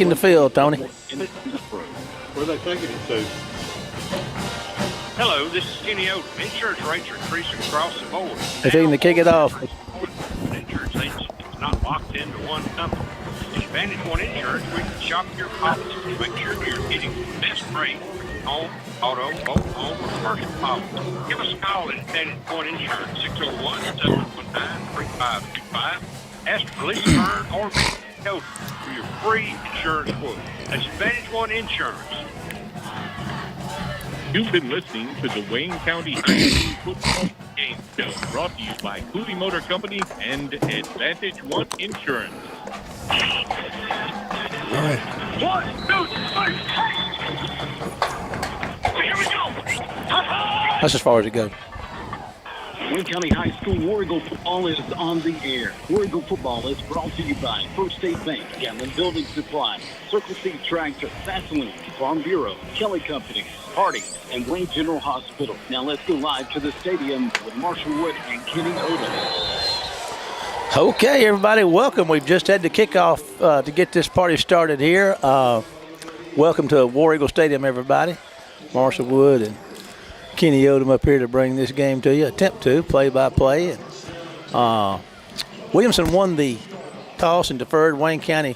in the field, Tony. Where are they taking it to? Hello, this is Kenny Odom. Insurance rates are increasing across the board. They're taking to kick it off. Insurance agency is not locked into one company. At Advantage One Insurance, we can shop your policy to make sure you're getting the best rate. Home, auto, boat, home, or commercial policy. Give us a call at Advantage One Insurance, 601-719-3525. Ask for Lee Kern or Cody for your free insurance quote. That's Advantage One Insurance. You've been listening to the Wayne County High School Football Game Show, brought to you by Cooley Motor Company and Advantage One Insurance. All right. 1, 2, 3. Here we go. That's as far as it goes. Wayne County High School War Eagle football is on the air. War Eagle football is brought to you by First State Bank, Gatlin Building Supply, Circle C Tractor, Vaseline, Farm Bureau, Kelly Company, Hardy, and Wayne General Hospital. Now let's go live to the stadium with Marshall Wood and Kenny Odom. Okay, everybody, welcome. We've just had the kickoff to get this party started here. Welcome to War Eagle Stadium, everybody. Marshall Wood and Kenny Odom up here to bring this game to you, attempt to, play-by-play. Williamson won the toss and deferred. Wayne County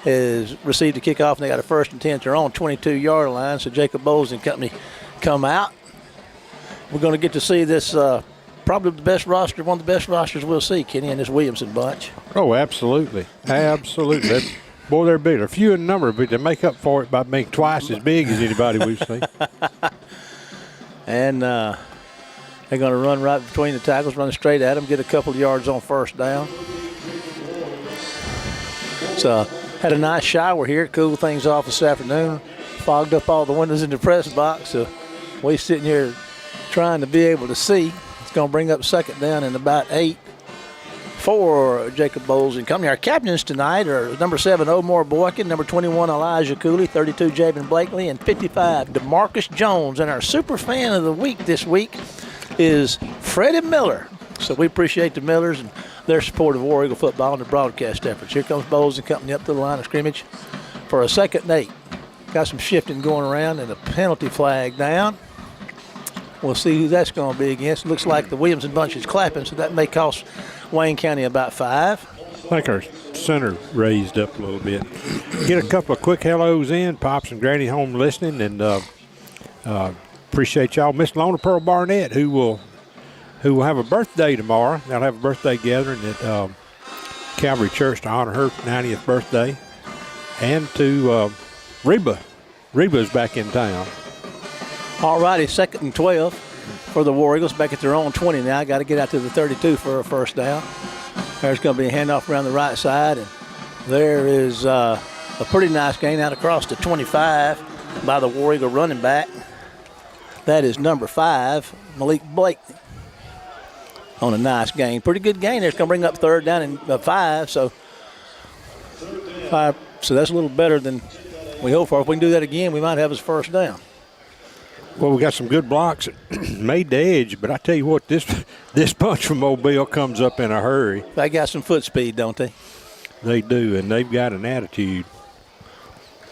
has received a kickoff, and they got a 1st and 10. They're on 22-yard line, so Jacob Bowles and company come out. We're going to get to see this probably the best roster, one of the best rosters we'll see, Kenny, in this Williamson bunch. Oh, absolutely. Absolutely. Boy, they're big. They're few in number, but they make up for it by being twice as big as anybody we've seen. And they're going to run right between the tackles, run straight at them, get a couple of yards on 1st down. So had a nice shower here, cooled things off this afternoon, fogged up all the windows in the press box. So we sitting here trying to be able to see. It's going to bring up 2nd down and about 8 for Jacob Bowles and company. Our captains tonight are number 7, Omar Boykin, number 21, Elijah Cooley, 32, Javen Blakely, and 55, DeMarcus Jones. And our super fan of the week this week is Freddie Miller. So we appreciate the Millers and their support of War Eagle football and the broadcast efforts. Here comes Bowles and company up to the line of scrimmage for a 2nd and 8. Got some shifting going around and a penalty flag down. We'll see who that's going to be against. Looks like the Williamson bunch is clapping, so that may cost Wayne County about 5. I think our center raised up a little bit. Get a couple of quick hellos in, Pops and Granny home listening, and appreciate y'all. Miss Lona Pearl Barnett, who will have a birthday tomorrow. They'll have a birthday gathering at Calvary Church to honor her 90th birthday. And to Reba. Reba's back in town. All righty, 2nd and 12 for the War Eagles, back at their own 20 now. Got to get out to the 32 for a 1st down. There's going to be a handoff around the right side, and there is a pretty nice gain out across the 25 by the War Eagle running back. That is number 5, Malik Blakely, on a nice gain. Pretty good gain there. It's going to bring up 3rd down and 5, so 5. So that's a little better than we hope for. If we can do that again, we might have his 1st down. Well, we got some good blocks, made the edge, but I tell you what, this bunch from Mobile comes up in a hurry. They got some foot speed, don't they? They do, and they've got an attitude.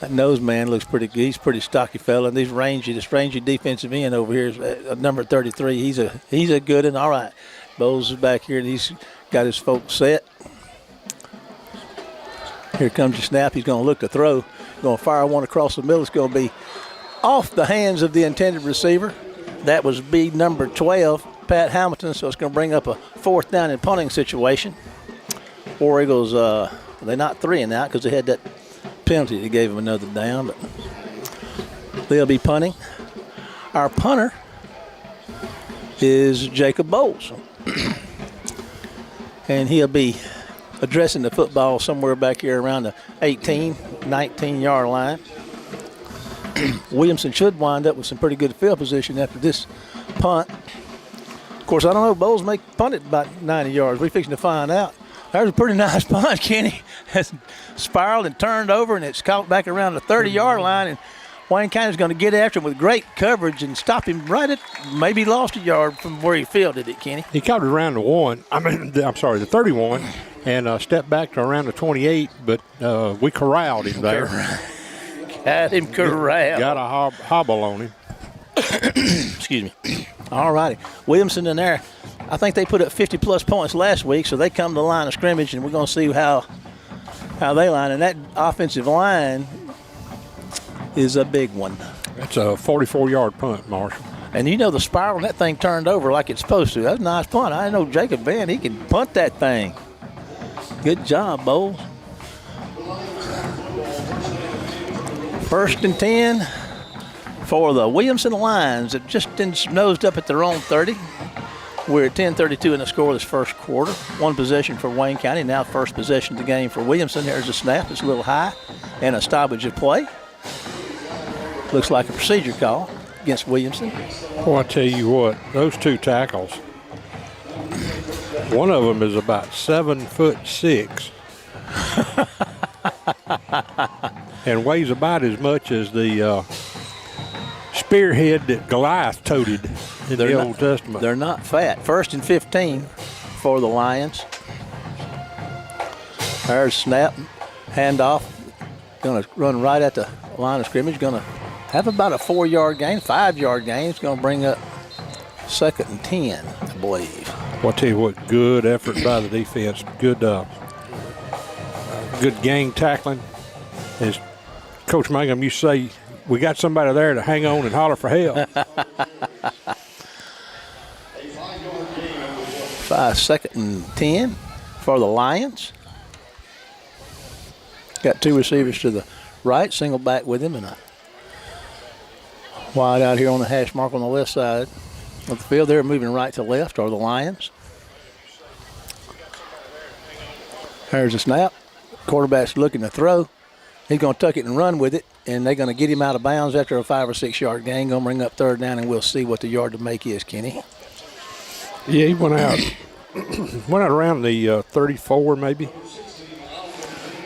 That nose man looks pretty good. He's a pretty stocky fella. And this rangy defensive end over here is number 33. He's a good one. All right. Bowles is back here, and he's got his folks set. Here comes the snap. He's going to look to throw. Going to fire one across the middle. It's going to be off the hands of the intended receiver. That was B number 12, Pat Hamilton, so it's going to bring up a 4th down and punting situation. War Eagles, they're not 3 and out because they had that penalty that gave them another down, but they'll be punting. Our punter is Jacob Bowles, and he'll be addressing the football somewhere back here around the 18, 19-yard line. Williamson should wind up with some pretty good field position after this punt. Of course, I don't know. Bowles may punt it about 90 yards. We're fixing to find out. That was a pretty nice punt, Kenny. It's spiraled and turned over, and it's caught back around the 30-yard line. And Wayne County's going to get after him with great coverage and stop him right at maybe lost a yard from where he fielded it, Kenny. He caught it around the 1. The 31. and stepped back to around the 28, but we corralled him there. Had him corralled. Got a hobble on him. Excuse me. All righty. Williamson in there. I think they put up 50-plus points last week, so they come to the line of scrimmage, and we're going to see how they line. And that offensive line is a big one. That's a 44-yard punt, Marshall. And you know the spiral, and that thing turned over like it's supposed to. That's a nice punt. I know Jacob Van, he can punt that thing. Good job, Bowles. 1st and 10 for the Williamson Lions that just nosed up at their own 30. We're at 10:32 in the scoreless first quarter. One possession for Wayne County. Now first possession of the game for Williamson. There's a snap. It's a little high. And a stoppage of play. Looks like a procedure call against Williamson. Well, I tell you what, those 2 tackles, one of them is about 7'6", and weighs about as much as the spearhead that Goliath toted in the Old Testament. They're not fat. 1st and 15 for the Lions. There's snap, handoff. Going to run right at the line of scrimmage. Going to have about a 4-yard gain, 5-yard gain. It's going to bring up 2nd and 10, I believe. Well, I'll tell you what, good effort by the defense. Good gang tackling. As Coach Mangum used to say, we got somebody there to hang on and holler for help. 2nd and 10 for the Lions. Got 2 receivers to the right, single back with him, and a wide out here on the hash mark on the left side of the field. They're moving right to left, are the Lions. There's a snap. Quarterback's looking to throw. He's going to tuck it and run with it, and they're going to get him out of bounds after a 5 or 6 yard gain. Going to bring up 3rd down, and we'll see what the yard to make is, Kenny. Yeah, he went out. Went out around the 34 maybe.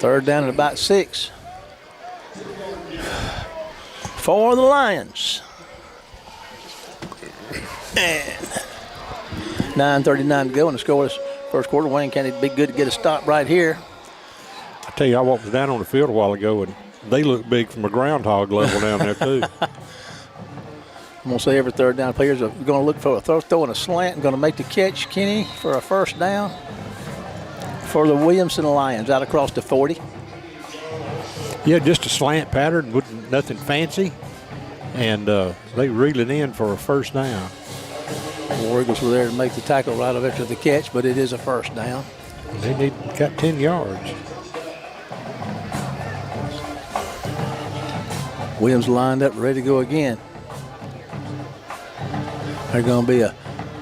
3rd down at about 6 for the Lions. And 9:39 to go in the scoreless first quarter. Wayne County be good to get a stop right here. I tell you, I walked down on the field a while ago, and they look big from a groundhog level down there too. I'm going to say every 3rd down players are going to look for a throwing a slant and going to make the catch, Kenny, for a 1st down for the Williamson Lions out across the 40. Yeah, just a slant pattern, nothing fancy, and they reel it in for a 1st down. The War Eagles were there to make the tackle right after the catch, but it is a 1st down. They got 10 yards. Williams lined up, ready to go again. There's going to be a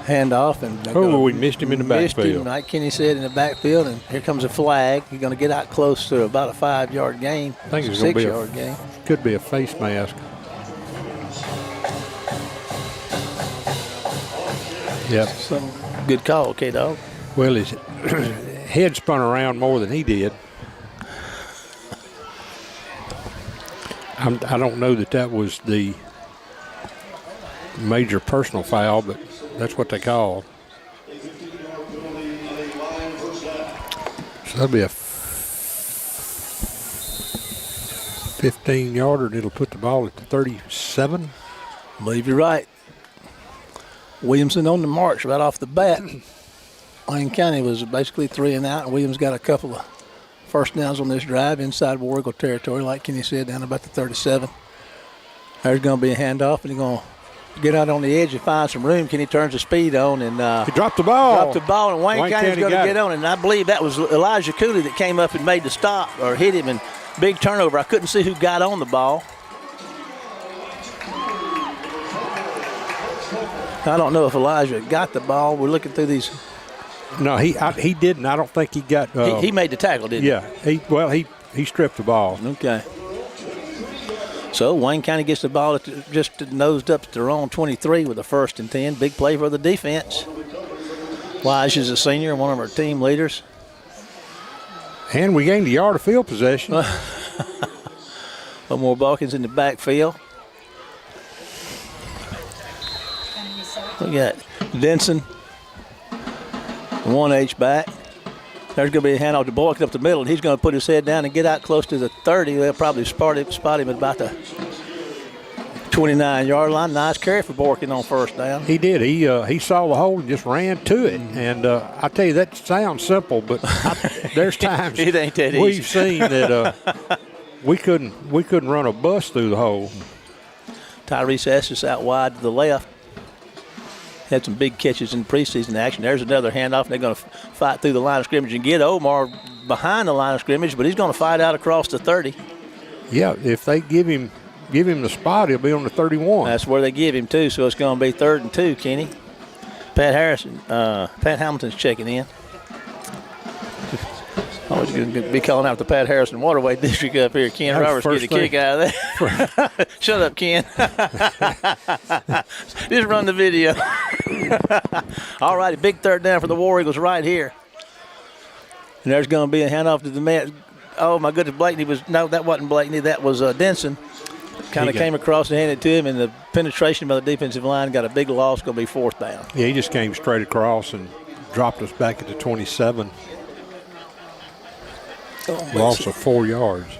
handoff. And we missed him in the backfield. Like Kenny said, in the backfield, and here comes a flag. He's going to get out close to about a 5-yard gain. I think it's going to be 6-yard gain. Could be a face mask. Yep. Some good call, K-Dog. Well, his head spun around more than he did. I don't know that was the major personal foul, but that's what they called. So that'll be a 15-yarder, and it'll put the ball at the 37. I believe you're right. Williamson on the march right off the bat. Wayne County was basically 3 and out, and Williams got a couple of 1st downs on this drive inside War Eagle territory, like Kenny said, down about the 37. There's going to be a handoff, and he's going to get out on the edge and find some room. Kenny turns the speed on, and he dropped the ball. And Wayne County's going to get on it. And I believe that was Elijah Cooley that came up and made the stop or hit him, and big turnover. I couldn't see who got on the ball. I don't know if Elijah got the ball. We're looking through these. No, he didn't. I don't think he got. He made the tackle, didn't he? Yeah. He stripped the ball. Okay. So Wayne County gets the ball just nosed up at their own 23 with a 1st and 10. Big play for the defense. Wise is a senior, one of our team leaders. And we gained a yard of field possession. More Balkans in the backfield. We got Denson, 1H back. There's going to be a handoff to Boykin up the middle, and he's going to put his head down and get out close to the 30. They'll probably spot him at about the 29-yard line. Nice carry for Boykin on first down. He did. He saw the hole and just ran to it. And I tell you, that sounds simple, but there's times it ain't that we've easy. seen that we couldn't run a bus through the hole. Tyrese Estes out wide to the left. Had some big catches in preseason action. There's another handoff. They're going to fight through the line of scrimmage and get Omar behind the line of scrimmage, but he's going to fight out across the 30. Yeah, if they give him the spot, he'll be on the 31. That's where they give him to, so it's going to be 3rd and 2, Kenny. Pat Hamilton's checking in. Always going to be calling out the Pat Harrison Waterway District up here. Ken Roberts get a kick out of that. Shut up, Ken. Just run the video. All righty, big 3rd down for the War Eagles right here. And there's going to be a handoff to the man. Oh, my goodness, that wasn't Blakeney. That was Denson. Kind of came across and handed it to him, and the penetration by the defensive line got a big loss. Going to be 4th down. Yeah, he just came straight across and dropped us back at the 27. Loss of 4 yards.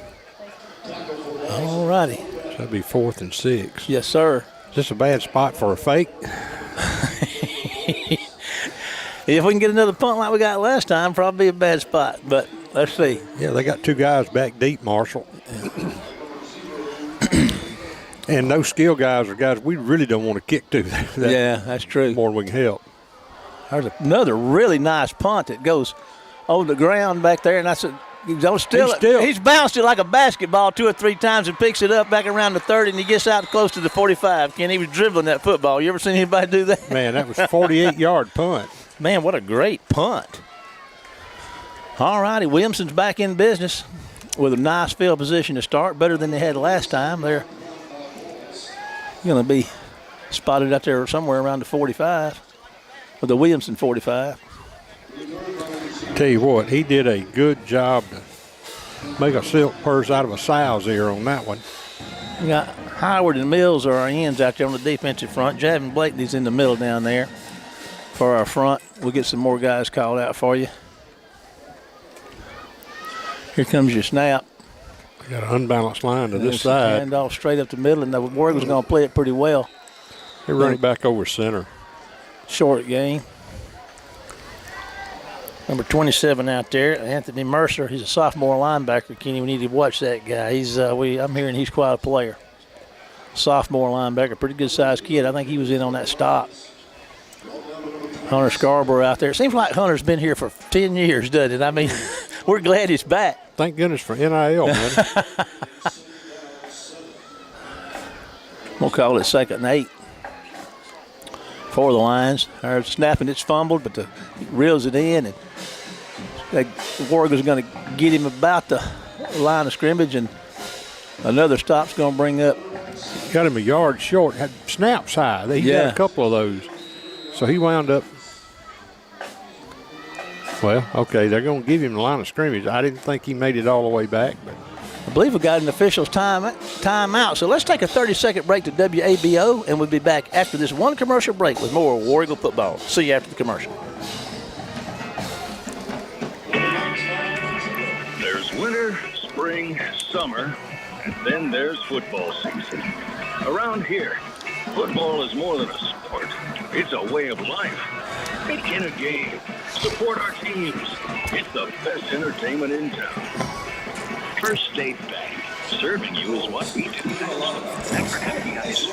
All righty. So that'd be 4th and 6. Yes, sir. Is this a bad spot for a fake? If we can get another punt like we got last time, probably a bad spot. But let's see. Yeah, they got 2 guys back deep, Marshall. And those skill guys are guys we really don't want to kick to. That's true. More than we can help. There's another really nice punt that goes on the ground back there, and that's he's bounced it like a basketball 2 or 3 times and picks it up back around the 30, and he gets out close to the 45. Ken, he was dribbling that football. You ever seen anybody do that? Man, that was a 48-yard punt. Man, what a great punt. All righty, Williamson's back in business with a nice field position to start, better than they had last time. They're going to be spotted out there somewhere around the 45, or the Williamson 45. Tell you what, he did a good job to make a silk purse out of a sow's ear on that one. We got Howard and Mills are our ends out there on the defensive front. Javin Blakeney's in the middle down there for our front. We'll get some more guys called out for you. Here comes your snap. We got an unbalanced line to this side. Hand off straight up the middle, and the Warriors going to play it pretty well. They run it back over center. Short game. Number 27 out there, Anthony Mercer. He's a sophomore linebacker. Kenny, we need to watch that guy. I'm hearing he's quite a player. Sophomore linebacker, pretty good sized kid. I think he was in on that stop. Hunter Scarborough out there. It seems like Hunter's been here for 10 years, doesn't it? I mean, we're glad he's back. Thank goodness for NIL, man. We'll call it 2nd and 8 for the Lions. They're snapping, it's fumbled, but the reels it in, and the Warriors are going to get him about the line of scrimmage, and another stop's going to bring up. Got him a yard short. Had snaps high. He got a couple of those. So he wound up. Well, okay, they're going to give him the line of scrimmage. I didn't think he made it all the way back, but I believe we got an official's timeout. So let's take a 30-second break to WABO, and we'll be back after this one commercial break with more War Eagle football. See you after the commercial. There's winter, spring, summer, and then there's football season. Around here, football is more than a sport. It's a way of life. Get in a game. Support our teams. It's the best entertainment in town. First State Bank. Serving you is what we do best. And for happy ice,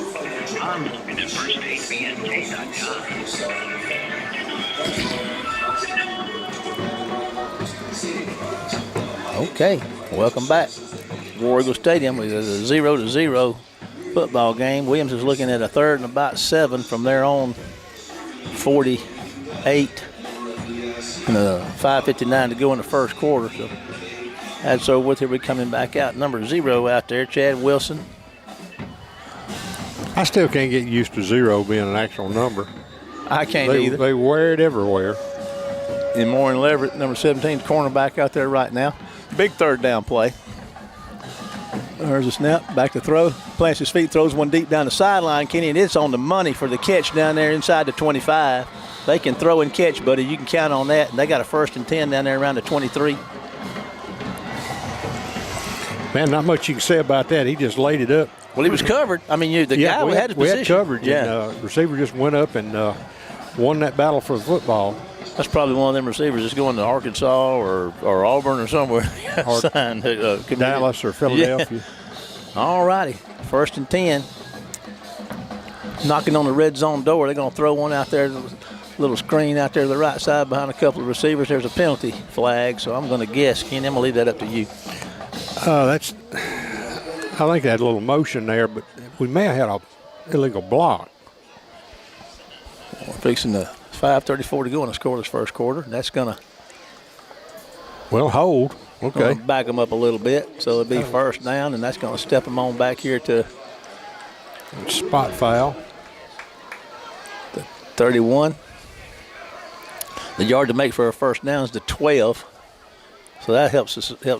online at firststatebnk.com. Okay, welcome back. War Eagle Stadium is a 0-0 football game. Williams is looking at a 3rd and about 7 from their own 48. And 5:59 to go in the first quarter. So that's over with. Here we coming back out. Number 0 out there, Chad Wilson. I still can't get used to 0 being an actual number. I can't either. They wear it everywhere. And Maureen Leverett, number 17, cornerback out there right now. Big 3rd down play. There's a snap, back to throw. Plants his feet, throws one deep down the sideline, Kenny, and it's on the money for the catch down there inside the 25. they can throw and catch, buddy. You can count on that. And they got a 1st and 10 down there around the 23. Man, not much you can say about that. He just laid it up. Well, he was covered. I mean, the guy had his position. We had coverage. Yeah. And, receiver just went up and won that battle for the football. That's probably one of them receivers that's going to Arkansas or Auburn or somewhere. Or Dallas or Philadelphia. Yeah. All righty. 1st and 10. Knocking on the red zone door. They're going to throw one out there, little screen out there to the right side behind a couple of receivers. There's a penalty flag, so I'm going to guess. Ken, I'm going to leave that up to you. I think they had a little motion there, but we may have had an illegal block. We're fixing the 5:34 to go in the scoreless first quarter. That's going to hold. Okay. Back them up a little bit, so it'll be 1st down, and that's going to step them on back here to spot foul. 31. The yard to make for a 1st down is the 12. So that helps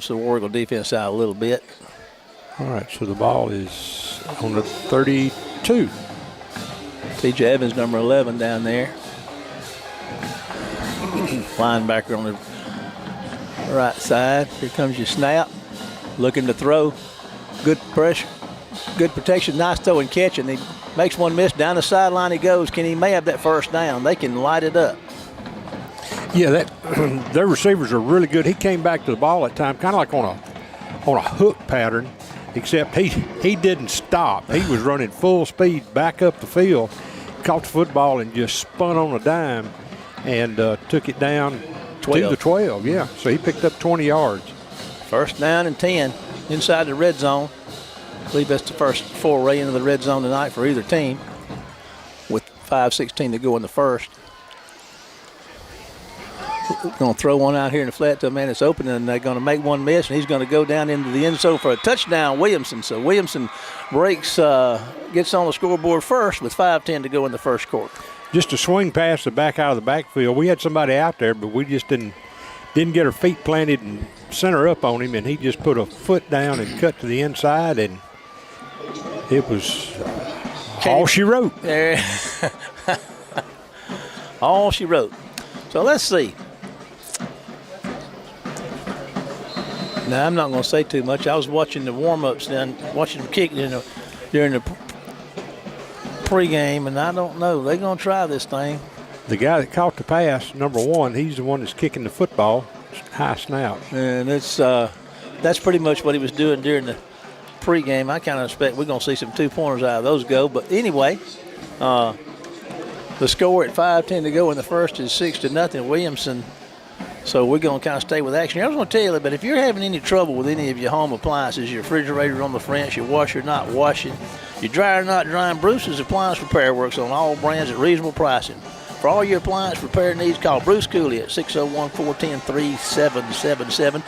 the War Eagle defense out a little bit. All right, so the ball is on the 32. T.J. Evans, number 11, down there. Linebacker on the right side. Here comes your snap. Looking to throw. Good pressure. Good protection. Nice throw and catch. And he makes one miss. Down the sideline he goes. He may have that 1st down. They can light it up. Yeah, their receivers are really good. He came back to the ball at time, kind of like on a hook pattern, except he didn't stop. He was running full speed back up the field, caught the football and just spun on a dime and took it down 12. To the 12. Yeah, so he picked up 20 yards. 1st down and 10 inside the red zone. I believe that's the first foray into the red zone tonight for either team, with 5:16 to go in the first. Going to throw one out here in the flat to a man that's open, and they're going to make one miss, and he's going to go down into the end zone for a touchdown, Williamson. So Williamson gets on the scoreboard first with 5:10 to go in the first quarter. Just a swing pass to back out of the backfield. We had somebody out there, but we just didn't get our feet planted and center up on him, and he just put a foot down and cut to the inside, and it was all she wrote. There. All she wrote. So let's see. Now, I'm not going to say too much. I was watching the warm-ups then, watching them kick during the pregame, and I don't know. They're going to try this thing. The guy that caught the pass, number 1, he's the one that's kicking the football. High snap. And that's pretty much what he was doing during the pregame. I kind of expect we're going to see some 2-pointers out of those go. But anyway, the score at 5:10 to go in the first is 6-0 Williamson. So we're going to kind of stay with action. I was going to tell you, but if you're having any trouble with any of your home appliances, your refrigerator on the fence, your washer not washing, your dryer not drying, Bruce's Appliance Repair works on all brands at reasonable pricing. For all your appliance repair needs, call Bruce Cooley at 601-410-3777,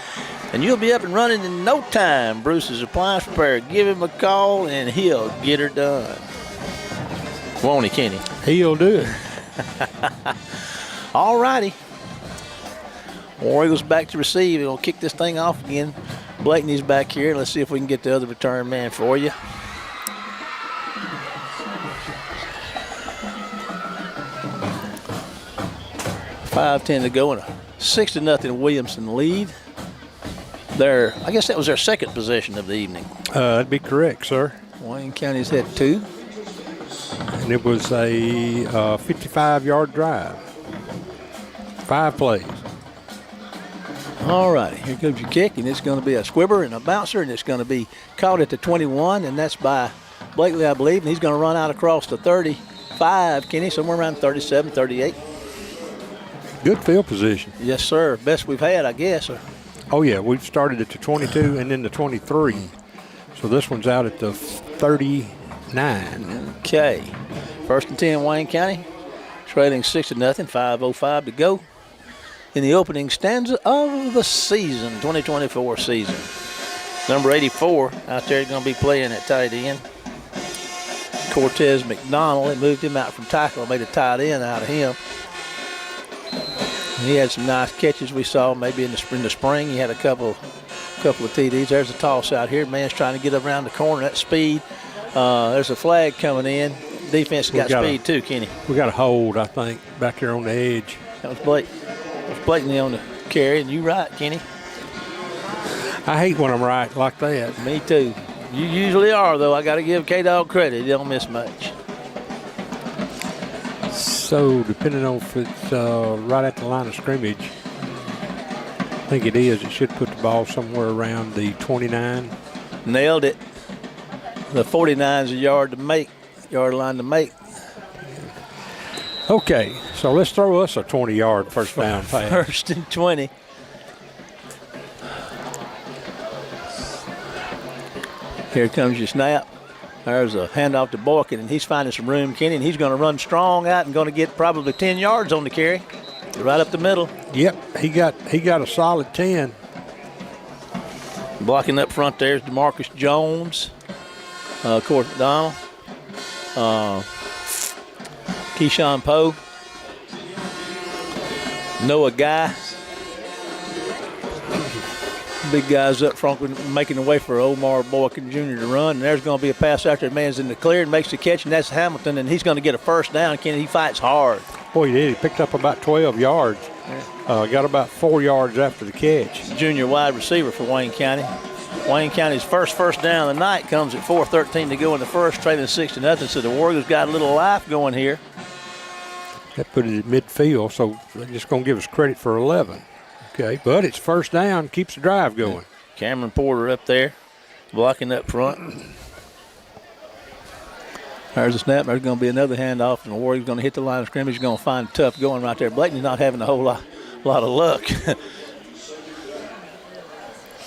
and you'll be up and running in no time. Bruce's Appliance Repair. Give him a call, and he'll get her done. Won't he, Kenny? He'll do it. All righty. War Eagles back to receive. We'll kick this thing off again. Blakeney's back here. Let's see if we can get the other return man for you. $5:10 to go and a 6-0 Williamson lead. I guess that was their second possession of the evening. That'd be correct, sir. Wayne County's had 2. And it was a 55-yard drive. 5 plays. All righty, here comes your kick, and it's going to be a squibber and a bouncer, and it's going to be caught at the 21, and that's by Blakely, I believe, and he's going to run out across the 35, Kenny, somewhere around 37, 38. Good field position. Yes, sir. Best we've had, I guess. Oh, yeah, we've started at the 22 and then the 23. So this one's out at the 39. Okay. 1st and 10, Wayne County, trailing 6-0, 5:05 to go in the opening stanza of the season, 2024 season. Number 84 out there going to be playing at tight end. Cortez McDonald, they moved him out from tackle, made a tight end out of him. He had some nice catches we saw maybe in the spring. He had a couple of TDs. There's a toss out here. Man's trying to get around the corner at speed. There's a flag coming in. defense got speed too, Kenny. We got a hold, I think, back there on the edge. That was Blake. It was blatantly on the carry, and you're right, Kenny. I hate when I'm right like that. Me too. You usually are, though. I got to give K-Dog credit. He don't miss much. So, depending on if it's right at the line of scrimmage, I think it is. It should put the ball somewhere around the 29. Nailed it. The 49's a yard line to make. Okay, so let's throw us a 20-yard first down pass. First and 20. Here comes your snap. There's a handoff to Boykin, and he's finding some room, Kenny, and he's going to run strong out and going to get probably 10 yards on the carry. Right up the middle. Yep, he got a solid 10. Blocking up front there's DeMarcus Jones, Court Donald, Keyshawn Poe, Noah Guy. Big guys up front making the way for Omar Boykin Jr. to run. And there's going to be a pass after the man's in the clear and makes the catch, and that's Hamilton, and he's going to get a first down. Kenny, he fights hard. Boy, he did. He picked up about 12 yards. Got about 4 yards after the catch. Junior wide receiver for Wayne County. Wayne County's first down of the night comes at 4:13 to go in the first, trailing 6-0. So the Warriors got a little life going here. That put it at midfield, so they're just going to give us credit for 11. Okay, but it's first down, keeps the drive going. Cameron Porter up there, blocking up front. There's a snap. There's going to be another handoff, and the Warriors going to hit the line of scrimmage. He's going to find tough going right there. Blakeney's not having a whole lot of luck.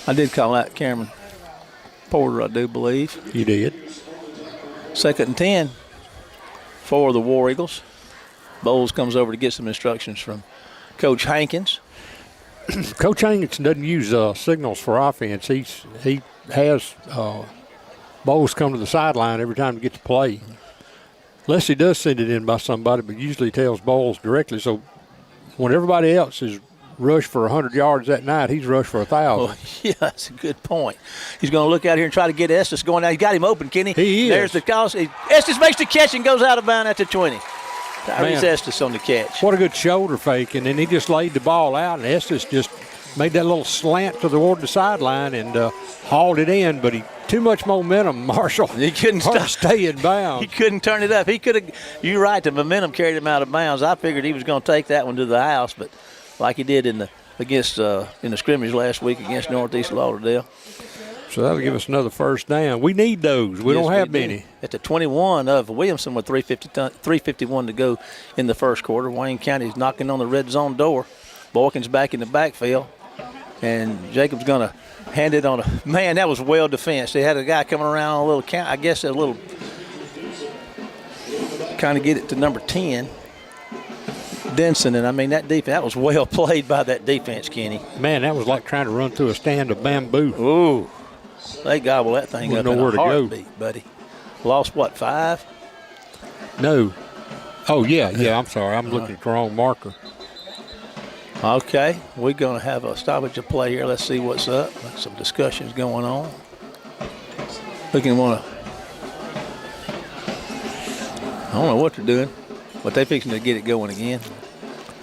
I did call out Cameron Porter, I do believe. You did. 2nd and 10 for the War Eagles. Bowles comes over to get some instructions from Coach Hankins. Coach Hankins doesn't use signals for offense. He has Bowles come to the sideline every time he gets to play. Unless he does send it in by somebody, but usually tells Bowles directly. So when everybody else is rushed for 100 yards that night, he's rushed for 1,000. Oh, yeah, that's a good point. He's going to look out here and try to get Estes going out. He got him open, Kenny. He is. There's the call. Estes makes the catch and goes out of bounds at the 20. Tyrese Estes on the catch. What a good shoulder fake, and then he just laid the ball out, and Estes just made that little slant toward the sideline and hauled it in, but too much momentum, Marshall. He couldn't stay in bounds. He couldn't turn it up. He could have. You're right. The momentum carried him out of bounds. I figured he was going to take that one to the house, but like he did in the scrimmage last week against Northeast Lauderdale. So that'll give us another first down. We need those. We don't have many. At the 21 of Williamson with 3:51 to go in the first quarter. Wayne County's knocking on the red zone door. Boykin's back in the backfield. And Jacob's going to hand it on a – man, that was well defensed. They had a guy coming around on a little count. I guess a little – kind of get it to number 10. Denson, and I mean that was well played by that defense, Kenny. Man, that was like trying to run through a stand of bamboo. Ooh. They gobble that thing up in a heartbeat, buddy. Lost, what, 5? No. Oh, yeah, I'm sorry. I'm looking at the wrong marker. Okay, we're going to have a stoppage of play here. Let's see what's up. Some discussions going on. Looking want to – I don't know what they're doing, but they're fixing to get it going again.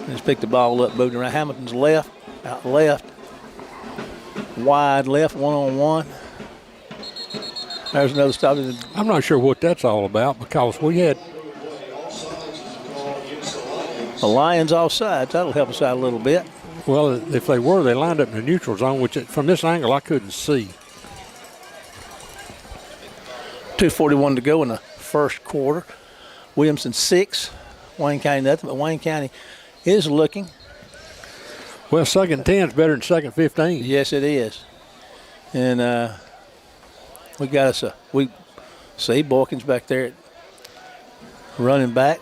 Just pick the ball up, moving around. Hamilton's left, out left, wide left, one-on-one. There's another stop. I'm not sure what that's all about because we had the Lions offsides. That'll help us out a little bit. Well, if they were, they lined up in the neutral zone, which from this angle I couldn't see. 2:41 to go in the first quarter. Williamson 6, Wayne County nothing, but Wayne County is looking. Well, 2nd 10 is better than 2nd 15. Yes, it is. And we got us we see Boykin's back there running back.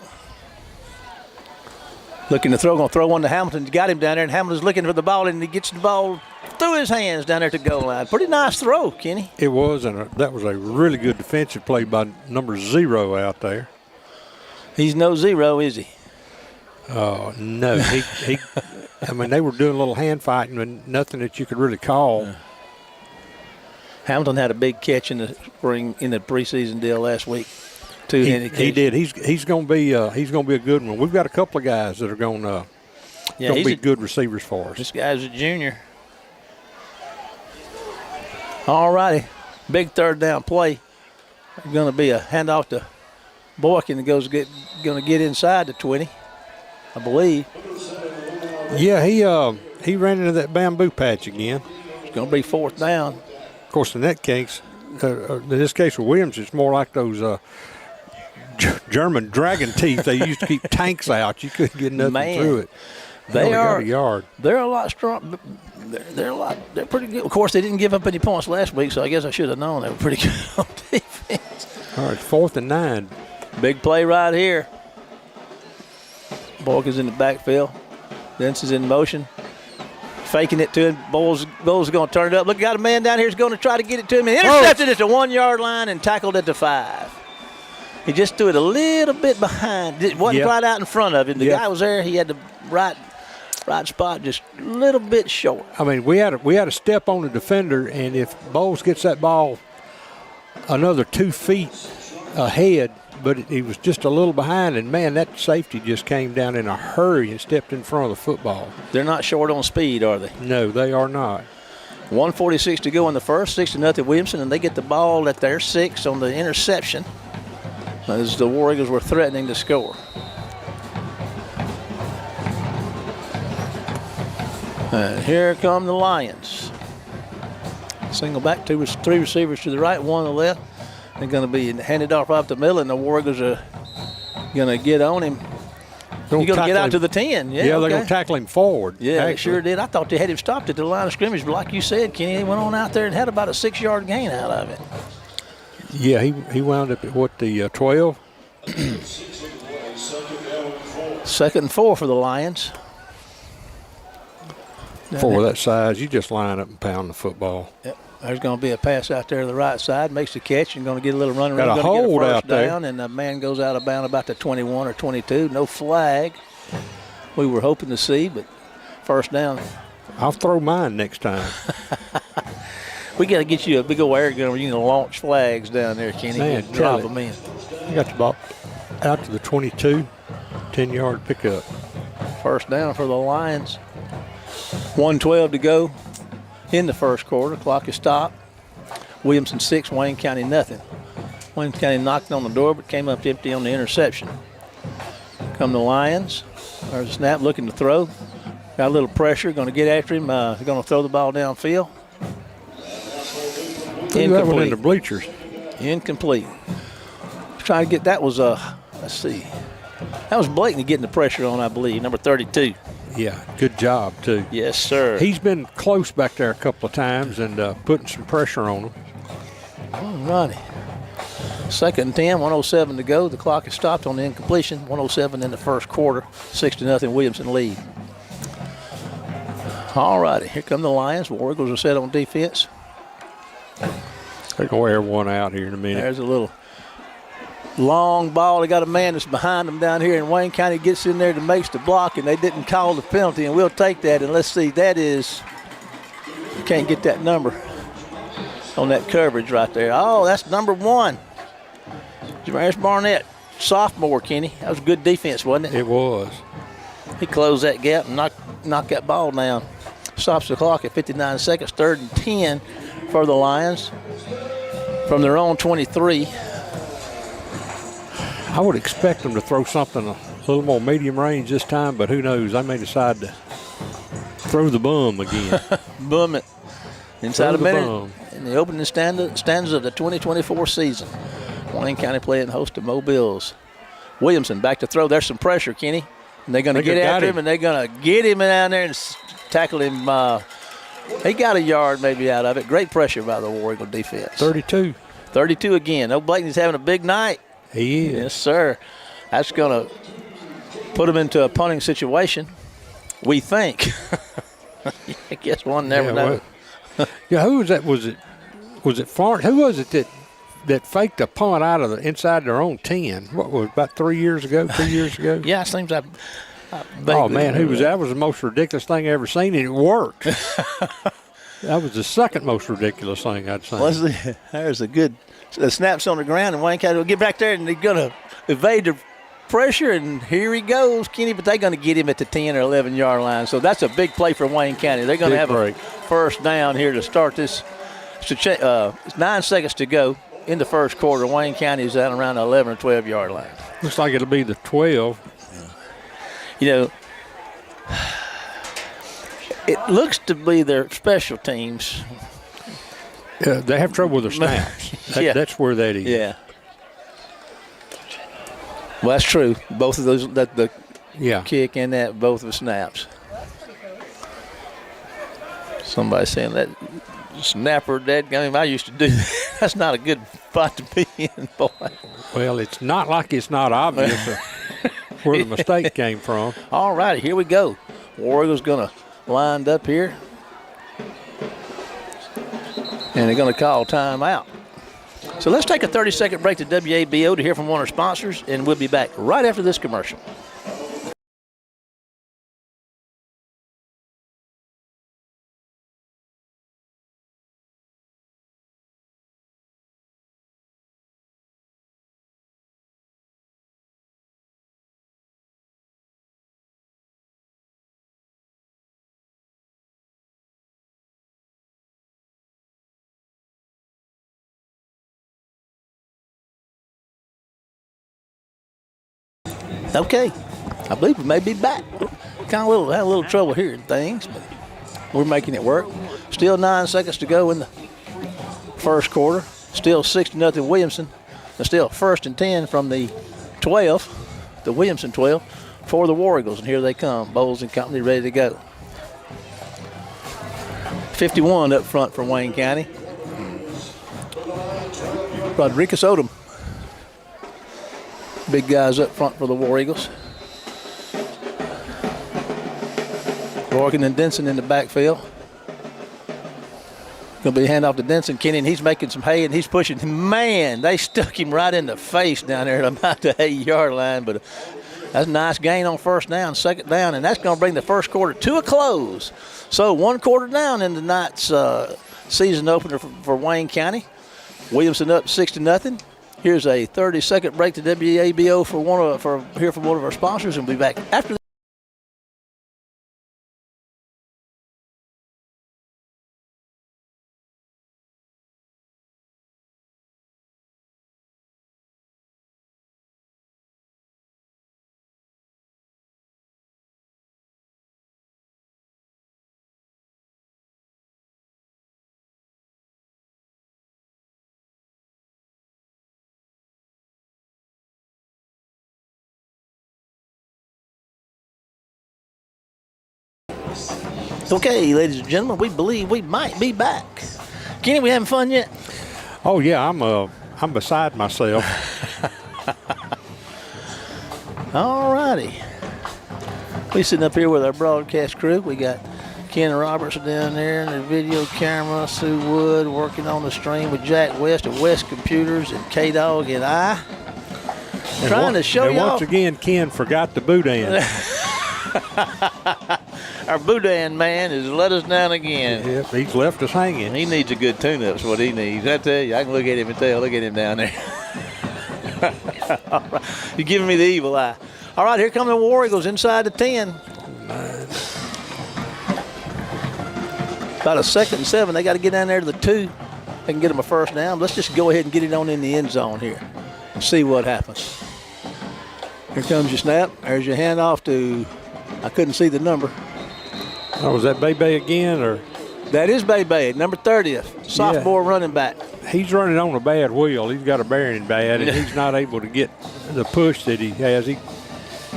Looking to throw, going to throw one to Hamilton. Got him down there, and Hamilton's looking for the ball, and he gets the ball through his hands down there to goal line. Pretty nice throw, Kenny. It was, and that was a really good defensive play by number 0 out there. He's no 0, is he? Oh, no. He I mean, they were doing a little hand fighting, but nothing that you could really call. Hamilton had a big catch in the spring, in the preseason deal last week. He did. He's going to be a good one. We've got a couple of guys that are going to be good receivers for us. This guy's a junior. All righty, big third down play. Going to be a handoff to Boykin that going to get inside the 20, I believe. Yeah, he ran into that bamboo patch again. It's going to be fourth down. Of course, in that case, in this case with Williams, it's more like those German dragon teeth. They used to keep tanks out. You couldn't get nothing through it. They got a yard. They're a lot strong. They're pretty good. Of course, they didn't give up any points last week, so I guess I should have known they were pretty good on defense. All right, 4th and 9. Big play right here. Boykin's in the backfield. Dents is in motion. Faking it to him. Bowles is going to turn it up. Look, got a man down here who's going to try to get it to him. And intercepted at the 1 yard line and tackled at the 5. He just threw it a little bit behind. It wasn't right out in front of him. The guy was there. He had the right spot, just a little bit short. I mean, we had a step on the defender, and if Bowles gets that ball another 2 feet ahead, but he was just a little behind, and man, that safety just came down in a hurry and stepped in front of the football. They're not short on speed, are they? No, they are not. 1:46 to go in the first, 6-0 Williamson, and they get the ball at their 6 on the interception as the War Eagles were threatening to score. And here come the Lions. Single back, 3 receivers to the right, 1 to the left. They're going to be handed off right up the middle, and the War Eagles are going to get on him. He's going to get out to the 10. Yeah, they're going to tackle him forward. Yeah, actually. They sure did. I thought they had him stopped at the line of scrimmage, but like you said, Kenny, he went on out there and had about a 6-yard gain out of it. Yeah, he wound up at, the 12? 2nd and 4 for the Lions. For that size, you just line up and pound the football. Yep. There's going to be a pass out there to the right side, makes the catch, and going to get a little run around. Got a hold out there. And the man goes out of bounds about the 21 or 22. No flag. We were hoping to see, but first down. I'll throw mine next time. We got to get you a big old air gun where you can launch flags down there, Kenny. Man, drop them in. You got the ball out to the 22, 10-yard pickup. First down for the Lions. 1:12 to go in the first quarter. Clock is stopped. Williamson 6, Wayne County nothing. Wayne County knocked on the door but came up empty on the interception. Come the Lions. There's a snap looking to throw. Got a little pressure. Going to get after him. Going to throw the ball downfield. Threw that one in the bleachers. Incomplete. Trying to get that was let's see. That was Blakeney getting the pressure on, I believe, number 32. Yeah, good job, too. Yes, sir. He's been close back there a couple of times and putting some pressure on him. All righty. 2nd and 10, 1:07 to go. The clock is stopped on the incompletion. 1:07 in the first quarter. 6-0 Williamson lead. All righty. Here come the Lions. War Eagles are set on defense. They're going to air one out here in a minute. There's a little long ball. They got a man that's behind them down here, and Wayne County gets in there to make the block, and they didn't call the penalty, and we'll take that. And let's see, that is, you can't get that number on that coverage right there. Oh, that's number 1. Jamaris Barnett, sophomore, Kenny. That was good defense, wasn't it? It was. He closed that gap and knocked that ball down. Stops the clock at 59 seconds. 3rd and 10 for the Lions from their own 23. I would expect them to throw something a little more medium range this time, but who knows? I may decide to throw the bum again. Bum it. Inside a minute in the opening stanzas of the 2024 season. Wayne County playing host to Mobiles. Williamson back to throw. There's some pressure, Kenny. And they're going to get after him, and they're going to get him down there and tackle him. He got a yard maybe out of it. Great pressure by the War Eagle defense. 32. 32 again. Oh, Blakeney's having a big night. He is. Yes, sir. That's going to put him into a punting situation, we think. I guess one never knows. Yeah, who was that? Was it Florence? Who was it that faked a punt out of the inside their own 10? What was it, about 3 years ago, 2 years ago? Yeah, it seems like. Oh man, that was the most ridiculous thing I ever seen, and it worked. That was the second most ridiculous thing I'd seen. There's a good the snap's on the ground, and Wayne County will get back there, and they're going to evade the pressure, and here he goes, Kenny, but they're going to get him at the 10 or 11-yard line. So that's a big play for Wayne County. They're going to have a first down here to start this. It's 9 seconds to go in the first quarter. Wayne County is at around the 11 or 12-yard line. Looks like it'll be the 12. You know, it looks to be their special teams. They have trouble with their snaps. That's where that is. Yeah. Well, that's true. Both of those, the kick and that, both of the snaps. Somebody saying that snapper, that game, I used to do that. That's not a good spot to be in, boy. Well, it's not like it's not obvious where the mistake came from. All right, here we go. War Eagles going to line up here. And they're going to call timeout. So let's take a 30-second break to WABO to hear from one of our sponsors, and we'll be back right after this commercial. Okay, I believe we may be back. Had a little trouble hearing things, but we're making it work. Still 9 seconds to go in the first quarter. Still 6-0 Williamson. And still 1st and 10 from the 12, the Williamson 12, for the War Eagles. And here they come, Bowles and company ready to go. 51 up front for Wayne County. Rodriguez Odom. Big guys up front for the War Eagles. Morgan and Denson in the backfield. Going to be a handoff to Denson. Kenny, and he's making some hay, and he's pushing. Man, they stuck him right in the face down there at about the 8-yard line. But that's a nice gain on first down, second down, and that's going to bring the first quarter to a close. So 1 quarter down in tonight's season opener for Wayne County. Williamson up 6-0. Here's a 30-second break to WABO for one of our sponsors, and we'll be back after this. Okay, ladies and gentlemen, we believe we might be back. Kenny, we having fun yet? Oh yeah, I'm beside myself. All righty. We sitting up here with our broadcast crew. We got Ken Roberts down there and the video camera, Sue Wood working on the stream with Jack West of West Computers and K-Dog and I. Trying to show y'all. Once again, Ken forgot the boudin. Our boudin man has let us down again. Yep, he's left us hanging. He needs a good tune-up is what he needs. I tell you, I can look at him and tell. Look at him down there. All right. You're giving me the evil eye. All right, here come the War Eagles inside the 10. About a 2nd and 7. They got to get down there to the 2. They can get them a first down. Let's just go ahead and get it on in the end zone here and see what happens. Here comes your snap. There's your handoff to, I couldn't see the number. Oh, was that Bebe again, or? That is Bebe, number 30th, sophomore running back. He's running on a bad wheel. He's got a bearing bad, and he's not able to get the push that he has. He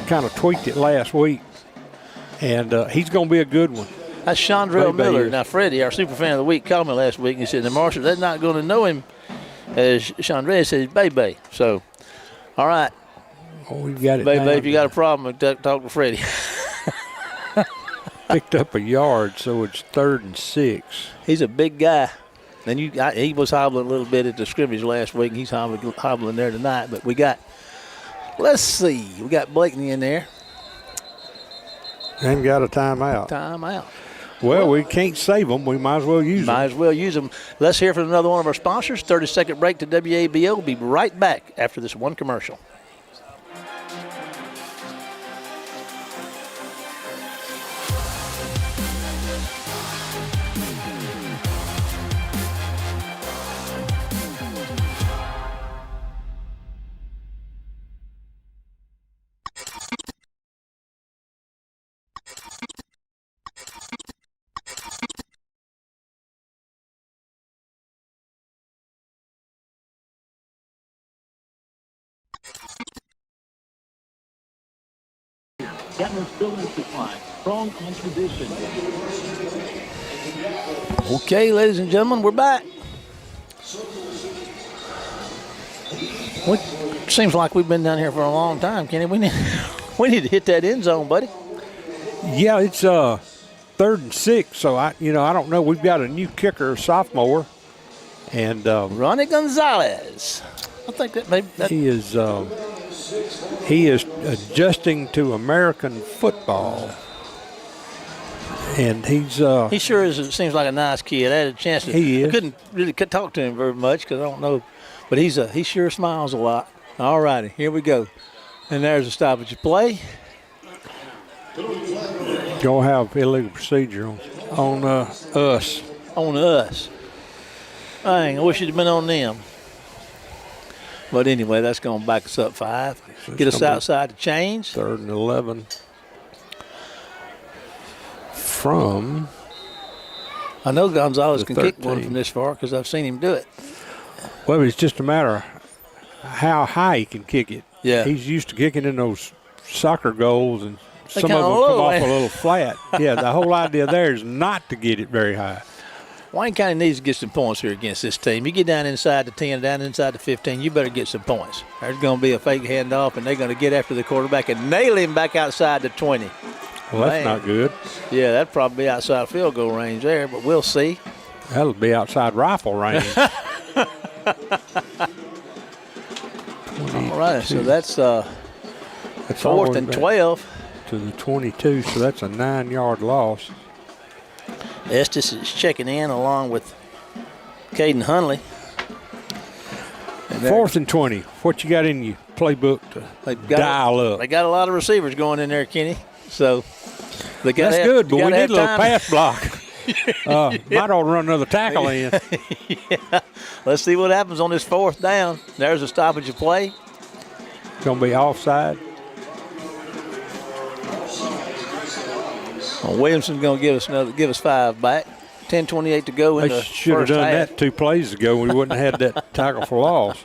kind of tweaked it last week, and he's going to be a good one. That's Chandrell Miller. Now, Freddie, our super fan of the week, called me last week, and he said, the Marshall, they're not going to know him as Chandrell says, Bebe. So, all right. Oh, you got it. Bebe, if you got a problem, talk to Freddie. Picked up a yard, so it's 3rd and 6. He's a big guy. And he was hobbling a little bit at the scrimmage last week, and he's hobbling there tonight. But we got, let's see, we got Blakeney in there. And got a timeout. Well, we can't save them. We might as well use them. Might as well use them. Let's hear from another one of our sponsors. 30-second break to WABO. We'll be right back after this one commercial. Gatlin's Building Supply, strong on tradition. Okay, ladies and gentlemen, we're back. It seems like we've been down here for a long time, Kenny. We need to hit that end zone, buddy. Yeah, it's 3rd and 6, so I don't know. We've got a new kicker, sophomore, and Ronnie Gonzalez. I think that maybe he is adjusting to American football, and he sure is. It seems like a nice kid. I had a chance to. He is. I couldn't really talk to him very much because I don't know, but he sure smiles a lot. All righty, here we go, and there's a stoppage of play. Gonna have illegal procedure on us. On us. Dang, I wish it had been on them. But anyway, that's going to back us up 5. Get us outside to change. 3rd and 11 from. I know Gonzalez can kick 13. one from this far because I've seen him do it. Well, it's just a matter of how high he can kick it. Yeah. He's used to kicking in those soccer goals, and They some of them kinda come low, off ain't a they? little flat. Yeah, the whole idea there is not to get it very high. Wayne County needs to get some points here against this team. You get down inside the 10, down inside the 15, you better get some points. There's going to be a fake handoff, and they're going to get after the quarterback and nail him back outside the 20. Well, that's Man. not good. Yeah, that'd probably be outside field goal range there, but we'll see. That'll be outside rifle range. All right, so that's 4th and 12. To the 22, so that's a 9-yard loss. Estes is checking in along with Caden Hunley. And 4th and 20. What you got in your playbook to dial up? They got a lot of receivers going in there, Kenny. So they got That's good, but we need a little pass block. Might ought to run another tackle in. Yeah. Let's see what happens on this 4th down. There's a stoppage of play. It's going to be offside. Well, Williamson's going to give us 5 back. 10:28 to go in They the should have first done half. that 2 plays ago. We wouldn't have had that tackle for loss.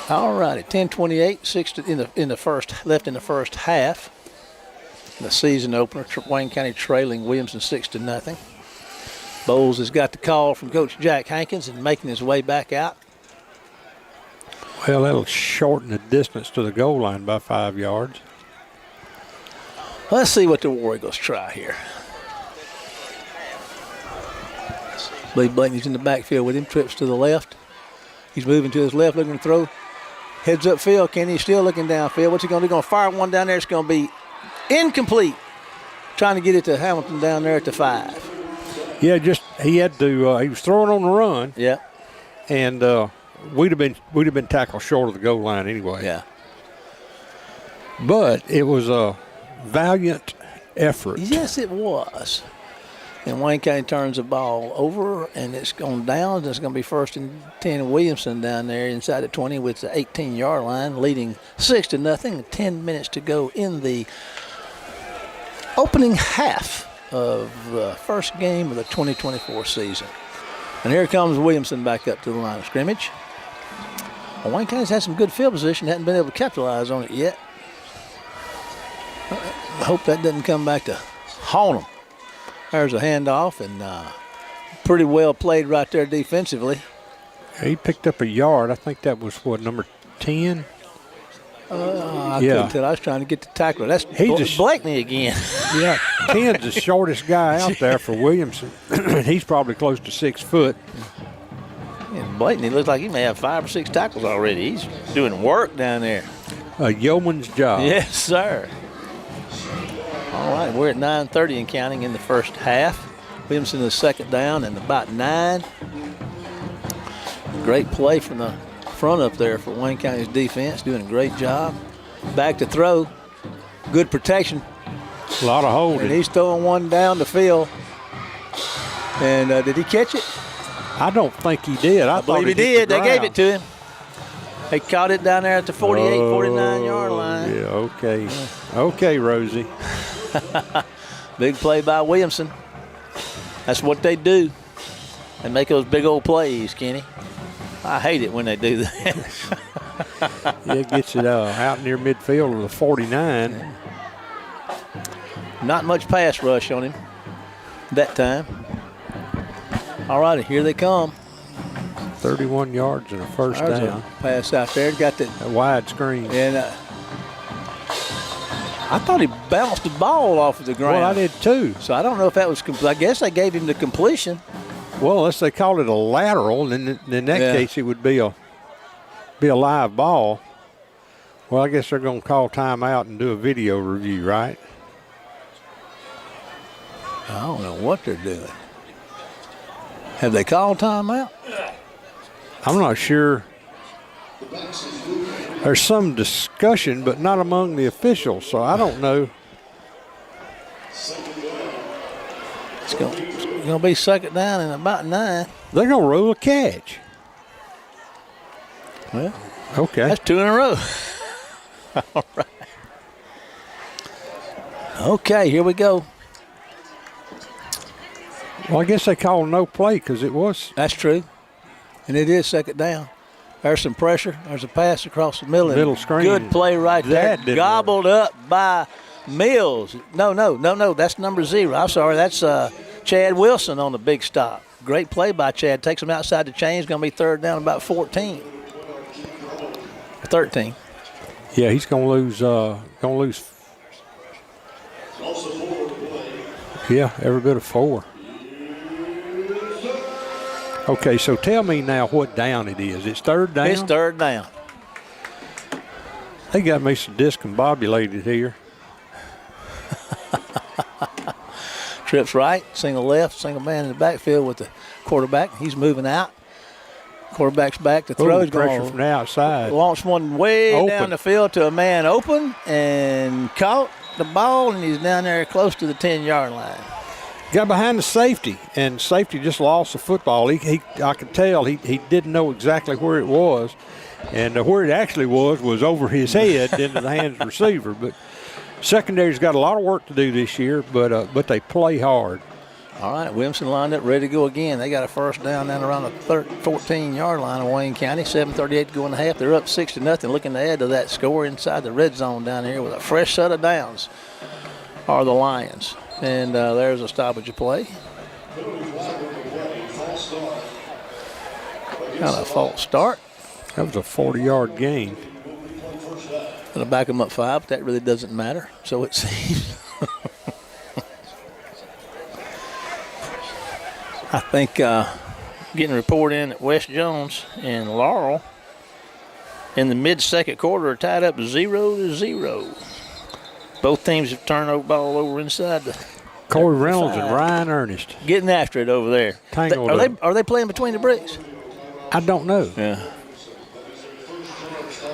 All righty, 10:28, 6 in the first left in the first half. The season opener, Wayne County trailing Williamson 6-0. Bowles has got the call from Coach Jack Hankins and making his way back out. Well, that'll shorten the distance to the goal line by 5 yards. Let's see what the War Eagles try here. Lee Blakeney's in the backfield with him, trips to the left. He's moving to his left, looking to throw. Heads up field, Kenny still looking downfield. What's he going to do? Going to fire one down there. It's going to be incomplete. Trying to get it to Hamilton down there at the 5. Yeah, he had to. He was throwing on the run. Yeah. And we'd have been tackled short of the goal line anyway. Yeah. But it was a valiant effort. Yes, it was. And Wayne County turns the ball over, and it's going down. It's going to be 1st and 10. Williamson down there inside the 20 with the 18-yard line, leading 6-0. 10 minutes to go in the opening half of the first game of the 2024 season. And here comes Williamson back up to the line of scrimmage. Well, Wayne County's had some good field position, hadn't been able to capitalize on it yet. I hope that doesn't come back to haunt them. There's a handoff, and pretty well played right there defensively. He picked up a yard. I think that was, number 10? I couldn't tell. I was trying to get the tackler. That's Blakeney again. Yeah, 10's the shortest guy out there for Williamson. He's probably close to 6 foot. And Blakeney looks like he may have 5 or 6 tackles already. He's doing work down there. a yeoman's job. Yes, sir. All right, we're at 9:30 and counting in the first half. Williamson is second down and about 9. Great play from the front up there for Wayne County's defense, doing a great job. Back to throw. Good protection. A lot of holding. And he's throwing one down the field. And did he catch it? I don't think he did. I believe he did. They gave it to him. They caught it down there at the 48, 49-yard line. Yeah, okay. Okay, Rosie. Big play by Williamson. That's what they do. They make those big old plays, Kenny. I hate it when they do that. Yeah, it gets it out near midfield of the 49. Not much pass rush on him that time. All righty, here they come. 31 yards and a first There's down. a pass out there. Got that A wide screen. And I thought he bounced the ball off of the ground. Well, I did too. So I don't know if that was I guess they gave him the completion. Well, unless they called it a lateral, and in that case it would be a live ball. Well, I guess they're going to call timeout and do a video review, right? I don't know what they're doing. Have they called timeout? I'm not sure. There's some discussion, but not among the officials, so I don't know. It's going to be second down and about 9. They're going to rule a catch. Well, okay. That's 2 in a row. All right. Okay, here we go. Well, I guess they called no play because it was. That's true. And it is second down. There's some pressure. There's a pass across the middle. Middle screen. Good play right there. That didn't Gobbled up by Mills. No. That's number 0. I'm sorry. That's Chad Wilson on the big stop. Great play by Chad. Takes him outside the chain. Going to be third down about 14. 13. Yeah, he's going to lose. Yeah, every bit of 4. Okay, so tell me now what down it is. It's third down? It's third down. They got me so discombobulated here. Trips right, single left, single man in the backfield with the quarterback. He's moving out. Quarterback's back to throw. He's Pressure going from the outside. launch one way Open. down the field to a man open and caught the ball, and he's down there close to the 10-yard line. Got behind the safety, and safety just lost the football. I could tell he didn't know exactly where it was, and where it actually was over his head into the hands of the receiver. But secondary's got a lot of work to do this year, but they play hard. All right, Williamson lined up, ready to go again. They got a first down around the 14-yard line of Wayne County. 7:38 to go in the half. They're up 6-0, looking to add to that score inside the red zone down here with a fresh set of downs are the Lions. And there's a stoppage of play. Kind of a false start. That was a 40-yard gain. Going to back them up 5, but that really doesn't matter, so it seems. I think getting a report in that West Jones and Laurel in the mid-second quarter are tied up 0-0. Both teams have turned the ball over inside the Corey Reynolds and Ryan Ernest. Getting after it over there. Tangled Are they playing between the bricks? I don't know. Yeah.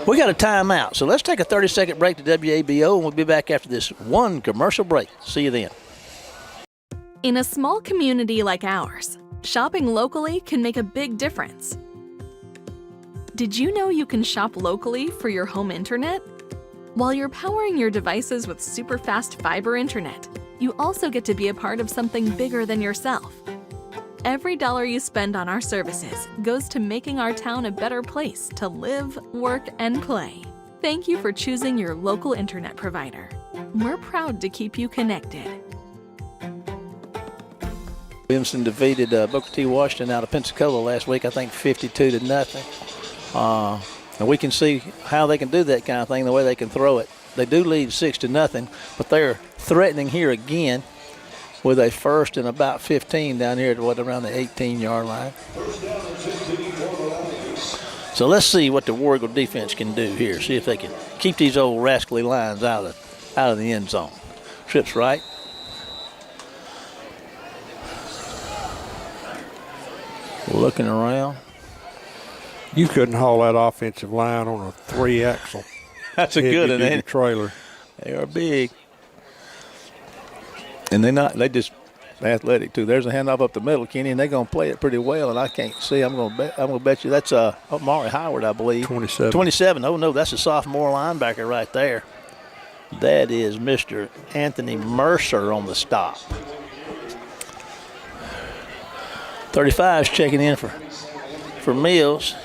We got a timeout, so let's take a 30-second break to WABO, and we'll be back after this one commercial break. See you then. In a small community like ours, shopping locally can make a big difference. Did you know you can shop locally for your home internet? While you're powering your devices with super fast fiber internet, you also get to be a part of something bigger than yourself. Every dollar you spend on our services goes to making our town a better place to live, work, and play. Thank you for choosing your local internet provider. We're proud to keep you connected. Williamson defeated Booker T. Washington out of Pensacola last week, I think 52-0. And we can see how they can do that kind of thing, the way they can throw it. They do lead 6-0, but they're threatening here again with a first and about 15 down here at around the 18-yard line. So let's see what the War Eagle defense can do here. See if they can keep these old rascally Lions out of the end zone. Trips right. Looking around. You couldn't haul that offensive line on a 3-axle. That's a good one, ain't it? Trailer. They are big. And they just athletic too. There's a handoff up the middle, Kenny, and they're gonna play it pretty well. And I can't see. I'm gonna bet you that's Maury Howard, I believe. 27. 27. Oh no, that's a sophomore linebacker right there. That is Mr. Anthony Mercer on the stop. 35's checking in for Mills.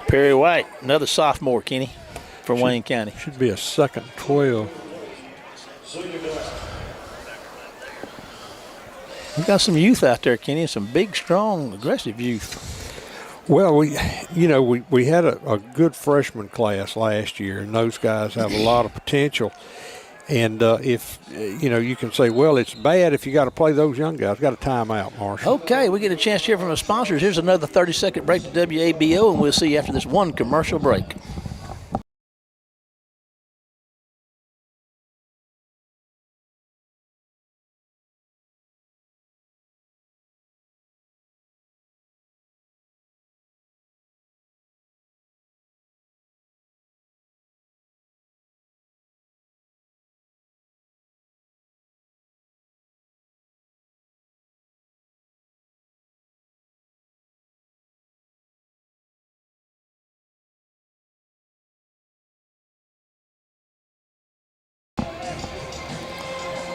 Perry White, another sophomore, Kenny, from Wayne County. Should be a second 12. We got some youth out there, Kenny, some big, strong, aggressive youth. Well, we had a good freshman class last year, and those guys have a lot of potential. And if, you can say, well, it's bad if you got to play those young guys. Got a timeout, Marshall. Okay, we get a chance to hear from our sponsors. Here's another 30-second break to WABO, and we'll see you after this one commercial break.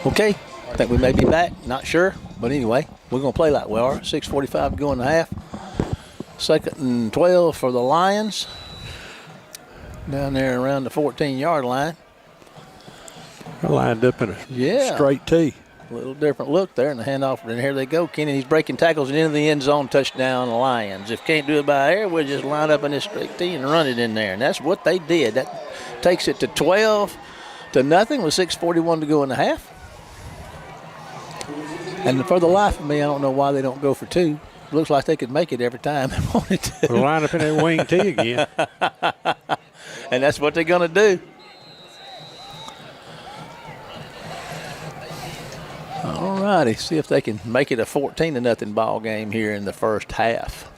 Okay, I think we may be back. Not sure, but anyway, we're going to play like we are. 6:45 to go in the half. 2nd and 12 for the Lions. Down there around the 14-yard line. They're lined up in a straight T. A little different look there, and the handoff, and here they go. Kenny, he's breaking tackles and into the end zone, touchdown Lions. If can't do it by air, we'll just line up in this straight T and run it in there, and that's what they did. That takes it to 12-0 with 6:41 to go in the half. And for the life of me, I don't know why they don't go for two. Looks like they could make it every time they wanted to. We'll line up in that wing T again. And that's what they're going to do. All righty, see if they can make it a 14-0 ball game here in the first half.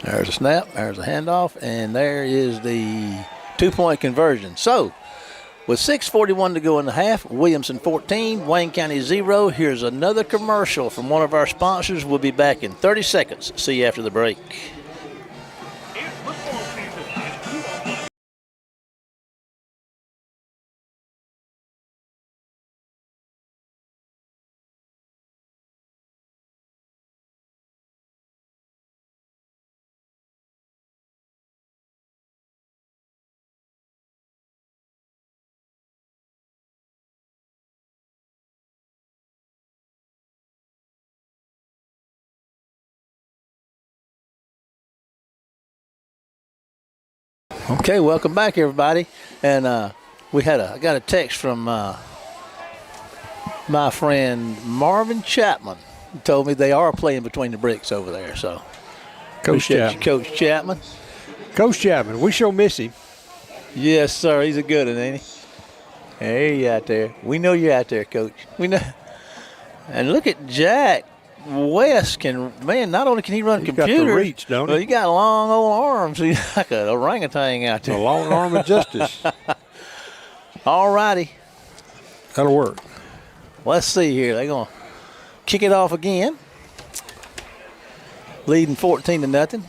There's a snap, there's a handoff, and there is the two-point conversion. So, with 6:41 to go in the half, Williamson 14, Wayne County 0. Here's another commercial from one of our sponsors. We'll be back in 30 seconds. See you after the break. Okay, welcome back, everybody. And I got a text from my friend Marvin Chapman. He told me they are playing between the bricks over there. So, Coach Chapman. Coach Chapman. Coach Chapman, we sure miss him. Yes, sir. He's a good one, ain't he? Hey, you out there. We know you're out there, Coach. We know. And look at Jack. West not only can he run computers, got the reach, don't he? Well, he got long old arms. He's like an orangutan out there. A long arm of justice. All righty. That'll work. Let's see here. They're going to kick it off again. Leading 14-0.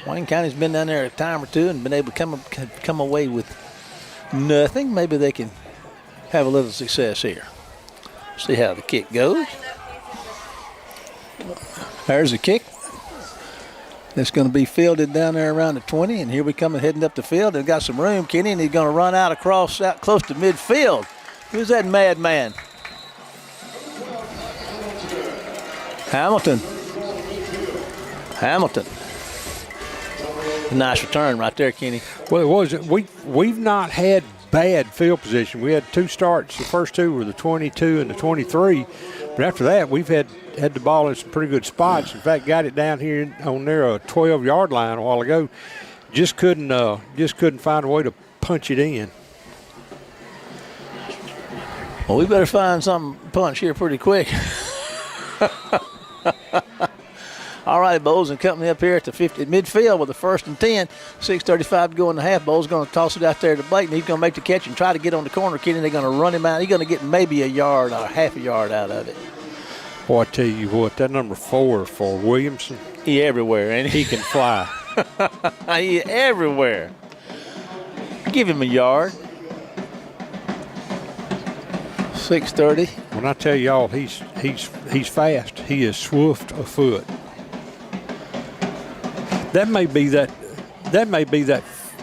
Wayne County's been down there a time or two and been able to come away with nothing. Maybe they can have a little success here. See how the kick goes. There's a kick. It's going to be fielded down there around the 20, and here we come heading up the field. They've got some room, Kenny, and he's going to run out close to midfield. Who's that madman? Hamilton. Nice return right there, Kenny. Well, it was. We've not had bad field position. We had 2 starts. The first 2 were the 22 and the 23. But after that, we've had the ball in some pretty good spots. In fact, got it down here on their 12-yard line a while ago. Just couldn't find a way to punch it in. Well, we better find some punch here pretty quick. All right, Bowles and company up here at the 50 midfield with the 1st and 10. 6:35 to go in the half. Bowles going to toss it out there to Blake, and he's going to make the catch and try to get on the corner, Kenny. They're going to run him out. He's going to get maybe a yard or half a yard out of it. Boy, I tell you what, that number 4 for Williamson. He everywhere, ain't he? He can fly. He everywhere. Give him a yard. 6:30. When I tell y'all he's fast, he is swift of foot. That may be that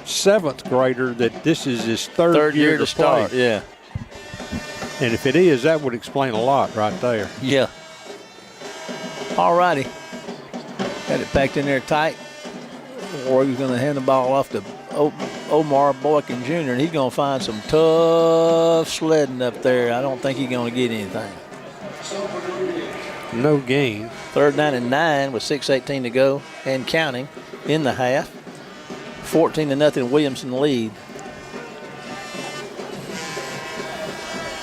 7th grader that this is his third year to start. play. Yeah. And if it is, that would explain a lot right there. Yeah. All righty. Got it packed in there tight. Oregon's going to hand the ball off to Omar Boykin Jr., and he's going to find some tough sledding up there. I don't think he's going to get anything. No gain. 3rd down and 9 with 6:18 to go and counting in the half. 14-0 Williamson lead.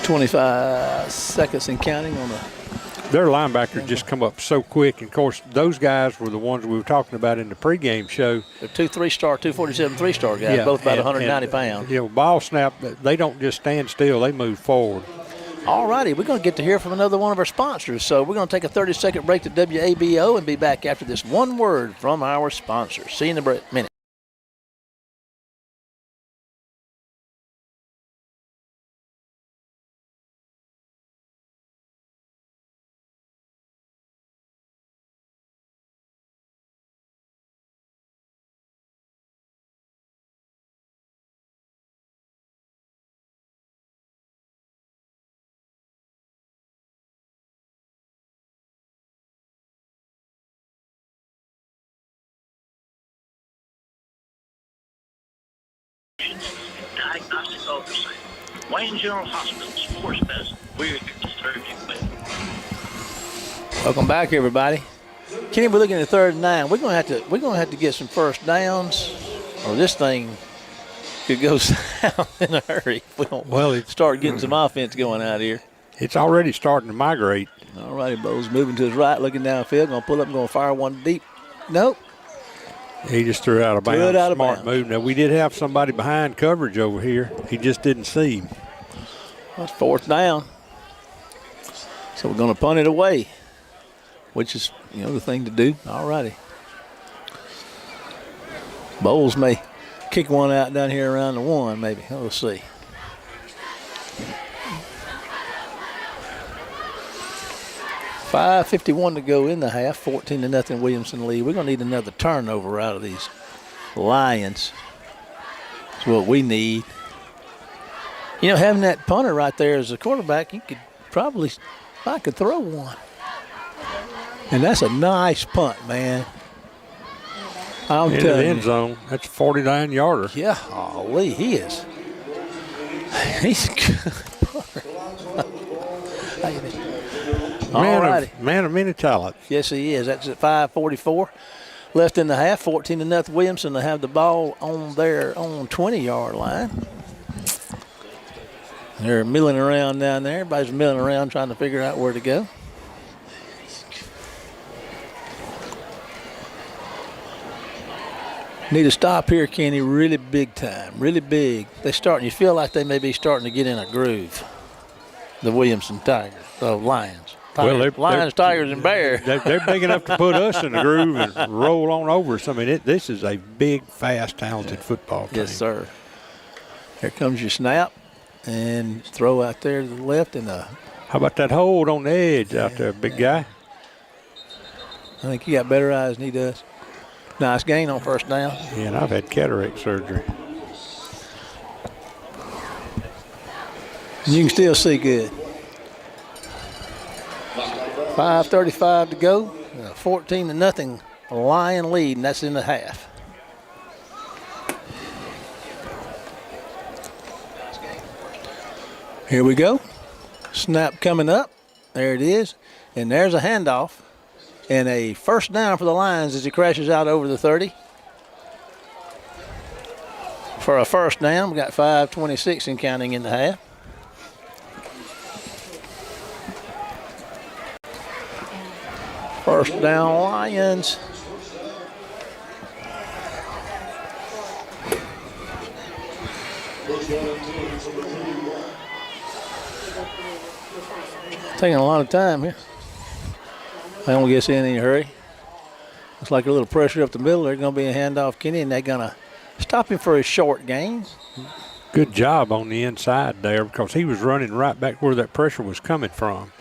25 seconds and counting on the. Their linebackers just come up so quick. And, of course, those guys were the ones we were talking about in the pregame show. They're 2 3-star, 247 3-star guys, both about 190 pounds. You know, ball snap, they don't just stand still. They move forward. All righty, we're going to get to hear from another one of our sponsors. So we're going to take a 30-second break to WABO and be back after this one word from our sponsors. See you in a minute. Diagnostic oversight. Wayne General Hospital Sports Medicine. We're here to serve you well. Welcome back, everybody. Kenny, we're looking at 3rd and 9. We're going to have to get some first downs, or this thing could go south in a hurry. If we don't start getting some offense going out here. It's already starting to migrate. All righty, Bowles moving to his right, looking downfield, going to pull up and going to fire one deep. Nope. He just threw out of bounds. Threw it out of Smart bounds. move. Now, we did have somebody behind coverage over here. He just didn't see him. That's 4th down. So we're going to punt it away, which is, the thing to do. All righty. Bowles may kick one out down here around the 1, maybe. We'll see. $5:51 to go in the half. 14-0 Williamson lead. We're going to need another turnover out of these Lions. That's what we need. Having that punter right there as a quarterback, you could probably, I could throw one. And that's a nice punt, man. I'm Into telling the end you. zone. That's a 49-yarder. Yeah, holy, he is. He's a good punter. All righty. Man of many talents. Yes, he is. That's at 5:44 left in the half. 14-0 Williamson to have the ball on their own 20-yard line. They're milling around down there. Everybody's milling around trying to figure out where to go. Need a stop here, Kenny, really big time, really big. You feel like they may be starting to get in a groove. The Williamson Tigers, the Lions. Lions, Tigers, and Bears. They're big enough to put us in the groove and roll on over us. I mean, this is a big, fast, talented football team. Yes, sir. Here comes your snap and throw out there to the left. How about that hold on the edge out there, big guy? I think he got better eyes than he does. Nice gain on 1st down. Yeah, and I've had cataract surgery. You can still see good. 5:35 to go. 14-0 Lion lead, and that's in the half. Here we go. Snap coming up. There it is. And there's a handoff. And a first down for the Lions as he crashes out over the 30. For a first down, we got 5:26 and counting in the half. First down, Lions. Taking a lot of time here. I don't guess in any hurry. Looks like a little pressure up the middle. There's going to be a handoff, Kenny, and they're going to stop him for a short gain. Good job on the inside there because he was running right back where that pressure was coming from.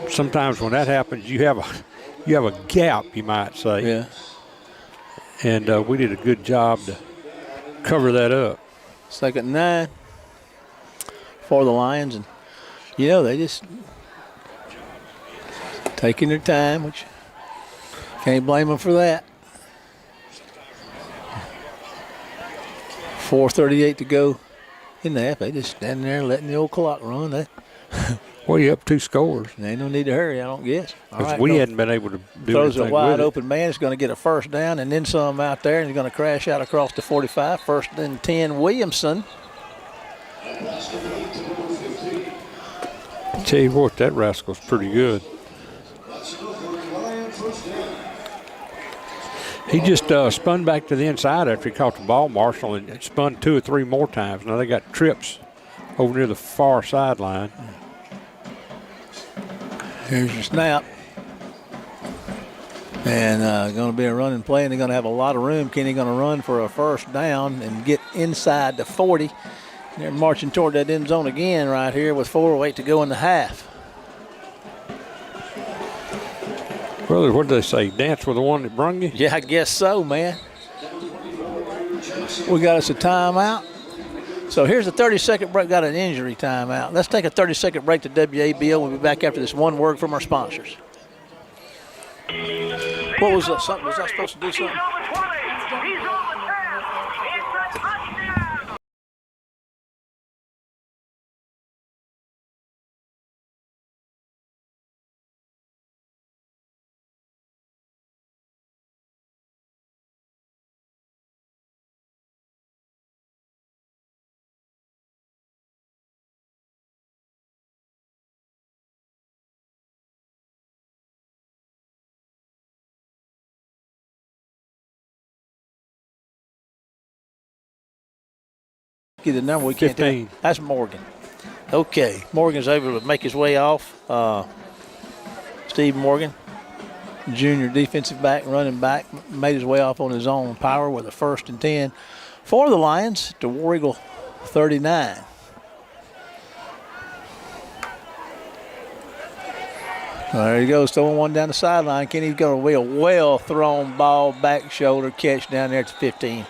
Sometimes when that happens, you have a gap, you might say. Yeah. And we did a good job to cover that up. 2nd and 9 for the Lions, and they just taking their time, which can't blame them for that. 4:38 to go in the half. They just standing there letting the old clock run. Well, you up 2 scores. There ain't no need to hurry, I don't guess. Because we hadn't been able to do throws anything a wide with it. open man. He's going to get a first down and then some out there, and he's going to crash out across the 45. 1st and 10, Williamson. Tell you what, that rascal's pretty good. He just spun back to the inside after he caught the ball, Marshall, and spun 2 or 3 more times. Now they got trips over near the far sideline. Here's your snap. And going to be a running play, and they're going to have a lot of room. Kenny going to run for a first down and get inside the 40. They're marching toward that end zone again right here with 4:08 to go in the half. Well, what did they say? Dance with the one that brung you? Yeah, I guess so, man. We got us a timeout. So here's a 30-second break. Got an injury timeout. Let's take a 30-second break to WABL. We'll be back after this one word from our sponsors. What was that? Something? Was I supposed to do something? Get the number. We can't 15. tell. That's Morgan. Okay, Morgan's able to make his way off. Steve Morgan, junior defensive back, running back, made his way off on his own power with a 1st and 10 for the Lions to War Eagle 39. There he goes, throwing one down the sideline. Kenny's going to be a well-thrown ball, back shoulder catch down there at the 15.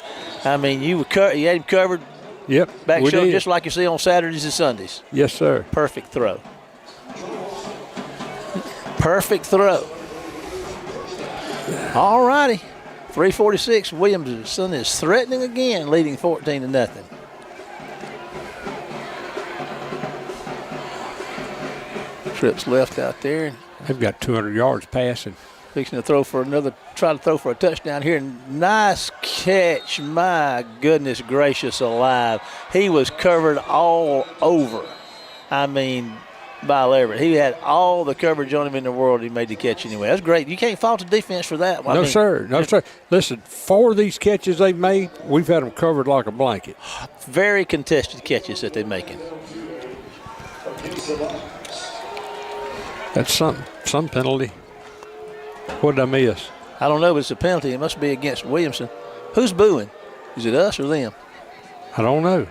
I mean, you had him covered. Yep. Back shoulder, did. just like you see on Saturdays and Sundays. Yes, sir. Perfect throw. Perfect throw. All righty. 3:46. Williamson is threatening again, leading 14-0. Trips left out there. They've got 200 yards passing. Fixing to try to throw for a touchdown here. Nice catch. My goodness gracious alive. He was covered all over. I mean, by Leverett. He had all the coverage on him in the world. He made the catch anyway. That's great. You can't fault the defense for that. No, sir. No, sir. Listen, 4 of these catches they've made, we've had them covered like a blanket. Very contested catches that they're making. That's some penalty. What did I miss? I don't know, but it's a penalty. It must be against Williamson. Who's booing? Is it us or them? I don't know.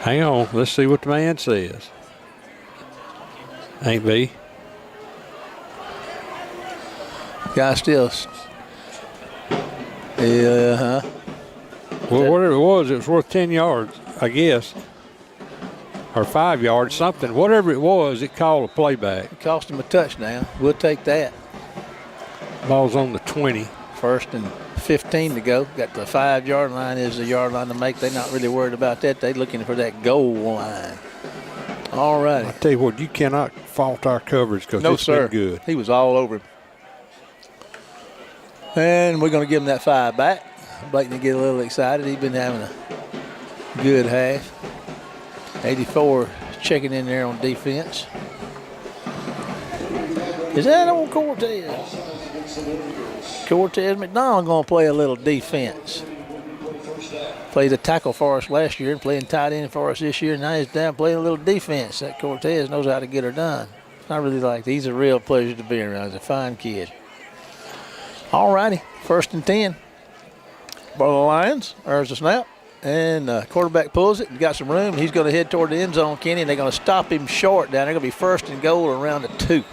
Hang on. Let's see what the man says. Ain't me. Guy still. Yeah, Well, whatever it was worth 10 yards, I guess. Or 5 yards, something. Whatever it was, it called a playback. It cost him a touchdown. We'll take that. Ball's on the 20. 1st and 15 to go. Got the 5-yard line is the yard line to make. They're not really worried about that. They're looking for that goal line. All righty. I tell you what, you cannot fault our coverage because it's been good. He was all over him. And we're going to give him that 5 back. Blakeney get a little excited. He's been having a good half. 84 checking in there on defense. Is that old Cortez? Cortez McDonald going to play a little defense. Played a tackle for us last year and playing tight end for us this year. Now he's down playing a little defense. That Cortez knows how to get her done. I really like it. He's a real pleasure to be around. He's a fine kid. All righty, 1st and 10. For the Lions, there's a snap. And quarterback pulls it and got some room. He's going to head toward the end zone, Kenny, and they're going to stop him short down. They're going to be 1st and goal around the 2.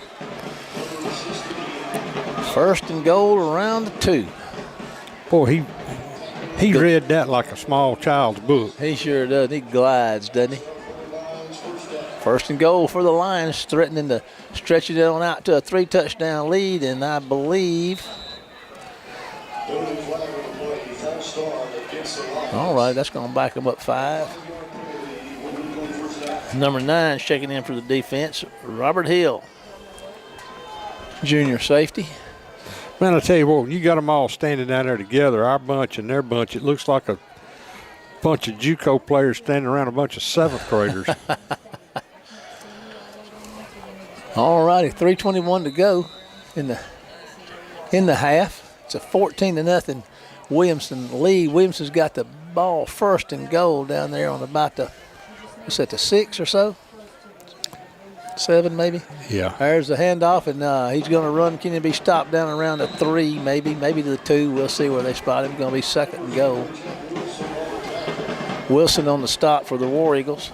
1st and goal around the 2. Boy, he read that like a small child's book. He sure does. He glides, doesn't he? 1st and goal for the Lions, threatening to stretch it on out to a 3-touchdown lead, and I believe. All right, that's going to back them up 5. Number 9 checking in for the defense, Robert Hill, junior safety. Man, I tell you what, when you got them all standing down there together, our bunch and their bunch, it looks like a bunch of JUCO players standing around a bunch of 7th graders. All righty, 3:21 to go in the half. It's a 14-0 Williamson lead. Williamson's got the ball 1st and goal down there on about the 6 or so? 7 maybe? Yeah. There's the handoff, and he's going to run. Can he be stopped down around the 3 maybe to the 2? We'll see where they spot him. Going to be 2nd and goal. Wilson on the stop for the War Eagles.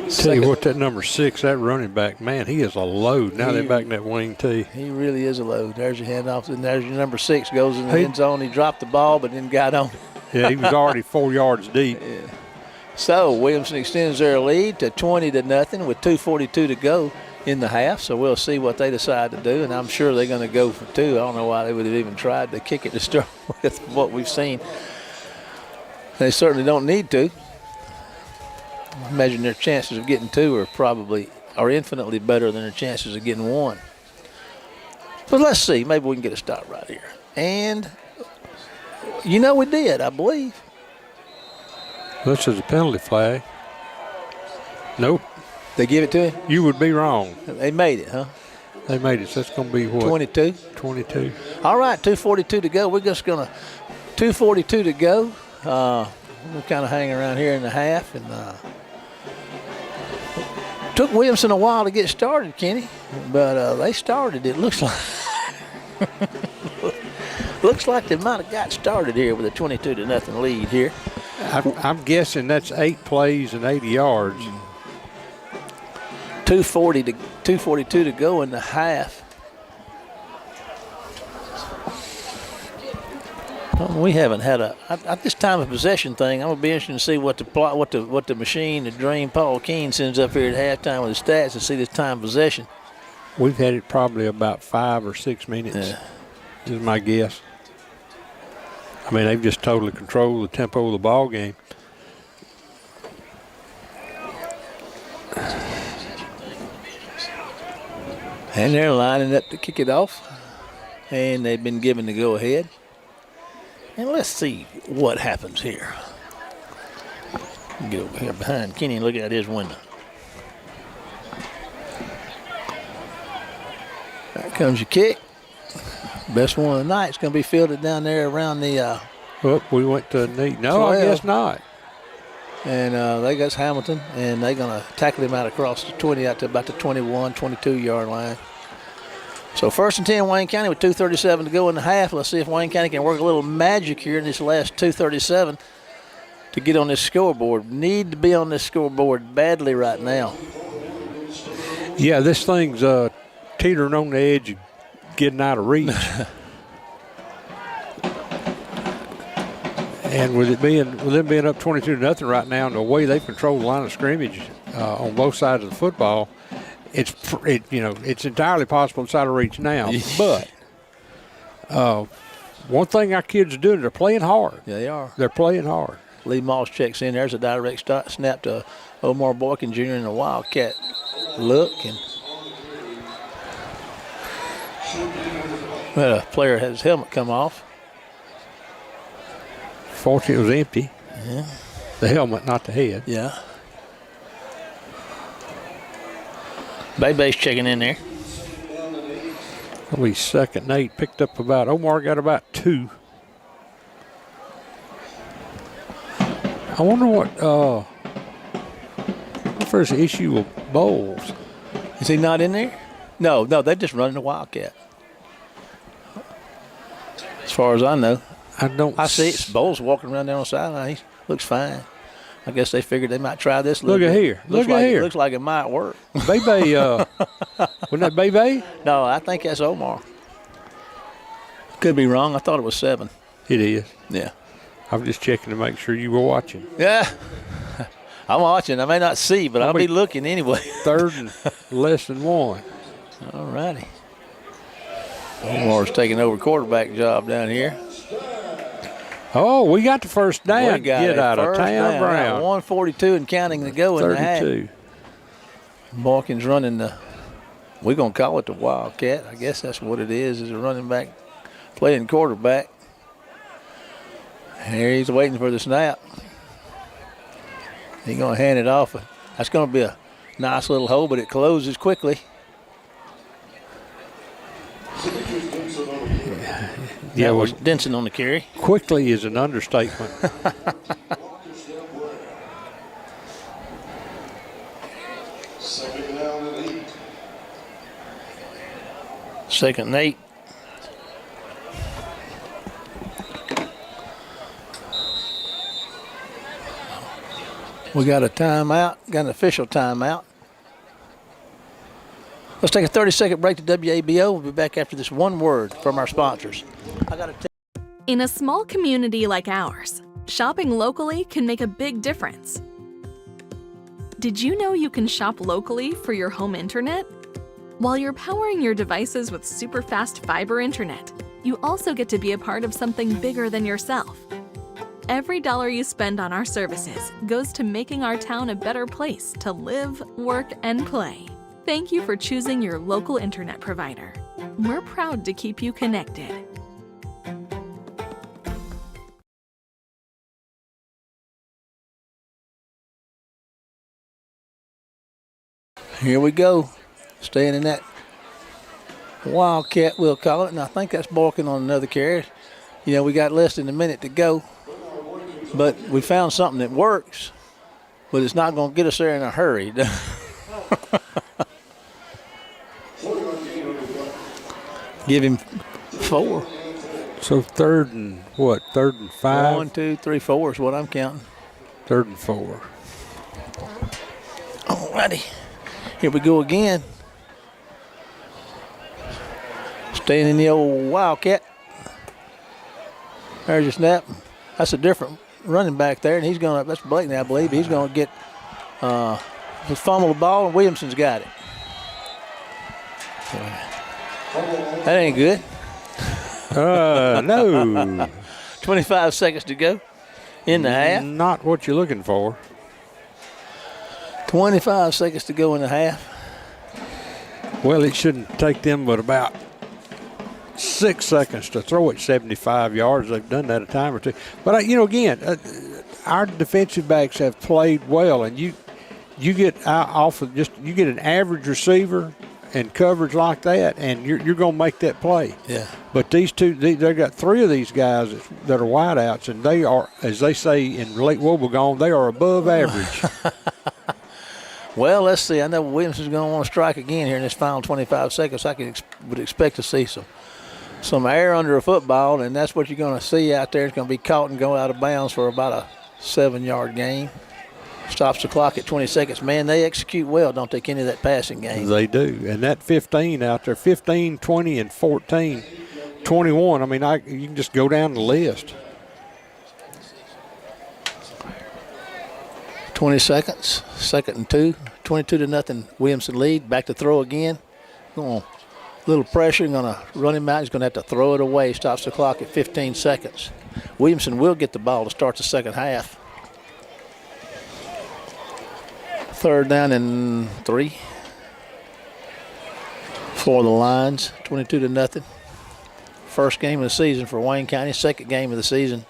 Tell you what, that number 6, that running back, man, he is a load. Now they're back in that wing tee. He really is a load. There's your handoff, and there's your number 6 goes in the end zone. He dropped the ball, but then got on. Yeah, he was already 4 yards deep. Yeah. So Williamson extends their lead to 20-0 with 2:42 to go in the half. So we'll see what they decide to do, and I'm sure they're going to go for 2. I don't know why they would have even tried to kick it to start with what we've seen. They certainly don't need to. I imagine their chances of getting 2 are infinitely better than their chances of getting 1. But let's see. Maybe we can get a stop right here. And, we did, I believe. This is a penalty flag. Nope. They give it to him? You would be wrong. They made it, huh? They made it. So that's going to be what? 22. 22. All right, 2:42 to go. We're just going to 2:42 to go. We'll kind of hang around here in the half. And took Williamson a while to get started, Kenny. But they started, it looks like. Looks like they might have got started here with a 22-0 lead here. I'm guessing that's 8 plays and 80 yards. 2:42 to go in the half. Well, we haven't had at this time of possession thing. I'm gonna be interested to see what the machine, the Dream Paul Keene sends up here at halftime with the stats to see this time of possession. We've had it probably about 5 or 6 minutes. Is my guess. I mean, they've just totally controlled the tempo of the ball game. And they're lining up to kick it off. And they've been given the go-ahead. And let's see what happens here. Get over here behind Kenny and look out his window. There comes your kick. Best one of the night is going to be fielded down there around the. We went to Neat. No, 12. I guess not. And they got Hamilton, and they're going to tackle him out across the 20 out to about the 21, 22-yard line. So 1st and 10, Wayne County with 2:37 to go in the half. Let's see if Wayne County can work a little magic here in this last 2:37 to get on this scoreboard. Need to be on this scoreboard badly right now. Yeah, this thing's teetering on the edge of getting out of reach. And with them being up 22-0 right now, and the way they've controlled the line of scrimmage on both sides of the football, it's entirely possible it's out of reach now. But one thing our kids are doing, they're playing hard. Yeah, they are. They're playing hard. Lee Moss checks in. There's a direct snap to Omar Boykin Jr. in a Wildcat look. And a player had his helmet come off. Fortunately, it was empty. Yeah. The helmet, not the head. Yeah. Bebe's checking in there. That'll be 2nd and 8. Picked up Omar got about 2. I wonder what if there's an issue with Bowles. Is he not in there? No, they're just running the Wildcat. As far as I know. I see it's Bowles walking around down on the sideline. He looks fine. I guess they figured they might try this. Look at here. Look at here. Looks like it might work. Bebe, wasn't that Bebe? No, I think that's Omar. Could be wrong. I thought it was 7. It is. Yeah. I was just checking to make sure you were watching. Yeah. I'm watching. I may not see, but I'll be looking anyway. 3rd and less than 1. All righty. Omar's taking over quarterback job down here. Oh, we got the first down. We got Get out of town, Brown. 1:42 and counting to go in the half. 32. Boykin's running we're going to call it the Wildcat. I guess that's what it is a running back playing quarterback. Here he's waiting for the snap. He's going to hand it off. That's going to be a nice little hole, but it closes quickly. Yeah, was Denson on the carry. Quickly is an understatement. Second and 8. We got a timeout, got an official timeout. Let's take a 30-second break to WABO. We'll be back after this one word from our sponsors. In a small community like ours, shopping locally can make a big difference. Did you know you can shop locally for your home internet? While you're powering your devices with super fast fiber internet, you also get to be a part of something bigger than yourself. Every dollar you spend on our services goes to making our town a better place to live, work, and play. Thank you for choosing your local internet provider. We're proud to keep you connected. Here we go. Staying in that Wildcat, we'll call it. And I think that's Boykin on another carry. You know, we got less than a minute to go. But we found something that works. But it's not going to get us there in a hurry. Give him 4. So 3rd and what? 3rd and 5? 1, 2, 3, 4 is what I'm counting. 3rd and 4. All righty. Here we go again. Staying in the old Wildcat. There's your snap. That's a different running back there, and he's going to, that's Blakeney, I believe. He's going to get, fumble the ball, and Williamson's got it. That ain't good. No. 25 seconds to go in the half. Not what you're looking for. 25 seconds to go in the half. Well, it shouldn't take them but about 6 seconds to throw it 75 yards. They've done that a time or two. But, again, our defensive backs have played well, and you get off of you get an average receiver and coverage like that, and you're going to make that play. Yeah. But these two, they've got 3 of these guys that are wideouts, and they are, as they say in Lake Wobegon, they are above average. Well, let's see. I know Williamson's going to want to strike again here in this final 25 seconds. I would expect to see some air under a football, and that's what you're going to see out there. It's going to be caught and go out of bounds for about a 7-yard gain. Stops the clock at 20 seconds. Man, they execute well, don't take any of that passing game. They do. And that 15 out there, 15, 20, and 14, 21, I mean, you can just go down the list. 20 seconds, 2nd and 2, 22-0 Williamson lead. Back to throw again. A little pressure. Going to run him out. He's going to have to throw it away. Stops the clock at 15 seconds. Williamson will get the ball to start the second half. 3rd down and 3 for the Lions. 22-0. First game of the season for Wayne County. Second game of the season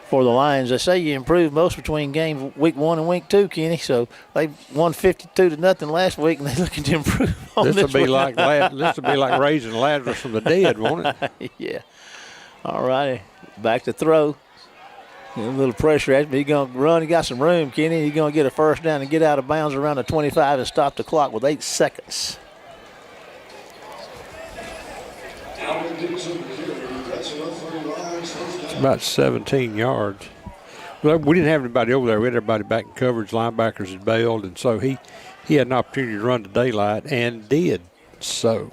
for the Lions. They say you improve most between game week 1 and week 2, Kenny. So they won 52-0 last week, and they're looking to improve on this will be one. this will be like raising Lazarus from the dead, won't it? Yeah. All righty. Back to throw. A little pressure at him. He's going to run. He got some room, Kenny. He's going to get a first down and get out of bounds around the 25 and stop the clock with 8 seconds. It's about 17 yards. Well, we didn't have anybody over there. We had everybody back in coverage. Linebackers had bailed, and so he had an opportunity to run to daylight and did so.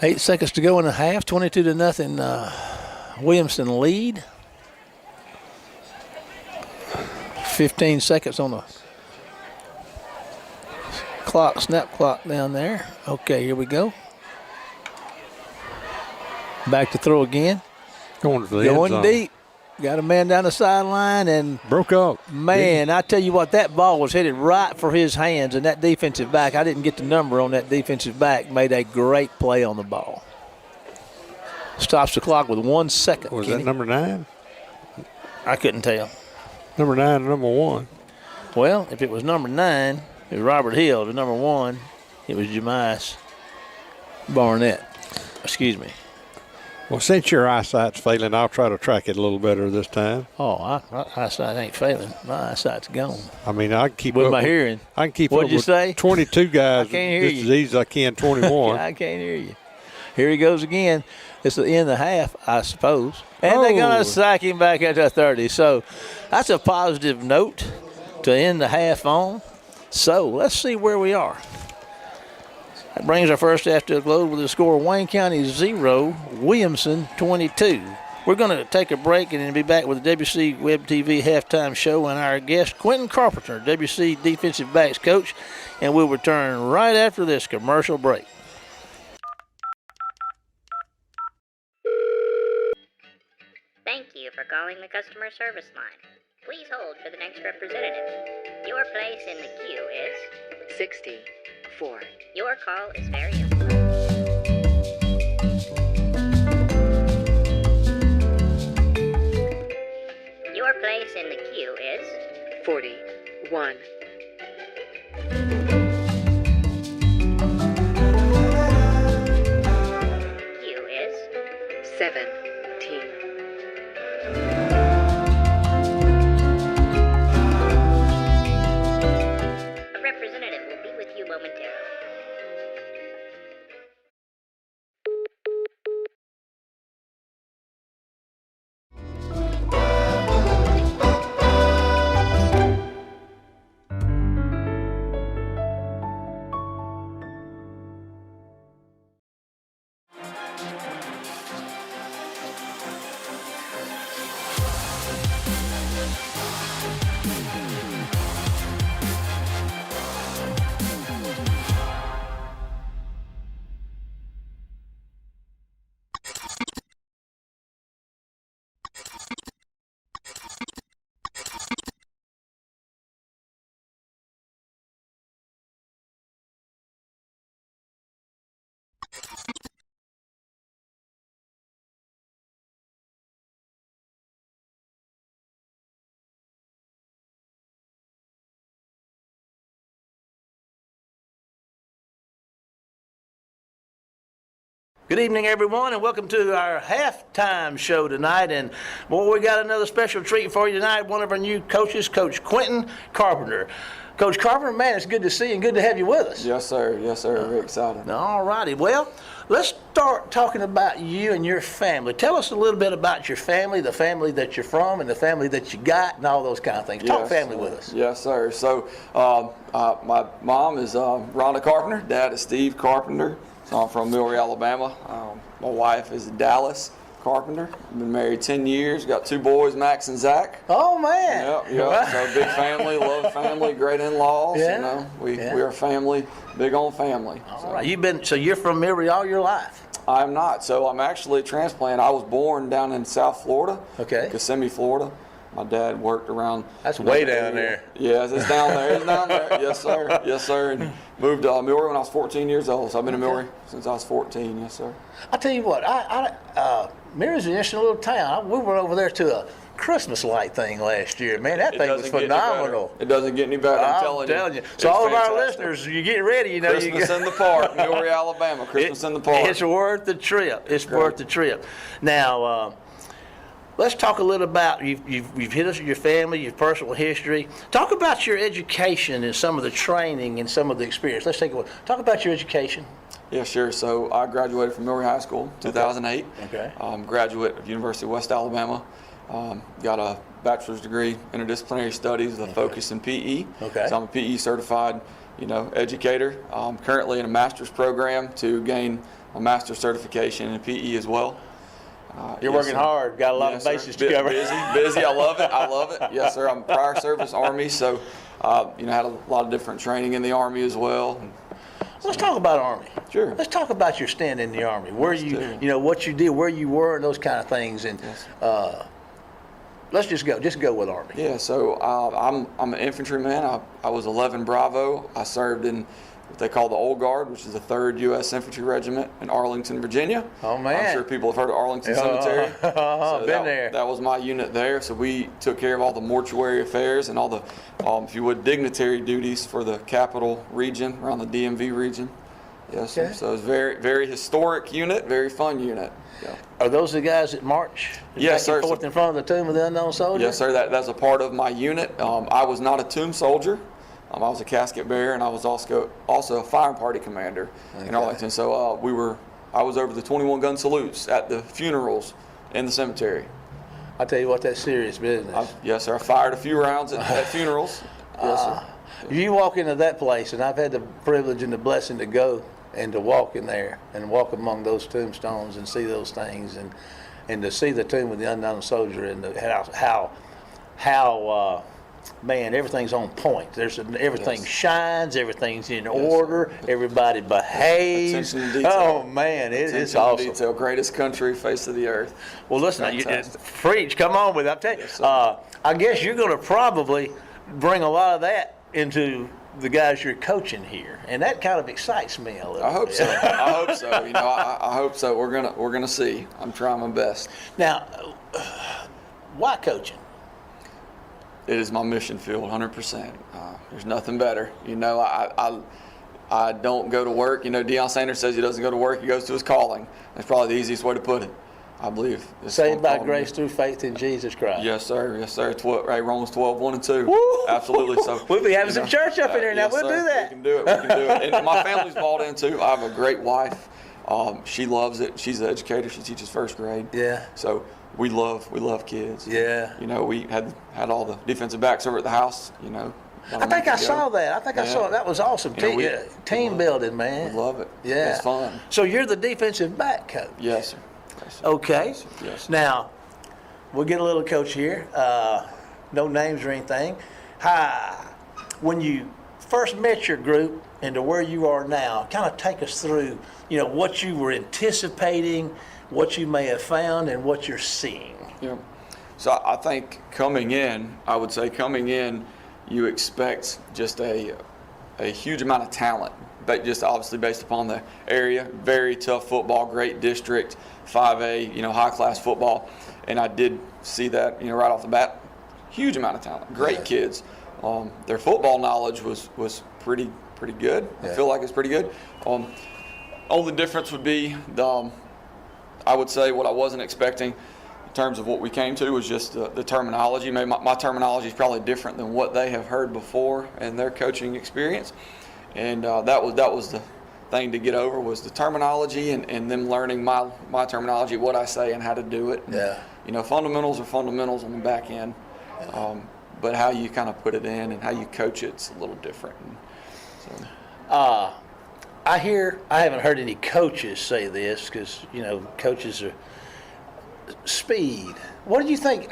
8 seconds to go in the half. 22-0 Williamson lead. 15 seconds on the clock, snap clock down there. Okay, here we go. Back to throw again. Going for the end zone. Deep. Got a man down the sideline and broke up. Man, I tell you what, that ball was headed right for his hands, and that defensive back, I didn't get the number on that defensive back, made a great play on the ball. Stops the clock with 1 second. Was Kenny. that number 9? I couldn't tell. Number 9 and number 1. Well, if it was number 9, it was Robert Hill. If it was number 1, it was Jemias Barnett. Excuse me. Well, since your eyesight's failing, I'll try to track it a little better this time. Oh, my eyesight ain't failing. My eyesight's gone. I mean, I can keep with up my hearing. I can keep What'd up you with say? 22 guys I can't hear just you. as easy as I can 21. I can't hear you. Here he goes again. It's the end of the half, I suppose. And they're going to sack him back at the 30. So that's a positive note to end the half on. So let's see where we are. That brings our first half to a close with a score of Wayne County 0, Williamson 22. We're going to take a break and then be back with the WC Web TV halftime show and our guest, Quentin Carpenter, WC defensive backs coach. And we'll return right after this commercial break. Thank you for calling the customer service line. Please hold for the next representative. Your place in the queue is 64. Your call is very important. Your place in the queue is 41. Queue is 17. A representative will be with you momentarily. Good evening, everyone, and welcome to our halftime show tonight. And, boy, we got another special treat for you tonight. One of our new coaches, Coach Quentin Carpenter. Coach Carpenter, man, it's good to see you and good to have you with us. Yes, sir. Yes, sir. Very excited. All righty. Well, let's start talking about you and your family. Tell us a little bit about your family, the family that you're from, and the family that you got, and all those kind of things. Talk family with us. Yes, sir. So my mom is Rhonda Carpenter. Dad is Steve Carpenter. So I'm from Millry, Alabama. My wife is in Dallas. Of carpenter. Been married 10 years. Got 2 boys, Max and Zach. Oh man! Yep. So big family, love family, great in-laws. Yeah. You know, we are family, big on family. All right. So you're from Erie all your life? I'm not. So I'm actually a transplant. I was born down in South Florida. Okay. Kissimmee, Florida. My dad worked around. That's way down there. Yeah, it's down there. It's down there. Yes, sir. Yes, sir. And moved to Milroy when I was 14 years old. So I've been in Milroy since I was 14. Yes, sir. I tell you what, Milroy's an interesting little town. We went over there to a Christmas light thing last year. Man, that thing was phenomenal. It doesn't get any better. I'm telling you. So all of our fantastic. listeners, you get ready. You know, Christmas in the park, Milroy, Alabama. Christmas in the park. It's worth the trip. It's worth the trip. Now. Let's talk a little about you've hit us with your family, your personal history. Talk about your education and some of the training and some of the experience. Let's take a look. Talk about your education. Yeah, sure. So I graduated from Milroy High School, 2008. Okay. Graduate of University of West Alabama. Got a bachelor's degree in interdisciplinary studies with a focus in PE. Okay. So I'm a PE certified, educator. I'm currently in a master's program to gain a master's certification in PE as well. You're working hard. Got a lot of bases to cover. Busy. I love it. Yes, sir. I'm prior service Army, so had a lot of different training in the Army as well. Let's talk about Army. Sure. Let's talk about your stint in the Army. Where what you did, where you were, and those kind of things. And let's just go with Army. Yeah. So I'm an infantryman. I was 11 Bravo. I served in what they call the Old Guard, which is the 3rd U.S. Infantry Regiment in Arlington, Virginia. Oh, man. I'm sure people have heard of Arlington Cemetery. Been there. That was my unit there. So we took care of all the mortuary affairs and all the, if you would, dignitary duties for the capital region, around the DMV region. Yes, Okay. So it was very, very historic unit, very fun unit. Yeah. Are those the guys that march Yes, back sir. and forth in front of the tomb of the unknown soldier? Yes, sir. That's a part of my unit. I was not a tomb soldier. I was a casket bearer, and I was also a fire party commander in Arlington. So I was over the 21 gun salutes at the funerals in the cemetery. I tell you what, that's serious business. Yes, sir. I fired a few rounds at funerals. Yes, sir. You walk into that place, and I've had the privilege and the blessing to go and to walk in there and walk among those tombstones and see those things and to see the tomb of the unknown soldier and how man, everything's on point. Everything shines, everything's in order, everybody behaves. Attention to detail. Oh man, it's awesome. Detail, greatest country face of the earth. Well, listen, preach, come on with it. I'm telling you, I guess you're going to probably bring a lot of that into the guys you're coaching here, and that kind of excites me a little. I hope so. I hope so. I hope so. We're gonna see. I'm trying my best. Now, why coaching? It is my mission field, 100%. There's nothing better. I don't go to work. Deion Sanders says he doesn't go to work. He goes to his calling. That's probably the easiest way to put it, I believe. Saved by grace through faith in Jesus Christ. Yes, sir. Yes, sir. Romans 12, 1 and 2. Woo! Absolutely. So we'll be having some church up in here now. Yes, we'll sir. do that. We can do it. And my family's bought in too. I have a great wife. She loves it. She's an educator. She teaches first grade. Yeah. So we love kids. Yeah. We had all the defensive backs over at the house. I think I saw that. That was awesome. Team building, man. We love it. Yeah. It's fun. So you're the defensive back coach. Yes, sir. Okay. Yes. Now, we'll get a little coach here. No names or anything. When you first met your group and to where you are now, kind of take us through, what you were anticipating, what you may have found, and what you're seeing. Yeah. So I think coming in, you expect just a huge amount of talent, but just obviously based upon the area. Very tough football, great district, 5A, high class football, and I did see that, right off the bat. Huge amount of talent, great kids. Their football knowledge was pretty good. Yeah. I feel like it's pretty good. Only difference would be I would say what I wasn't expecting in terms of what we came to was just the terminology. Maybe my terminology is probably different than what they have heard before in their coaching experience, and that was the thing to get over, was the terminology and them learning my terminology, what I say and how to do it. Yeah. Fundamentals are fundamentals on the back end, but how you kind of put it in and how you coach it's a little different. I haven't heard any coaches say this because, coaches speed. What do you think?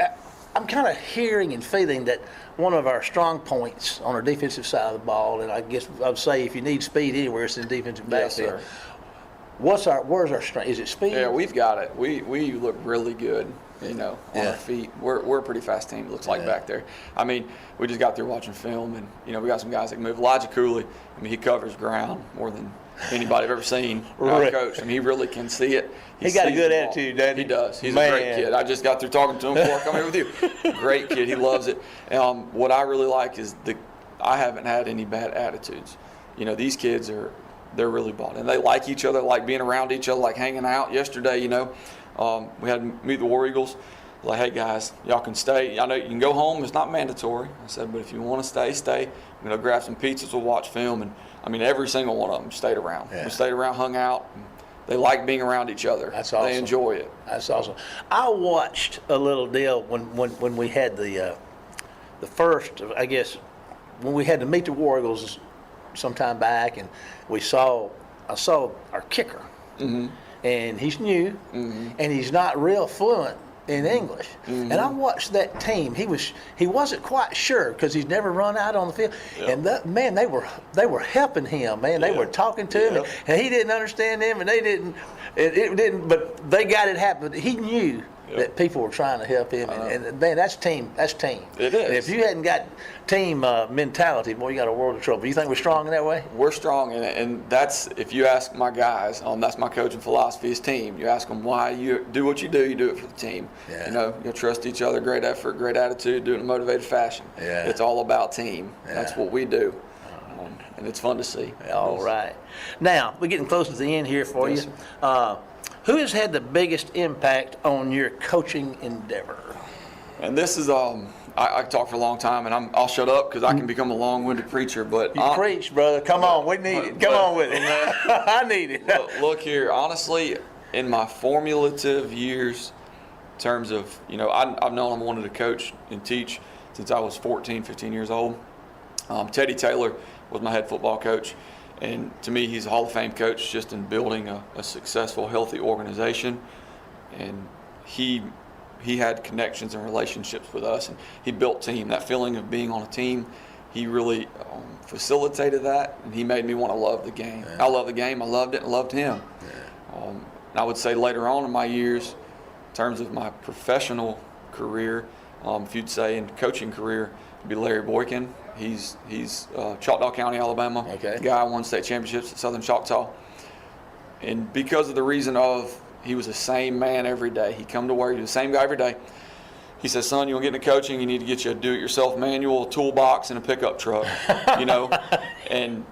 I'm kind of hearing and feeling that one of our strong points on our defensive side of the ball, and I guess I'd say if you need speed anywhere, it's in the defensive backfield. Yes, sir. Where's our strength? Is it speed? Yeah, we've got it. We look really good, on our feet. We're a pretty fast team, it looks like, back there. I mean, we just got through watching film, and, we got some guys that can move. Elijah Cooley, I mean, he covers ground more than anybody I've ever seen. Our coach, I mean, he really can see it. He got a good attitude, doesn't he? He does. He's a great kid. I just got through talking to him before I come here with you. Great kid. He loves it. What I really like is I haven't had any bad attitudes. These kids they're really bought in. They like each other, like being around each other, like hanging out. Yesterday, we had to meet the War Eagles. Like, hey guys, y'all can stay. I know you can go home. It's not mandatory. I said, but if you want to stay, stay. I'm gonna grab some pizzas. We'll watch film, and I mean, every single one of them stayed around. Yeah. We stayed around, hung out. They like being around each other. That's awesome. They enjoy it. That's awesome. I watched a little deal when we had the first, I guess, when we had to meet the War Eagles some time back, and I saw our kicker, and he's new, and he's not real fluent in English. And I watched that team. He wasn't quite sure because he's never run out on the field. And man, they were helping him. Man, they were talking to him, and he didn't understand them, and they didn't. It didn't. But they got it happened. He knew that people were trying to help him, and man, that's team. That's team. It is. And if you hadn't got team mentality, boy, you got a world of trouble. You think we're strong in that way? We're strong in it, and that's, if you ask my guys, that's my coaching philosophy is team. You ask them why you do what you do it for the team. You trust each other, great effort, great attitude, do it in a motivated fashion. It's all about team. That's what we do, and it's fun to see. All right. Now, we're getting close to the end here for you. Who has had the biggest impact on your coaching endeavor? And this is, I can talk for a long time, and I'll shut up because I can become a long-winded preacher. But you preach, brother. Come on, we need it. Come on with it. I need it. Look here, honestly, in my formative years, in terms of, I've known I wanted to coach and teach since I was 14, 15 years old. Teddy Taylor was my head football coach. And to me, he's a Hall of Fame coach just in building a successful, healthy organization. And he had connections and relationships with us, and he built team. That feeling of being on a team, he really facilitated that, and he made me want to love the game. I love the game. I loved it and loved him. And I would say later on in my years, in terms of my professional career, if you'd say in coaching career, it'd be Larry Boykin. He's Choctaw County, Alabama. Okay. Guy won state championships at Southern Choctaw. And because of the reason of he was the same man every day. He'd come to work, he was the same guy every day. He said, son, you want to get into coaching, you need to get you a do-it-yourself manual, toolbox, and a pickup truck, And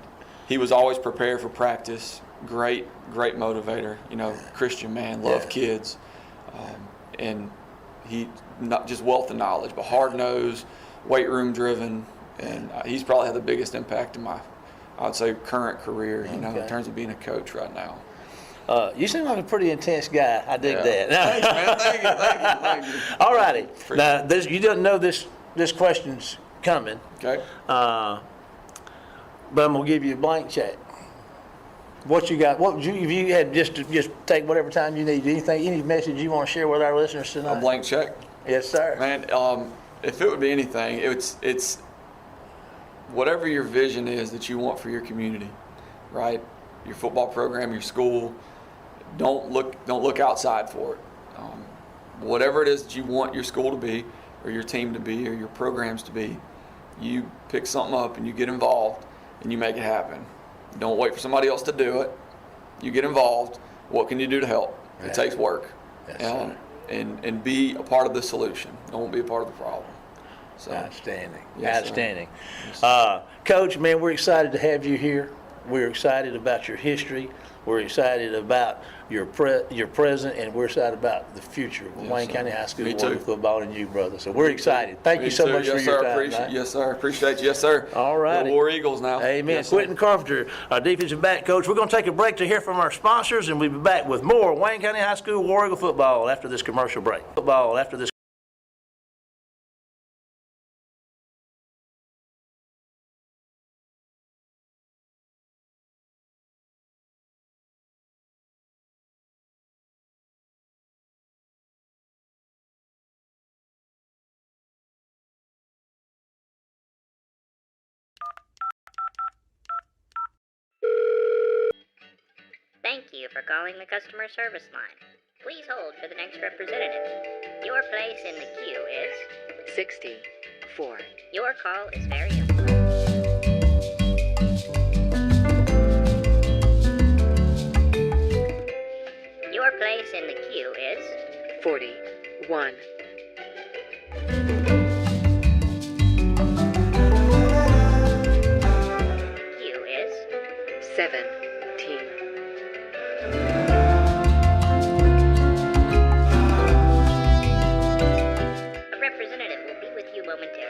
he was always prepared for practice. Great motivator, Christian man, loved kids. And he, not just wealth of knowledge, but hard-nosed, weight room driven. And he's probably had the biggest impact in my, I would say, current career, in terms of being a coach right now. You seem like a pretty intense guy. I dig that. Thanks, man. Thank you. All righty. Now, you don't know this question's coming. Okay. But I'm gonna give you a blank check. What you got? If you had just take whatever time you need. Any message you want to share with our listeners tonight? A blank check. Yes, sir. Man, if it would be anything, it's whatever your vision is that you want for your community, right? Your football program, your school. Don't look outside for it. Whatever it is that you want your school to be, or your team to be, or your programs to be, you pick something up and you get involved and you make it happen. Don't wait for somebody else to do it. You get involved. What can you do to help? Yeah. It takes work. Yes, and be a part of the solution. Don't be a part of the problem. So, outstanding. Yes, Outstanding. Yes, Coach, man, we're excited to have you here. We're excited about your history. We're excited about your present, and we're excited about the future of Wayne County High School Warrior football and you, brother. So we're excited. Thank you so much for your time. Yes, sir. Appreciate you. Yes, sir. All right. The War Eagles now. Amen. Yes, Quentin Carpenter, our defensive back coach. We're going to take a break to hear from our sponsors, and we'll be back with more Wayne County High School War Eagle football after this commercial break. Thank you for calling the customer service line. Please hold for the next representative. Your place in the queue is 64. Your call is very important. Your place in the queue is 41. queue is 17. A representative will be with you momentarily.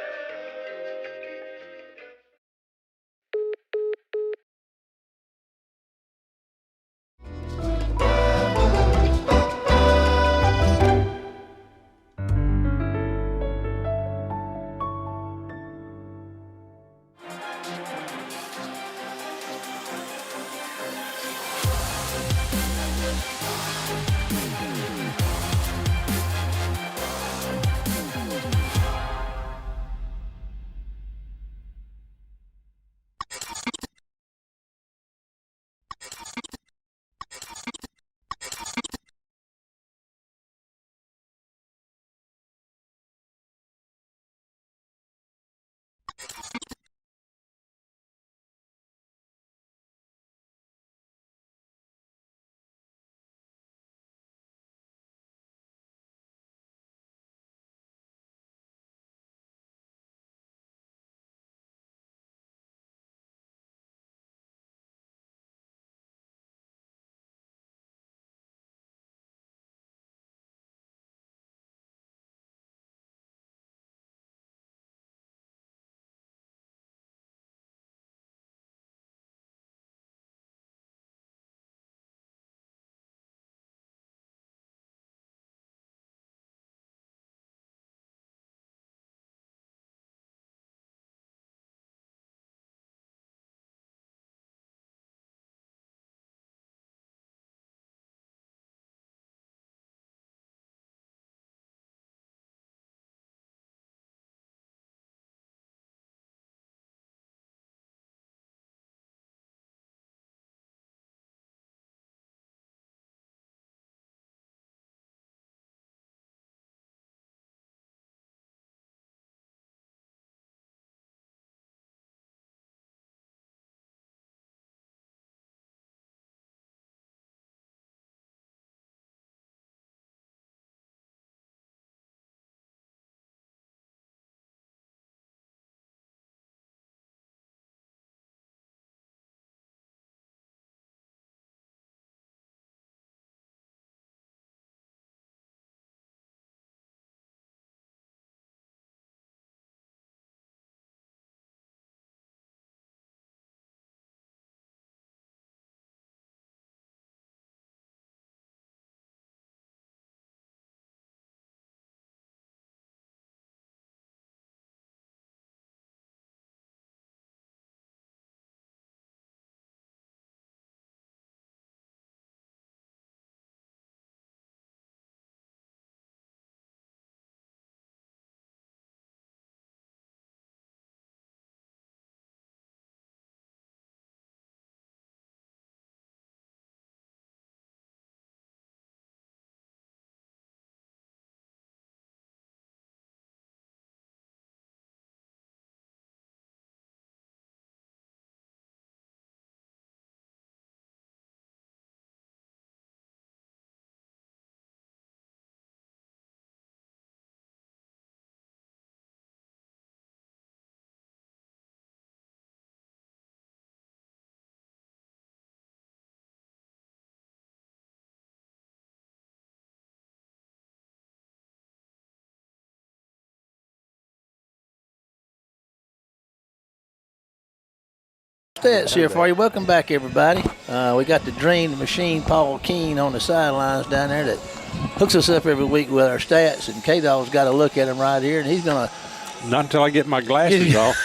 Stats here for you. Welcome back, everybody. We got the Dream Machine, Paul Keene, on the sidelines down there that hooks us up every week with our stats, and K-Dog's got to look at him right here, and he's going to... Not until I get my glasses off.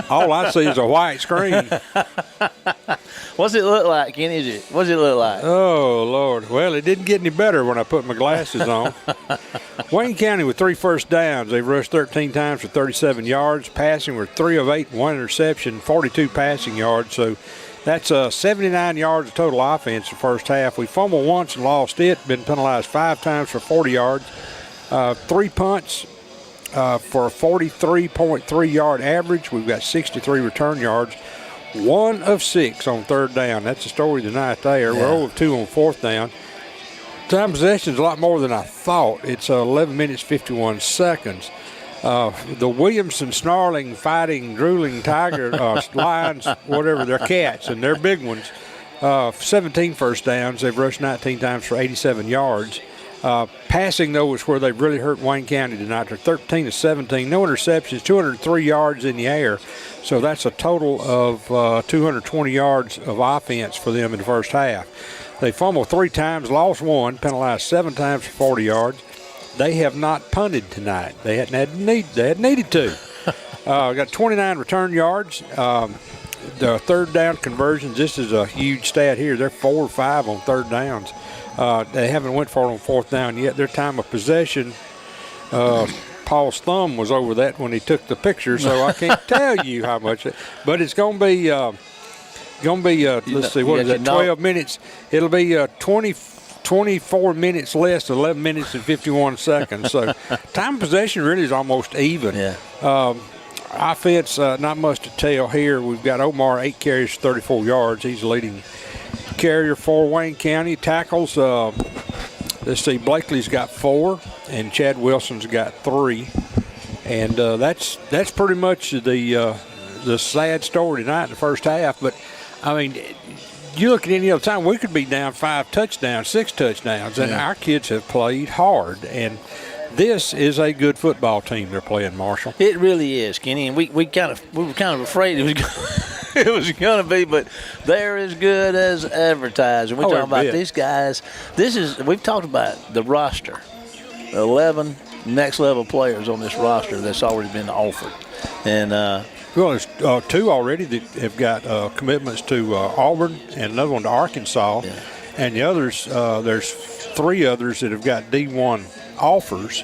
All I see is a white screen. What's it look like, Kenny? What's it look like? Oh, Lord. Well, it didn't get any better when I put my glasses on. Wayne County with 3 first downs. They've rushed 13 times for 37 yards. Passing were 3 of 8, 1 interception, 42 passing yards. So that's 79 yards of total offense the first half. We fumbled once and lost it. Been penalized 5 times for 40 yards. 3 punts for a 43.3 yard average. We've got 63 return yards. 1 of 6 on third down. That's the story tonight there. Yeah. We're 0 of 2 on fourth down. Time possession is a lot more than I thought. It's 11 minutes, 51 seconds. The Williamson snarling, fighting, drooling tiger, lions, whatever, they're cats, and they're big ones. 17 first downs. They've rushed 19 times for 87 yards. Passing, though, is where they've really hurt Wayne County tonight. They're 13 of 17. No interceptions, 203 yards in the air. So that's a total of 220 yards of offense for them in the first half. They fumbled 3 times, lost 1, penalized 7 times for 40 yards. They have not punted tonight. They had needed to. Got 29 return yards. The third down conversions, this is a huge stat here. They're 4 or 5 on third downs. They haven't went for it on fourth down yet. Their time of possession, Paul's thumb was over that when he took the picture, so I can't tell you how much. But it's going to be, let's see, what is that, 12 minutes. It'll be 24 minutes less, 11 minutes and 51 seconds. So time of possession really is almost even. Yeah. Offense, not much to tell here. We've got Omar, 8 carries, 34 yards. He's the leading carrier for Wayne County. Tackles, let's see, Blakely's got 4, and Chad Wilson's got 3. And that's pretty much the sad story tonight in the first half. But, I mean, you look at any other time, we could be down 5 touchdowns, 6 touchdowns, and our kids have played hard. And this is a good football team they're playing, Marshall. It really is, Kenny. And we were kind of afraid it was going to be, but they're as good as advertised. And we're talking about these guys. We've talked about the roster, 11 next level players on this roster that's already been offered, and. Well, there's 2 already that have got commitments to Auburn and another one to Arkansas. Yeah. And the others, there's 3 others that have got D1 offers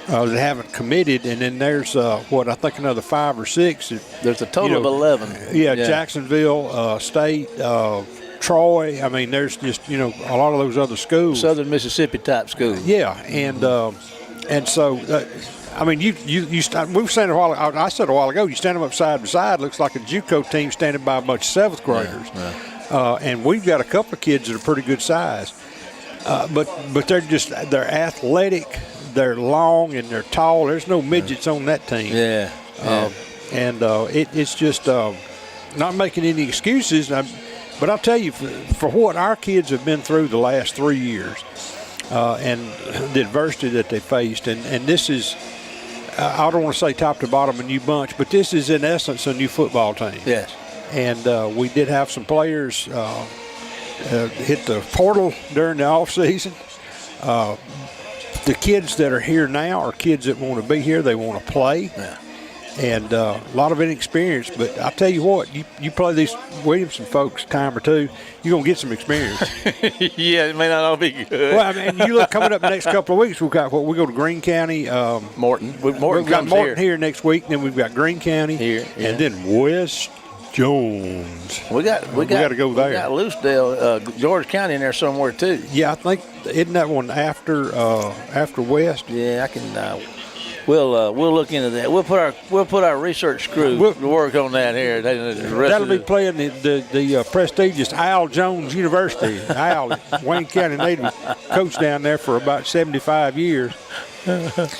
that haven't committed. And then there's, I think another 5 or 6. There's a total of 11. Yeah, Jacksonville State, Troy. I mean, there's just, a lot of those other schools. Southern Mississippi type schools. Yeah, and so I mean, we were saying I said a while ago, you stand them up side by side, looks like a JUCO team standing by a bunch of 7th graders. Yeah. And we've got a couple of kids that are pretty good size. But they're athletic, they're long, and they're tall. There's no midgets on that team. Yeah. It's just not making any excuses. But I'll tell you, for what our kids have been through the last 3 years, and the adversity that they faced, and this is, I don't want to say top to bottom a new bunch, but this is in essence a new football team. Yes. And we did have some players hit the portal during the offseason. The kids that are here now are kids that want to be here. They want to play. Yeah. And a lot of inexperience. But I'll tell you what, you play these Williamson folks a time or two, you're going to get some experience. Yeah, it may not all be good. Well, I mean, you look coming up the next couple of weeks, we go to Greene County. Morton. We've got Morton here next week, then we've got Greene County. Here. Yeah. And then West Jones. We got to go there. We got Loosedale, George County in there somewhere too. Yeah, I think isn't that one after West? Yeah, I can. We'll look into that. We'll put our research crew to work on that here. That'll be playing the prestigious Al Jones University. Al, Wayne County native, coached down there for about 75 years.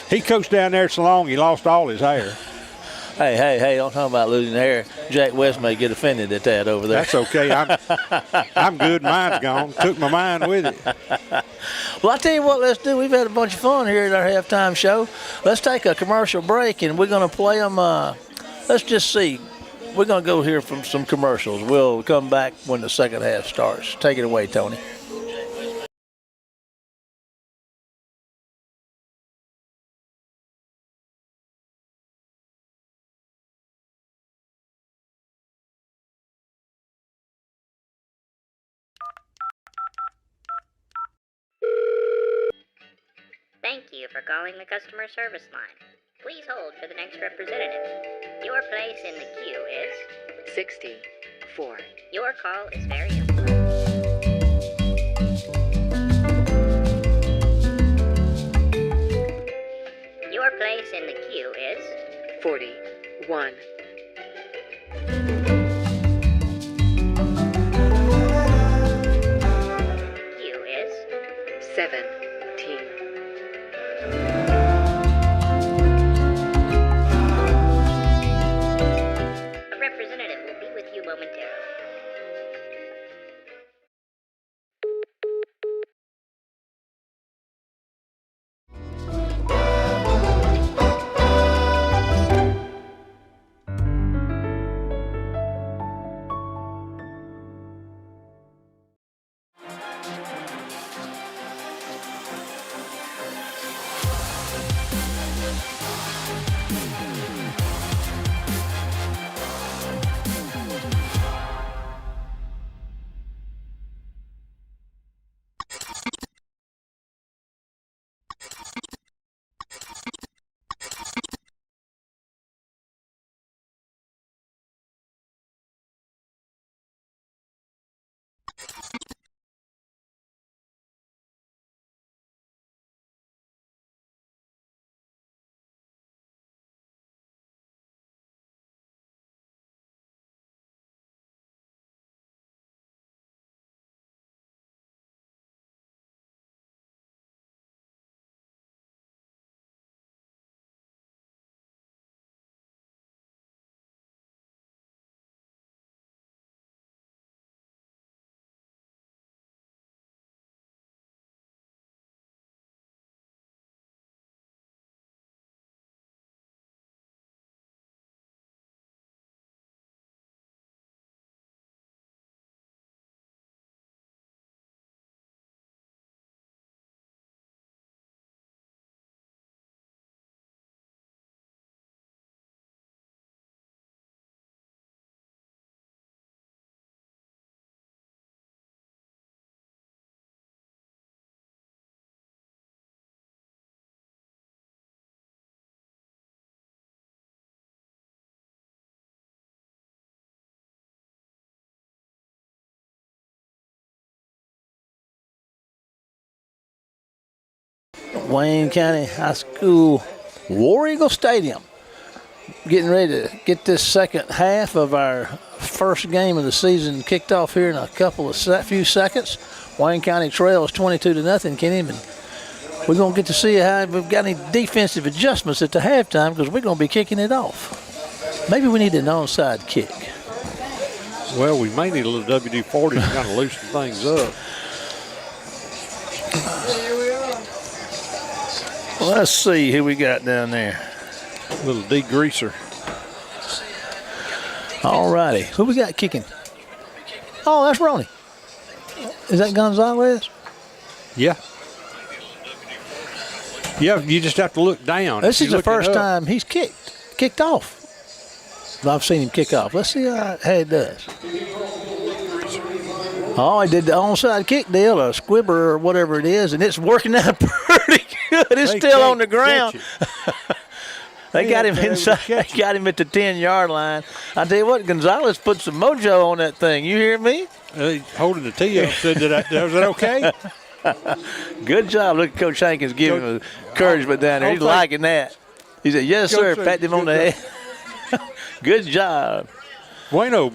He coached down there so long he lost all his hair. Hey! Don't talk about losing hair. Jack West may get offended at that over there. That's okay. I'm good. Mine's gone. Took my mind with it. Well, I tell you what, let's do. We've had a bunch of fun here at our halftime show. Let's take a commercial break, and we're going to play them. Let's just see. We're going to go hear from some commercials. We'll come back when the second half starts. Take it away, Tony. Thank you for calling the customer service line. Please hold for the next representative. Your place in the queue is 64. Your call is very important. Your place in the queue is 41. queue is 17. a representative will be with you momentarily. Wayne County High School War Eagle Stadium. Getting ready to get this second half of our first game of the season kicked off here in a few seconds. Wayne County trails 22-0, Kenny. And we're going to get to see how we've got any defensive adjustments at the halftime because we're going to be kicking it off. Maybe we need an onside kick. Well, we may need a little WD-40 to kind of loosen things up. Well, let's see who we got down there. A little degreaser. All righty. Who we got kicking? Oh, that's Ronnie. Is that Gonzalez? Yeah. Yeah, you just have to look down. This is the first time he's kicked off. I've seen him kick off. Let's see how he does. Oh, he did the onside kick deal, a squibber or whatever it is, and it's working out pretty good. It's still on the ground. They got him inside. They got him at the 10-yard line. I tell you what, Gonzalez put some mojo on that thing. You hear me? Holding the tee up said, was that okay? Good job. Look at Coach Hankins giving him encouragement down there. He's liking that. He said, yes, sir. Pat him on the head. Good job. Bueno.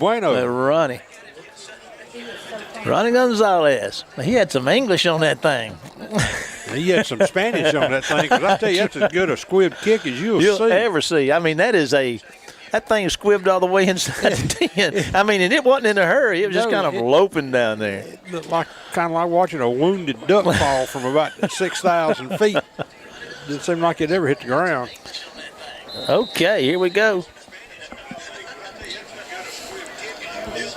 Ronnie Gonzalez. He had some English on that thing. He had some Spanish on that thing, because I tell you, that's as good a squib kick as you'll ever see. I mean, that thing squibbed all the way inside the 10. I mean, and it wasn't in a hurry. It was just kind of loping down there. It looked kind of like watching a wounded duck fall from about 6,000 feet. Didn't seem like it ever hit the ground. Okay, here we go.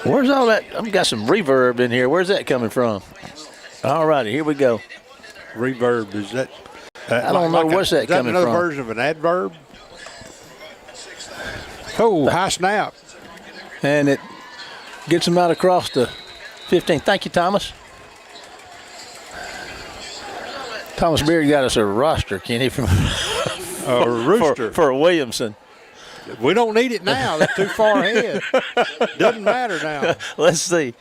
Where's all that? I've got some reverb in here. Where's that coming from? All righty, here we go. Reverb, is that? I don't know. What's that coming from? Is that another version of an adverb? Oh, high snap. And it gets them out across the 15. Thank you, Thomas. Thomas Beard got us a roster, Kenny, from Rooster. for Williamson. We don't need it now. That's too far ahead. Doesn't matter now. Let's see.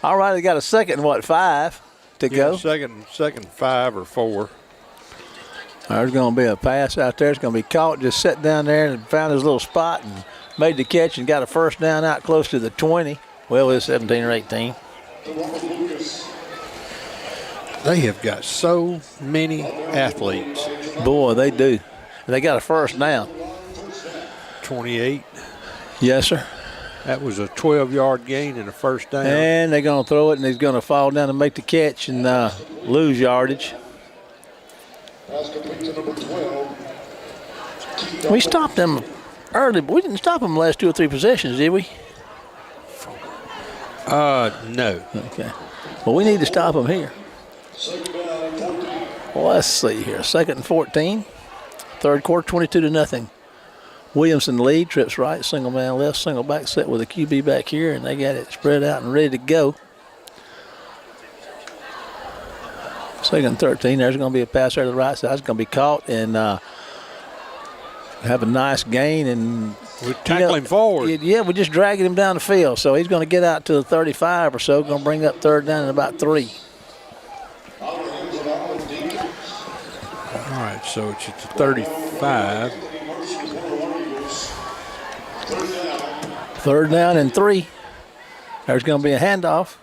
All right, they got a second, 5 to go? Second 5 or 4. There's going to be a pass out there. It's going to be caught, just sat down there and found his little spot and made the catch and got a first down out close to the 20. Well, it's 17 or 18. They have got so many athletes. Boy, they do. They got a first down. 28. Yes, sir. That was a 12-yard gain and a first down. And they're going to throw it, and he's going to fall down and make the catch and lose yardage. We stopped them early, but we didn't stop them the last 2 or 3 possessions, did we? No. Okay. Well, we need to stop them here. Well, let's see here. 2nd and 14. Third quarter, 22-0. Williamson lead, trips right, single man left, single back set with a QB back here, and they got it spread out and ready to go. 2nd and 13. There's going to be a pass there to the right side. It's going to be caught and have a nice gain. And we tackle him forward. Yeah, we're just dragging him down the field. So he's going to get out to the 35 or so. Going to bring up third down in about 3. All right, so it's at the 35. Third down and 3. There's going to be a handoff.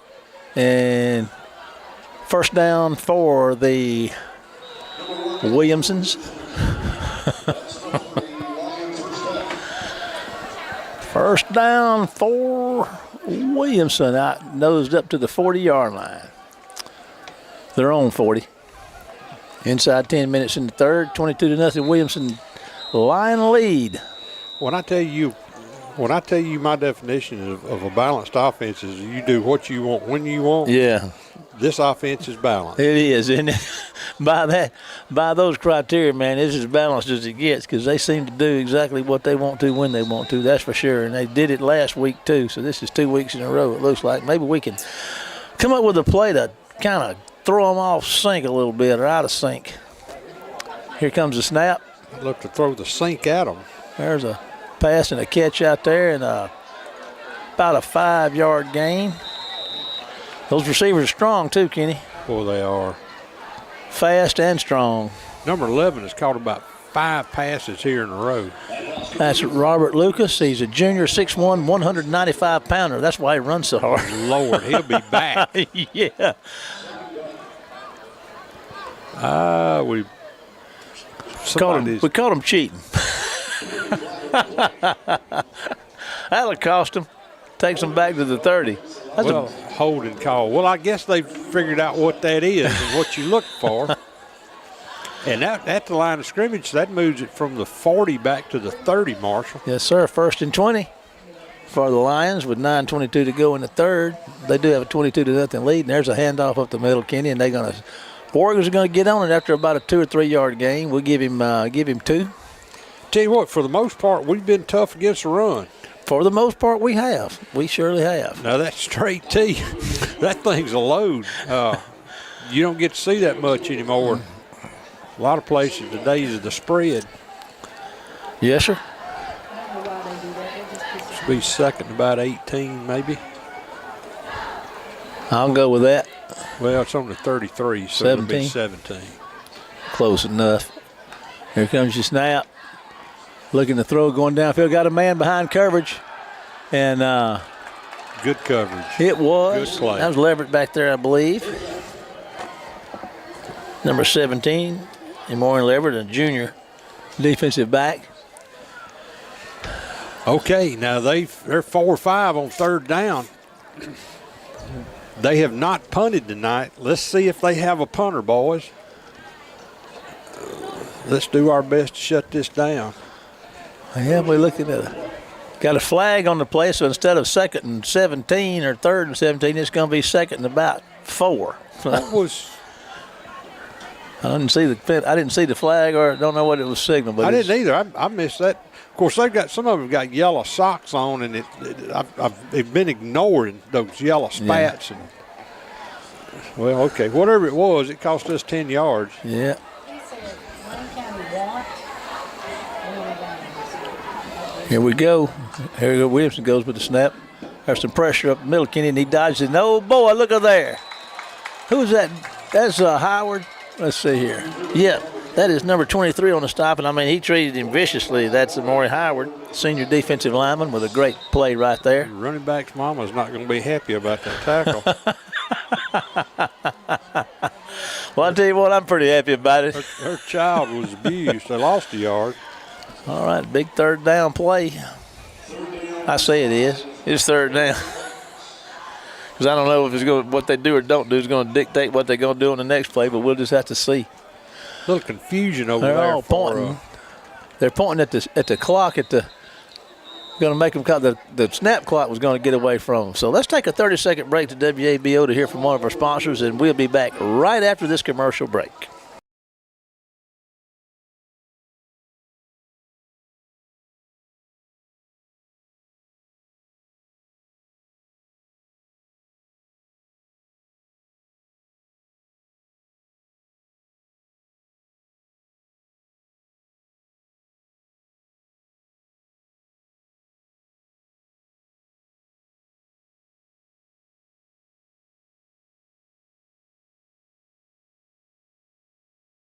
And first down for the Williamsons. First down for Williamson. Out nosed up to the 40-yard line. They're on 40. Inside 10 minutes in the third. 22-0. Williamson line lead. When I tell you my definition of a balanced offense is you do what you want when you want. Yeah. This offense is balanced. It is, isn't it? By those criteria, man, it's as balanced as it gets because they seem to do exactly what they want to when they want to. That's for sure. And they did it last week too. So this is 2 weeks in a row. It looks like maybe we can come up with a play to kind of throw them off sync a little bit or out of sync. Here comes the snap. I'd look to throw the sink at them. There's a pass and a catch out there and about a 5-yard gain. Those receivers are strong too, Kenny. Boy, they are. Fast and strong. Number 11 has caught about 5 passes here in a row. That's Robert Lucas. He's a junior, 6'1", 195-pounder. That's why he runs so hard. Lord, he'll be back. Yeah. We caught him cheating. That'll cost him. Takes them back to the 30. That's holding call. Well, I guess they've figured out what that is and what you look for. And that at the line of scrimmage, that moves it from the 40 back to the 30, Marshall. Yes, sir. 1st and 20 for the Lions with 9:22 to go in the third. They do have a 22-0 lead, and there's a handoff up the middle, Kenny, and Warriors are going to get on it after about a 2 or 3 yard gain. We'll give him 2. Tell you what, for the most part, we've been tough against the run. For the most part, we have. We surely have. Now, that straight T, that thing's a load. You don't get to see that much anymore. A lot of places, the days of the spread. Yes, sir. Should be 2nd, about 18, maybe. I'll go with that. Well, it's on the 33, so 17. it'll be 17. Close enough. Here comes your snap. Looking to throw, going downfield. Got a man behind coverage. And good coverage. It was. Good play. That was Leverett back there, I believe. Number 17, Maureen Leverett, a junior defensive back. Okay, now they're 4-5 on 3rd down. They have not punted tonight. Let's see if they have a punter, boys. Let's do our best to shut this down. Yeah, we're looking at got a flag on the play, so instead of 2nd and 17 or 3rd and 17, it's going to be 2nd and about 4. That was. I didn't see the flag, or don't know what it was signaled. But I didn't either. I missed that. Of course, some of them got yellow socks on, and they've been ignoring those yellow spats. Yeah. Well, okay. Whatever it was, it cost us 10 yards. Yeah. Here we go. Here we go. Williamson goes with the snap. There's some pressure up the middle, Kenny, and he dodges it. Oh, boy, look at there. Who's that? That's Howard. Let's see here. Yeah, that is number 23 on the stop, and I mean, he treated him viciously. That's Amari Howard, senior defensive lineman, with a great play right there. Running back's mama's not going to be happy about that tackle. Well, I'll tell you what, I'm pretty happy about it. Her child was abused. They lost a yard. All right, big third down play. I say it is. It's third down. Because I don't know if it's going what they do or don't do is going to dictate what they're going to do on the next play, but we'll just have to see. A little confusion over They're there. all pointing. They're pointing at the clock going to make them cut. The snap clock was going to get away from them. So let's take a 30-second break to WABO to hear from one of our sponsors, and we'll be back right after this commercial break.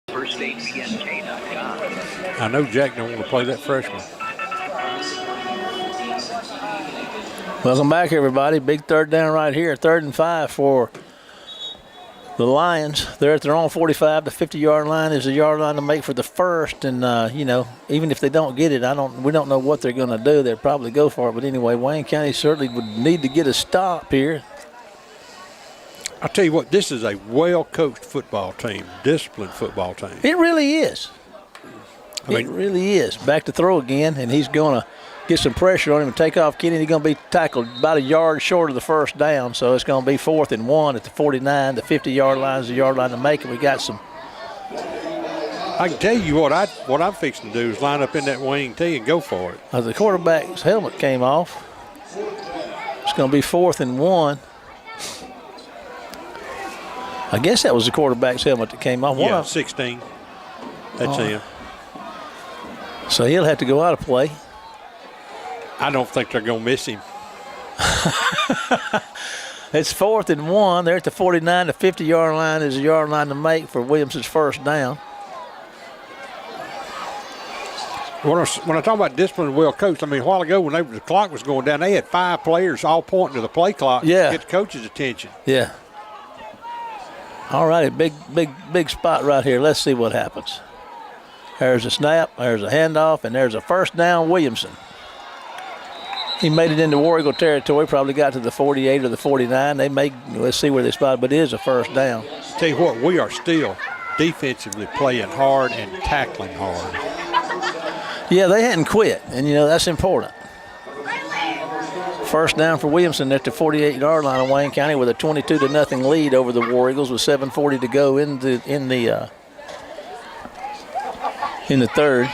FirstAidPNK.com. I know Jack don't want to play that freshman. Welcome back, everybody. Big third down right here. 3rd and 5 for the Lions. They're at their own 45. The 50-yard line is a yard line to make for the first. And, even if they don't get it, we don't know what they're going to do. They'll probably go for it. But anyway, Wayne County certainly would need to get a stop here. I'll tell you what, this is a well-coached football team, disciplined football team. It really is. It really is. Back to throw again, and he's going to get some pressure on him and take off. Kenny, he's going to be tackled about a yard short of the first down, so it's going to be 4th and 1 at the 49. The 50-yard line is the yard line to make it. We got some. I can tell you what I'm fixing to do is line up in that wing tee and go for it. The quarterback's helmet came off. It's going to be 4th and 1. I guess that was the quarterback's helmet that came off. Yeah, 16. That's him. So he'll have to go out of play. I don't think they're going to miss him. It's 4th and 1. They're at the 49. The 50-yard line is a yard line to make for Williamson's first down. When I talk about discipline and well coached, I mean, a while ago when the clock was going down, they had 5 players all pointing to the play clock to get the coach's attention. Yeah. All righty, big spot right here. Let's see what happens. There's a snap, there's a handoff, and there's a first down, Williamson. He made it into War Eagle territory, probably got to the 48 or the 49. Let's see where they spot, but it is a first down. Tell you what, we are still defensively playing hard and tackling hard. Yeah, they hadn't quit, and, that's important. First down for Williamson at the 48-yard line of Wayne County with a 22-0 lead over the War Eagles with 7:40 to go in the third.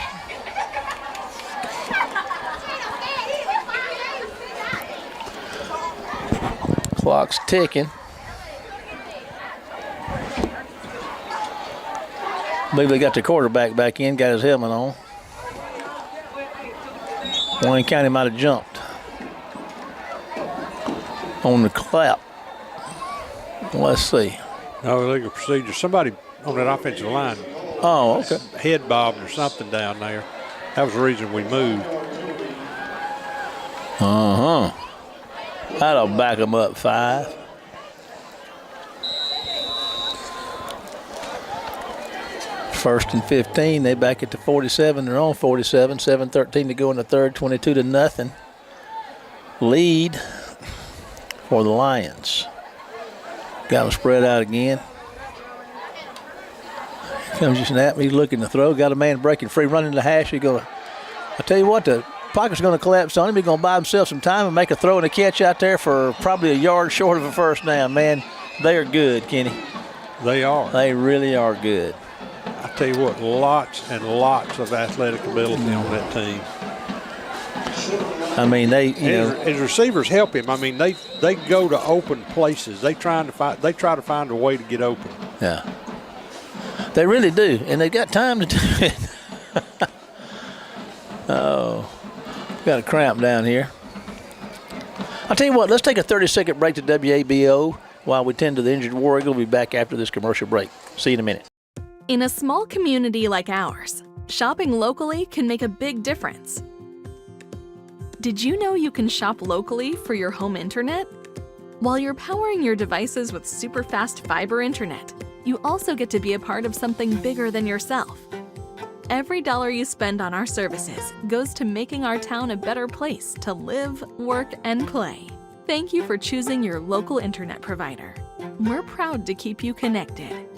Clock's ticking. I believe they got the quarterback back in, got his helmet on. Wayne County might have jumped on the clap. Let's see. No illegal procedure. Somebody on that offensive line. Oh, okay. Head bobbed or something down there. That was the reason we moved. That'll back them up 5. First and 15. They back at the 47. They're on 47. 7:13 to go in the third. 22-0 lead for the Lions. Got them spread out again. Here comes your snap. He's looking to throw. Got a man breaking free, running the hash. I tell you what, the pocket's going to collapse on him. He's going to buy himself some time and make a throw and a catch out there for probably a yard short of a first down. Man, they are good, Kenny. They are. They really are good. I tell you what, lots and lots of athletic ability on that team. I mean, his receivers help him. I mean, they go to open places. They try to find a way to get open. Yeah, they really do, and they got time to do it. Oh, got a cramp down here. I'll tell you what. Let's take a 30-second break to WABO while we tend to the injured War Eagle. We'll be back after this commercial break. See you in a minute. In a small community like ours, shopping locally can make a big difference. Did you know you can shop locally for your home internet? While you're powering your devices with super fast fiber internet, you also get to be a part of something bigger than yourself. Every dollar you spend on our services goes to making our town a better place to live, work, and play. Thank you for choosing your local internet provider. We're proud to keep you connected.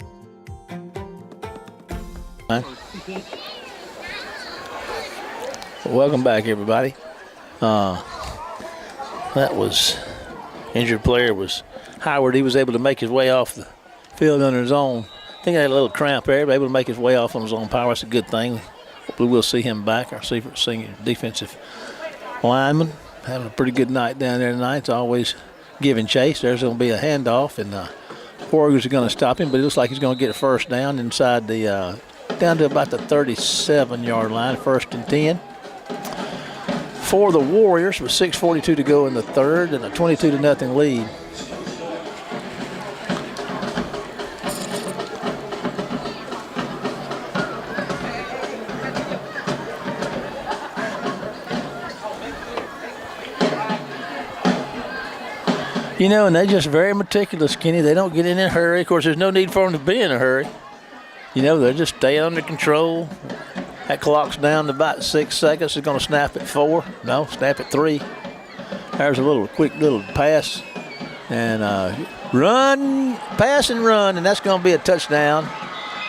Welcome back, everybody. That was injured player was Howard. He was able to make his way off the field on his own. I think he had a little cramp there, but able to make his way off on his own power. That's a good thing. Hopefully we'll see him back, our senior defensive lineman. Having a pretty good night down there tonight. It's always giving chase. There's going to be a handoff, and Warriors are going to stop him, but it looks like he's going to get a first down inside the down to about the 37-yard line, 1st and 10. For the Warriors with 6:42 to go in the third and a 22-0 lead. You know, and they're just very meticulous, Kenny. They don't get in a hurry. Of course, there's no need for them to be in a hurry. You know, they're just staying under control. That clock's down to about 6 seconds. It's going to snap at 4. No, snap at 3. There's a quick little pass. And run, pass and run, and that's going to be a touchdown.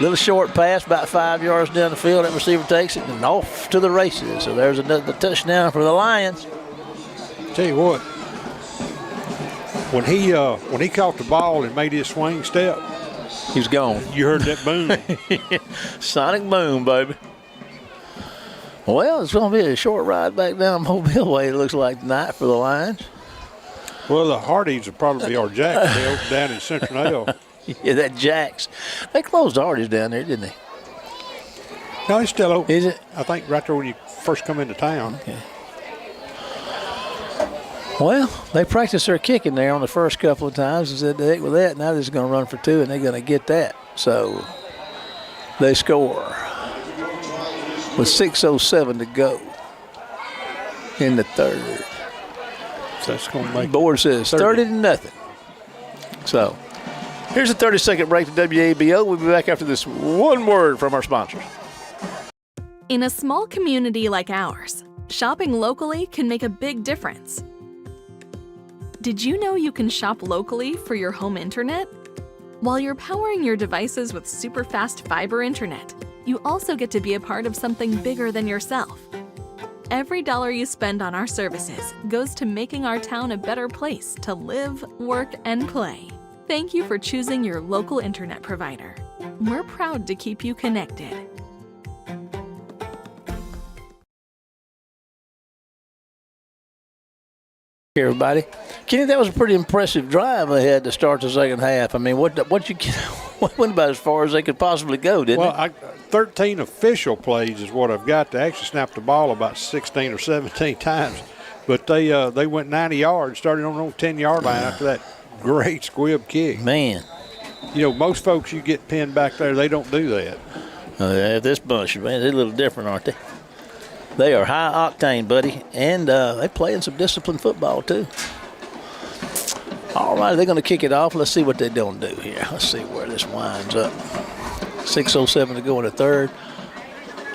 Little short pass, about 5 yards down the field. That receiver takes it and off to the races. So there's another touchdown for the Lions. Tell you what, when he caught the ball and made his swing step, he was gone. You heard that boom. Sonic boom, baby. Well, it's going to be a short ride back down Mobile Way, it looks like, tonight for the Lions. Well, the Hardys will probably be our Jacksonville down in Central. Yeah, that Jacks. They closed the Hardys down there, didn't they? No, it's still open. Is it? I think right there when you first come into town. Okay. Well, they practiced their kicking there on the first couple of times and said, heck with that. Now they're just going to run for 2, and they're going to get that. So they score with 6:07 to go in the third. So that's going to make the board says 30-0. So here's a 30-second break to WABO. We'll be back after this one word from our sponsors. In a small community like ours, shopping locally can make a big difference. Did you know you can shop locally for your home internet? While you're powering your devices with super fast fiber internet, you also get to be a part of something bigger than yourself. Every dollar you spend on our services goes to making our town a better place to live, work, and play. Thank you for choosing your local internet provider. We're proud to keep you connected. Hey, everybody. Kenny, that was a pretty impressive drive ahead to start the second half. I mean, what you went about as far as they could possibly go, didn't it? Well, 13 official plays is what I've got. They actually snapped the ball about 16 or 17 times. But they went 90 yards, started on the 10-yard line after that great squib kick. Man. You know, most folks you get pinned back there, they don't do that. This bunch, man, they're a little different, aren't they? They are high octane, buddy, and they playing some disciplined football too. All right, they're going to kick it off. Let's see what they're going to do here. Let's see where this winds up. 6:07 to go in the third.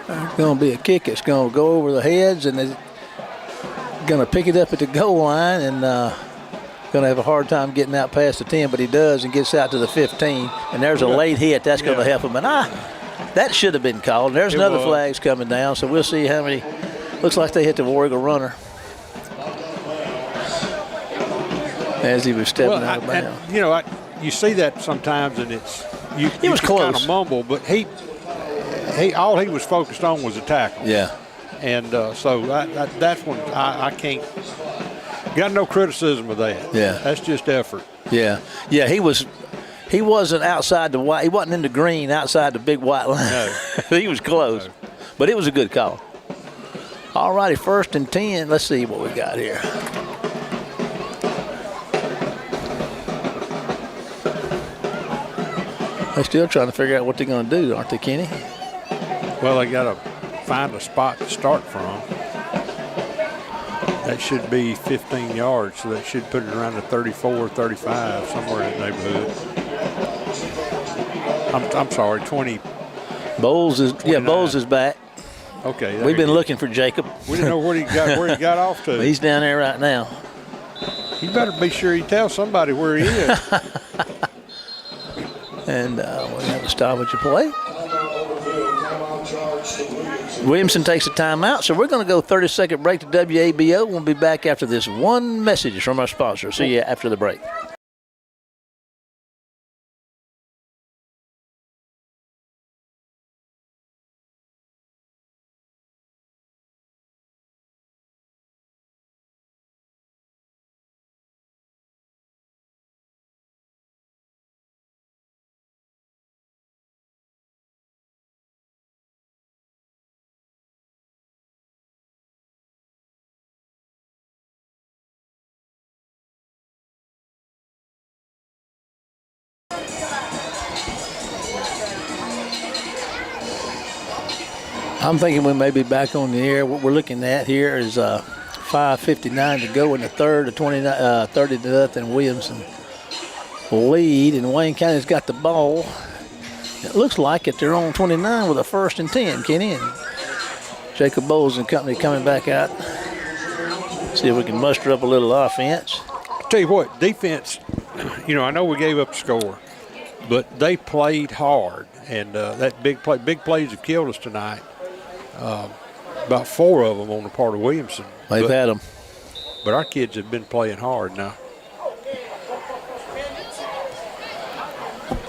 There's going to be a kick. It's going to go over the heads, and they're going to pick it up at the goal line, and going to have a hard time getting out past the 10, but he does and gets out to the 15. And there's a late hit. That's going to help him. And that should have been called. There's another flags coming down, so we'll see how many. Looks like they hit the War Eagle runner as he was stepping out of bounds. And, you know, you see that sometimes, and he was close. Kind of mumble, but he all he was focused on was a tackle. Yeah. And so that's when I can't. Got no criticism of that. Yeah. That's just effort. Yeah. Yeah, he wasn't outside the white. He wasn't in the green outside the big white line. No. He was close. No. But it was a good call. All righty, 1st and 10. Let's see what we got here. They're still trying to figure out what they're going to do, aren't they, Kenny? Well, they got to find a spot to start from. That should be 15 yards, so that should put it around the 34, 35, somewhere in that neighborhood. I'm sorry, 20. Bowles is 29. Bowles is back. Okay. We've been looking for Jacob. We didn't know where he got off to. He's down there right now. You better be sure you tell somebody where he is. And we have a stoppage of play. Williamson takes a timeout, so we're going to go 30-second break to WABO. We'll be back after this one message from our sponsor. See you after the break. I'm thinking we may be back on the air. What we're looking at here is 5:59 to go in the third, 30-0 Williamson lead, and Wayne County's got the ball. It looks like it. They're on 29 with a 1st and 10. Kenny and Jacob Bowles and company coming back out. See if we can muster up a little offense. I'll tell you what, defense, I know we gave up a score, but they played hard, and that big plays have killed us tonight. About 4 of them on the part of Williamson. They've had them. But our kids have been playing hard now.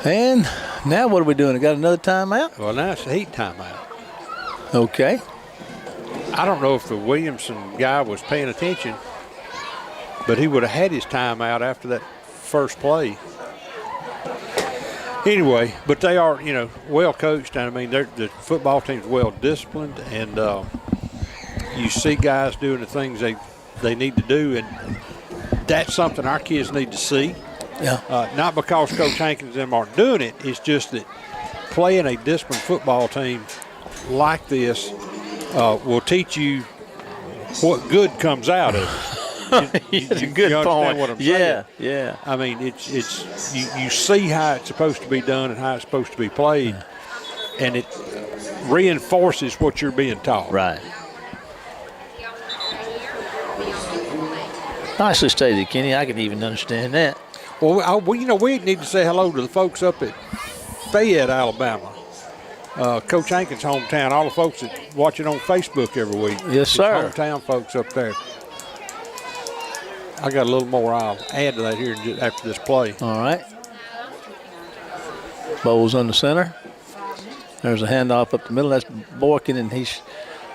And now what are we doing? We got another timeout? Well, now it's a heat timeout. Okay. I don't know if the Williamson guy was paying attention, but he would have had his timeout after that first play. Anyway, but they are, well coached. I mean, the football team's well disciplined, and you see guys doing the things they need to do, and that's something our kids need to see. Yeah. Not because Coach Hankins and them aren't doing it. It's just that playing a disciplined football team like this will teach you what good comes out of it. It's a good you point. What I'm saying? Yeah. I mean, it's you see how it's supposed to be done and how it's supposed to be played, and it reinforces what you're being taught. Right. Nicely stated, Kenny. I can even understand that. Well, we need to say hello to the folks up at Fayette, Alabama. Coach Hankins' hometown. All the folks that watch it on Facebook every week. Yes, sir. Hometown folks up there. I got a little more I'll add to that here after this play. All right. Bowles on the center. There's a handoff up the middle. That's Boykin, and he's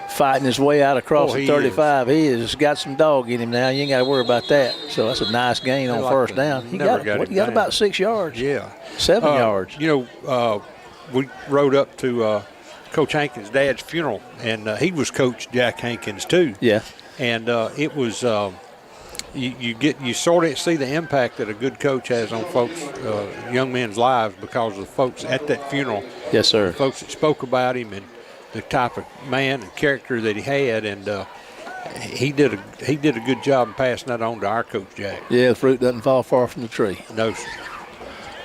fighting his way out across the 35. He has got some dog in him now. You ain't got to worry about that. So that's a nice gain on first down. He got about 6 yards. Yeah. 7 yards. We rode up to Coach Hankins' dad's funeral, and he was Coach Jack Hankins too. Yeah. And it was you sort of see the impact that a good coach has on folks, young men's lives, because of the folks at that funeral. Yes, sir. The folks that spoke about him and the type of man and character that he had, and he did a good job in passing that on to our Coach Jack. Yeah, the fruit doesn't fall far from the tree. No, sir.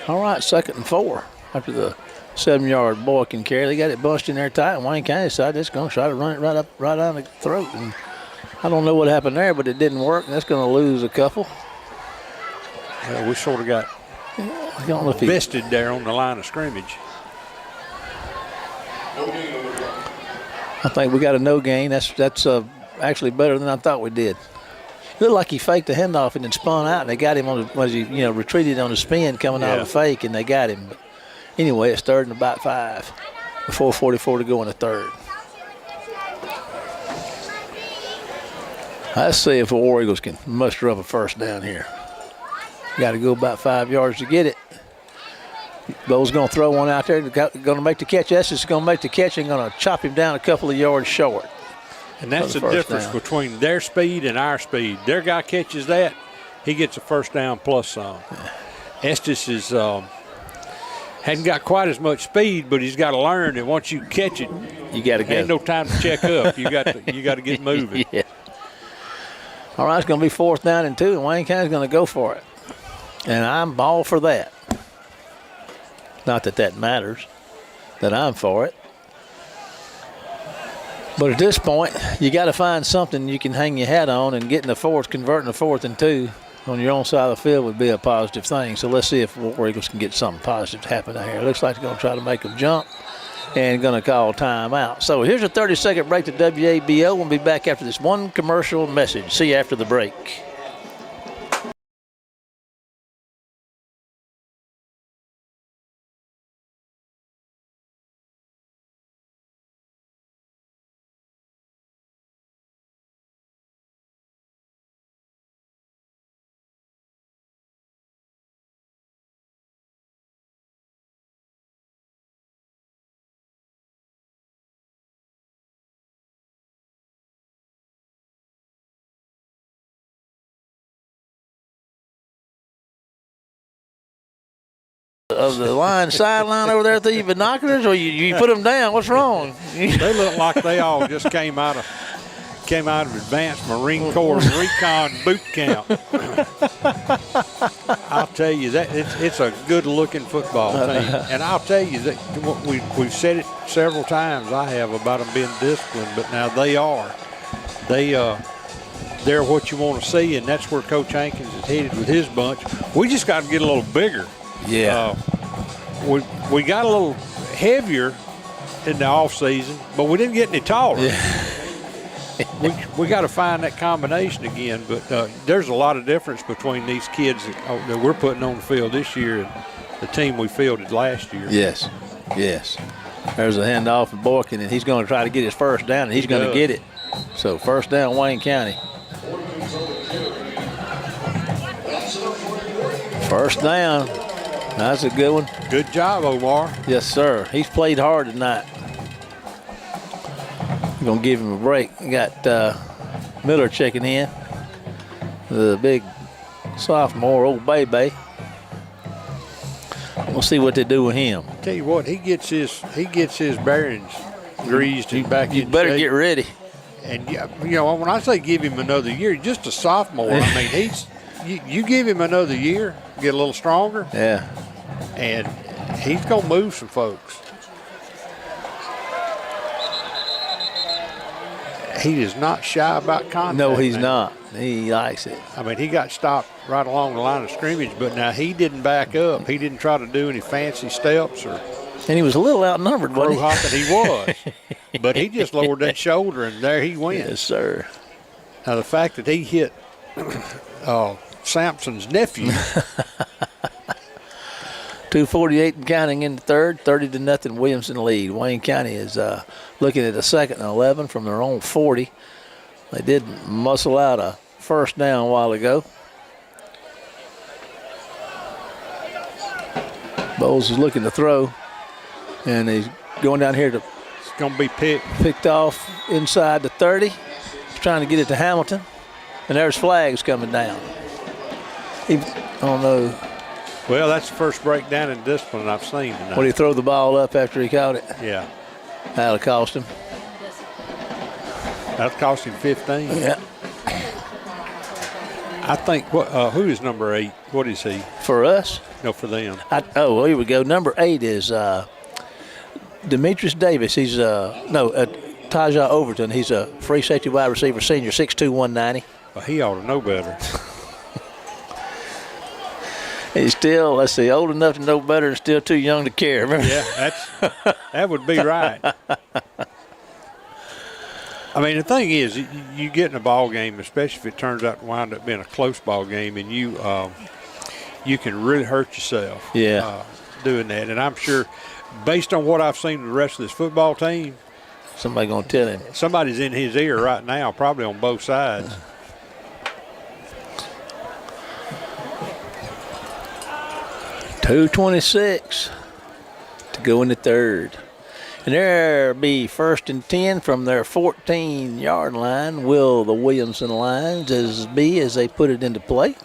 All right, 2nd and 4 after the 7-yard Boykin carry. They got it bunched in there tight, and Wayne County decided it's going to try to run it right down the throat. And I don't know what happened there, but it didn't work, and that's going to lose a couple. We sort of got vested there on the line of scrimmage. I think we got a no gain. That's actually better than I thought we did. Looked like he faked the handoff and then spun out, and they got him on the retreated on the spin coming out of the fake, and they got him. But anyway, it's 3rd and about 5 with 4:44 to go in the third. Let's see if the War Eagles can muster up a first down here. Got to go about 5 yards to get it. Bo's going to throw one out there. Going to make the catch. Estes is going to make the catch and going to chop him down a couple of yards short. And that's the difference between their speed and our speed. Their guy catches that, he gets a first down plus some. Estes is hadn't got quite as much speed, but he's got to learn that once you catch it, you got to go. Ain't no time to check up. You got to get moving. Yeah. All right, it's going to be 4th down and 2, and Wayne County's going to go for it. And I'm all for that. Not that that matters, that I'm for it. But at this point, you got to find something you can hang your hat on, and getting the 4th, converting the 4th and 2 on your own side of the field would be a positive thing. So let's see if War Eagles can get something positive to happen out here. It looks like they're going to try to make them jump and going to call timeout. So here's a 30-second break to WABO. We'll be back after this one commercial message. See you after the break. Of the line sideline over there at the binoculars, or you put them down? What's wrong? They look like they all just came out of advanced Marine Corps recon boot camp. I'll tell you that it's a good-looking football team, and I'll tell you that we've said it several times. I have about them being disciplined, but now they are. They're what you want to see, and that's where Coach Hankins is headed with his bunch. We just got to get a little bigger. Yeah. We got a little heavier in the off season, but we didn't get any taller. Yeah. we got to find that combination again. But there's a lot of difference between these kids that we're putting on the field this year and the team we fielded last year. Yes. There's a handoff of Boykin, and he's going to try to get his first down, and he's going to get it. So first down, Wayne County. First down. That's a good one. Good job, Omar. Yes, sir. He's played hard tonight. We're going to give him a break. We got Miller checking in. The big sophomore, old Baby. We'll see what they do with him. Tell you what, he gets his bearings greased and back in shape. You better get ready. And, when I say give him another year, just a sophomore, I mean, you give him another year, get a little stronger. Yeah. And he's going to move some folks. He is not shy about contact. No, he's not. He likes it. I mean, he got stopped right along the line of scrimmage, but now he didn't back up. He didn't try to do any fancy steps or. And he was a little outnumbered, wasn't he? Hopping, he was. But he just lowered that shoulder, and there he went. Yes, sir. Now, the fact that he hit Sampson's nephew. 2:48 and counting in the third, 30-0 Williamson lead. Wayne County is looking at a 2nd and 11 from their own 40. They did muscle out a first down a while ago. Bowles is looking to throw, and he's going down here to. It's going to be picked off inside the 30. He's trying to get it to Hamilton, and there's flags coming down. I don't know. Well, that's the first breakdown in discipline I've seen tonight. When he throw the ball up after he caught it? Yeah. That'll cost him. That'll cost him 15. Yeah. I think, who is number 8? What is he? For us? No, for them. Here we go. Number 8 is Demetrius Davis. He's, Tajah Overton. He's a free safety wide receiver, senior, 6'2", 190. Well, he ought to know better. He's still, old enough to know better and still too young to care. Remember? Yeah, that would be right. I mean, the thing is, you get in a ball game, especially if it turns out to wind up being a close ball game, and you can really hurt yourself doing that. And I'm sure, based on what I've seen of the rest of this football team, somebody's going to tell him. Somebody's in his ear right now, probably on both sides. 2:26 to go in the third. And there be 1st and 10 from their 14-yard line. Will the Williamson Lions as they put it into play.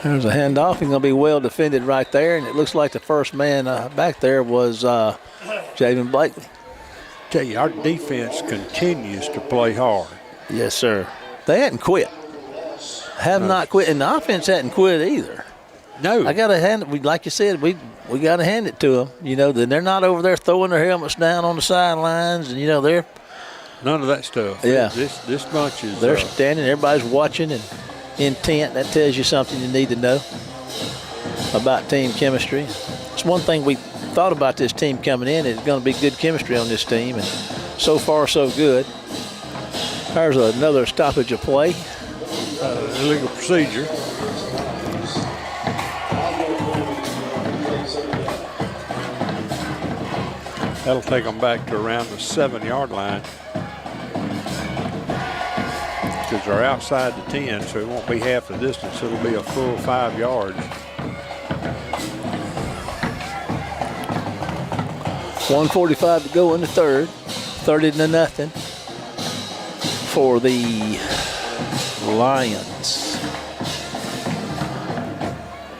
There's a handoff. He's going to be well defended right there, and it looks like the first man back there was Javen Blakely. Tell you, our defense continues to play hard. Yes, sir. They hadn't quit. Have not quit, and the offense hadn't quit either. No, I got to hand it. Like you said, we got to hand it to them. You know, they're not over there throwing their helmets down on the sidelines, and they're none of that stuff. Yeah, this bunch is. They're standing. Everybody's watching and intent. That tells you something you need to know about team chemistry. It's one thing we thought about this team coming in. It's going to be good chemistry on this team, and so far so good. There's another stoppage of play. Illegal procedure. That'll take them back to around the 7-yard line. Because they're outside the 10, so it won't be half the distance. It'll be a full 5 yards. 1:45 to go in the third. 30-0 for the Lions.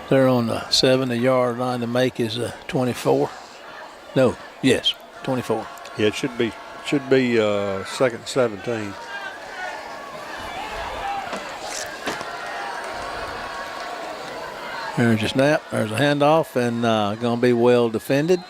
They're on the 70-yard line. To make is 24. No, yes, 24. Yeah, it should be 2nd and 17. There's a snap. There's a handoff, and going to be well defended.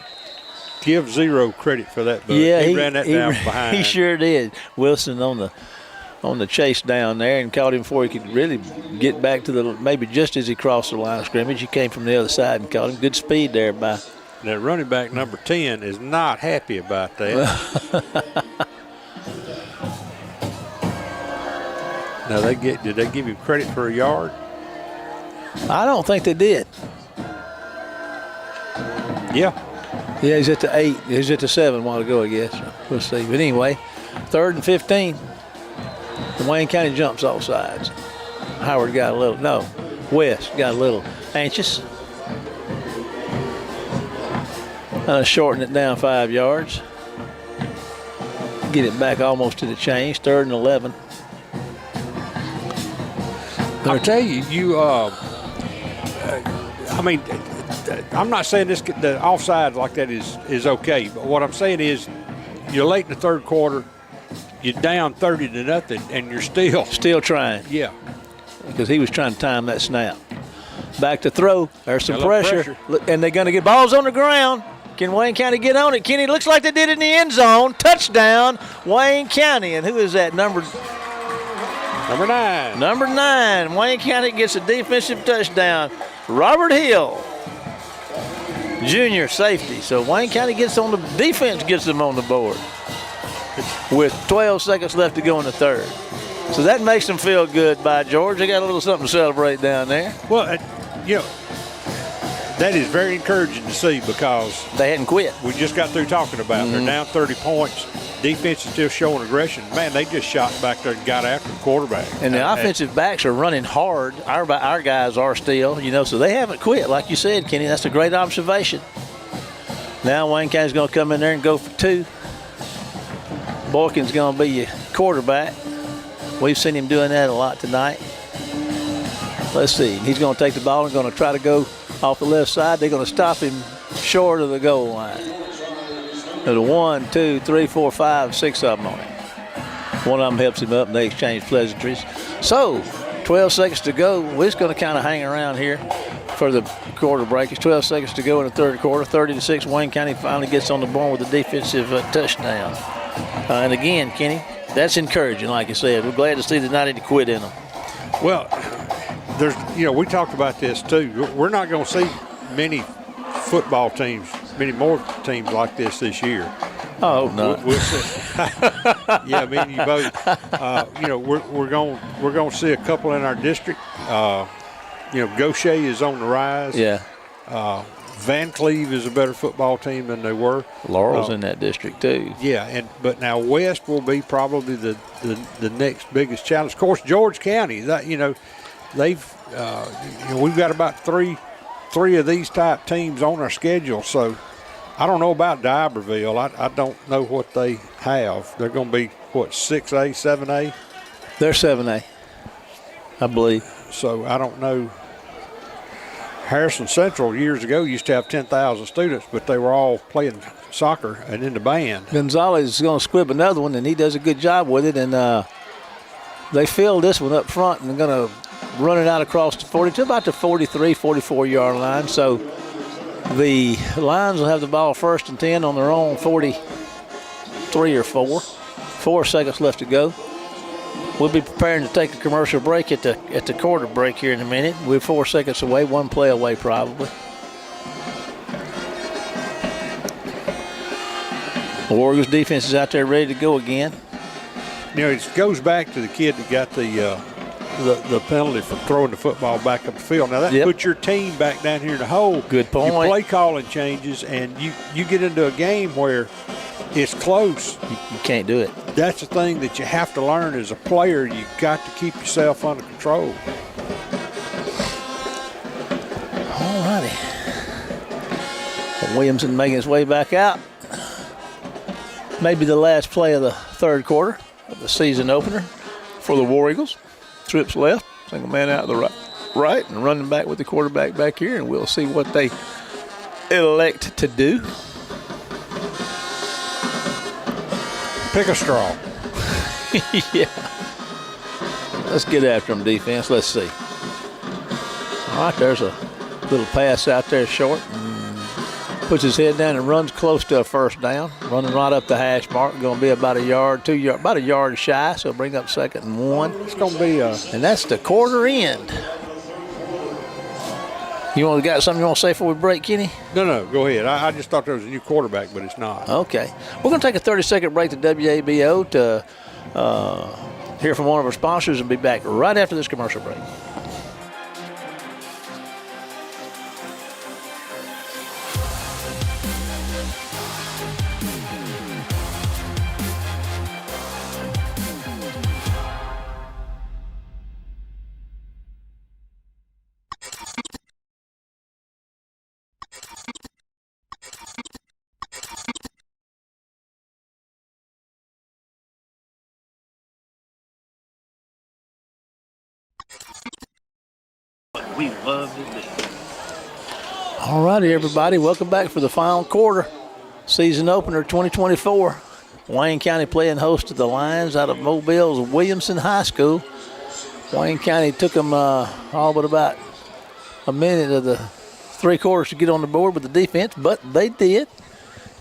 Give zero credit for that, but yeah, he ran that down behind. He sure did. Wilson on the chase down there and caught him before he could really get back to maybe just as he crossed the line of scrimmage. He came from the other side and caught him. Good speed there by. That running back number 10 is not happy about that. Now did they give him credit for a yard? I don't think they did. Yeah. Yeah, he's at the 8. He's at the 7 a while ago, I guess. We'll see. But anyway, 3rd and 15. Wayne County jumps off sides. Howard got a little, no, West got a little anxious. Shorten it down 5 yards. Get it back almost to the chains. 3rd and 11. I'll tell you, I mean, I'm not saying the offside like that is okay, but what I'm saying is you're late in the third quarter, you're down 30-0, and you're still trying. Yeah, because he was trying to time that snap. Back to throw. There's some pressure. And they're going to get balls on the ground. Can Wayne County get on it? Kenny, looks like they did in the end zone. Touchdown, Wayne County. And who is that? Number 9. Number 9. Wayne County gets a defensive touchdown. Robert Hill, junior safety. So Wayne County gets on the defense, gets them on the board with 12 seconds left to go in the third. So that makes them feel good, by George. They got a little something to celebrate down there. Well, that is very encouraging to see because they hadn't quit. We just got through talking about they're down 30 points. Defense is still showing aggression. Man, they just shot back there and got after the quarterback. And the offensive backs are running hard. Our guys are still, so they haven't quit. Like you said, Kenny, that's a great observation. Now Wayne County's going to come in there and go for 2. Boykin's going to be your quarterback. We've seen him doing that a lot tonight. Let's see. He's going to take the ball and going to try to go off the left side. They're going to stop him short of the goal line. There's 1, 2, 3, 4, 5, 6 of them on him. One of them helps him up, and they exchange pleasantries. So, 12 seconds to go. We're just going to kind of hang around here for the quarter break. It's 12 seconds to go in the third quarter. 30-6. Wayne County finally gets on the board with a defensive touchdown. And again, Kenny, that's encouraging. Like I said, we're glad to see there's not any quit in them. Well, there's, we talked about this too. We're not going to see many football teams, many more teams like this year. Oh, no. We'll see. Yeah, me and you both. We're going to see a couple in our district. Gaucher is on the rise. Yeah. Van Cleve is a better football team than they were. Laurel's in that district too. Yeah, but now West will be probably the next biggest challenge. Of course, George County, they've we've got about three of these type teams on our schedule. So I don't know about D'Iberville. I don't know what they have. They're going to be, 6A, 7A? They're 7A, I believe. So I don't know. Harrison Central years ago used to have 10,000 students, but they were all playing soccer and in the band. Gonzalez is going to squib another one, and he does a good job with it. And they filled this one up front and they're going to run it out across the 40 to about the 43, 44-yard line. So the Lions will have the ball 1st and 10 on their own 43 or 4. 4 seconds left to go. We'll be preparing to take a commercial break at the quarter break here in a minute. We're 4 seconds away, 1 play away probably. The Warriors defense is out there ready to go again. It goes back to the kid that got the penalty for throwing the football back up the field. Now, that puts your team back down here in the hole. Good point. Your play calling changes, and you get into a game where it's close. You can't do it. That's the thing that you have to learn as a player. You got to keep yourself under control. All righty. Williamson making his way back out. Maybe the last play of the 3rd quarter of the season opener for the War Eagles. Trips left, single man out to the right, and running back with the quarterback back here, and we'll see what they elect to do. Pick a straw. Yeah. Let's get after them, defense. Let's see. All right, there's a little pass out there short. Puts his head down and runs close to a 1st down. Running right up the hash mark. Going to be about a yard, 2 yards, about a yard shy. So bring up 2nd and 1. It's going to be and that's the quarter end. You got something you want to say before we break, Kenny? No, go ahead. I just thought there was a new quarterback, but it's not. Okay. We're going to take a 30-second break to WABO to hear from one of our sponsors and be back right after this commercial break. We love to do. All righty, everybody. Welcome back for the final quarter. Season opener 2024. Wayne County playing host to the Lions out of Mobile's Williamson High School. Wayne County took them all but about a minute of the 3 quarters to get on the board with the defense, but they did.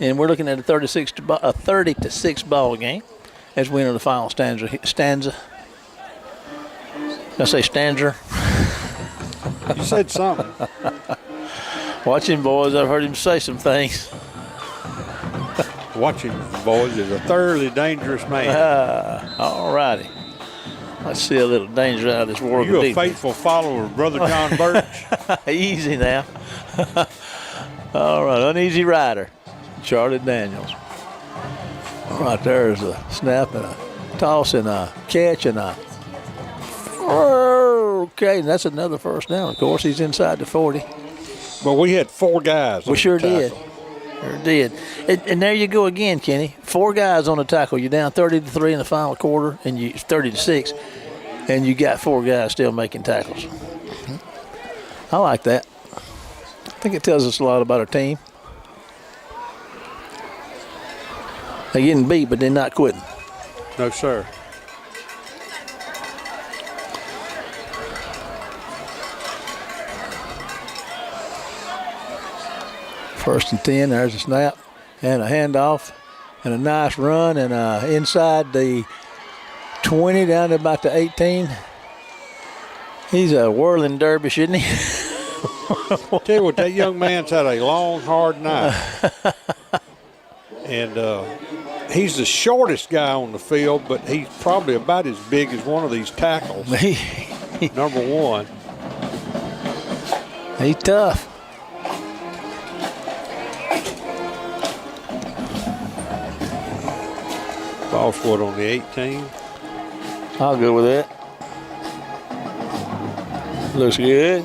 And we're looking at a 30-6 ball game as we enter the final stanza. Did I say stanza? You said something. Watch him, boys. I've heard him say some things. Watch him, boys, is a thoroughly dangerous man. All righty. Let's see a little danger out of this world. You a faithful follower of Brother John Birch? Easy now. All right, uneasy rider, Charlie Daniels. All right, there's a snap and a toss and a catch and a. Okay, and that's another 1st down. Of course, he's inside the 40. But we had 4 guys. We sure did. Sure did. And there you go again, Kenny. 4 guys on the tackle. You're down 30-3 in the final quarter, and 30-6, and you got 4 guys still making tackles. I like that. I think it tells us a lot about our team. They're getting beat, but they're not quitting. No, sir. First and 10, there's a snap and a handoff and a nice run and inside the 20 down to about the 18. He's a whirling dervish, isn't he? Tell you what, that young man's had a long, hard night. And he's the shortest guy on the field, but he's probably about as big as one of these tackles. Number 1. He's tough. Ball's what, on the 18? I'll go with that. Looks good.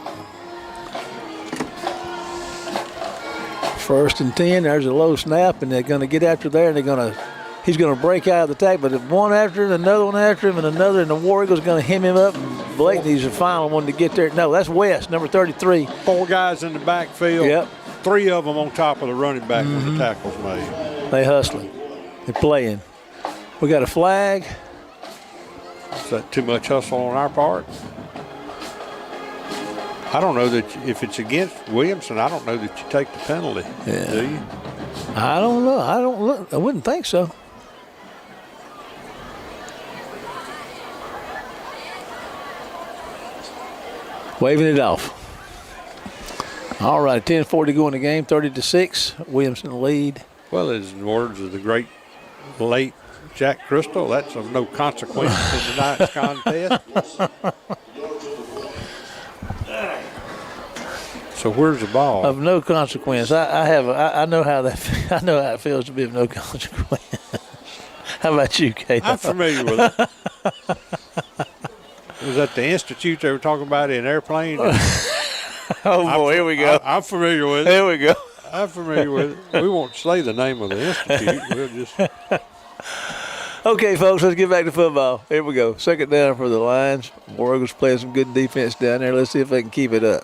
1st and 10. There's a low snap, and they're going to get after there, and he's going to break out of the tack, but one after him, another one after him, and another, and the War Eagles going to hem him up. And Blakeney's the final one to get there. No, that's West, number 33. 4 guys in the backfield. Yep. 3 of them on top of the running back when the tackle's made. They hustling. They're playing. We got a flag. Is that too much hustle on our part? I don't know that if it's against Williamson, I don't know that you take the penalty. Yeah. Do you? I don't know. I wouldn't think so. Waving it off. All right, 10:40 to go in the game, 30-6. Williamson lead. Well, as in words of the great late Jack Crystal, that's of no consequence in tonight's contest. So where's the ball? Of no consequence. I know how that. I know how it feels to be of no consequence. How about you, Kate? I'm familiar with it. Was that the institute they were talking about in airplane? Oh boy, here we go. I'm familiar with it. Here we go. I'm familiar with it. We won't say the name of the institute. We'll just. Okay, folks, let's get back to football. Here we go. 2nd down for the Lions. War Eagles playing some good defense down there. Let's see if they can keep it up.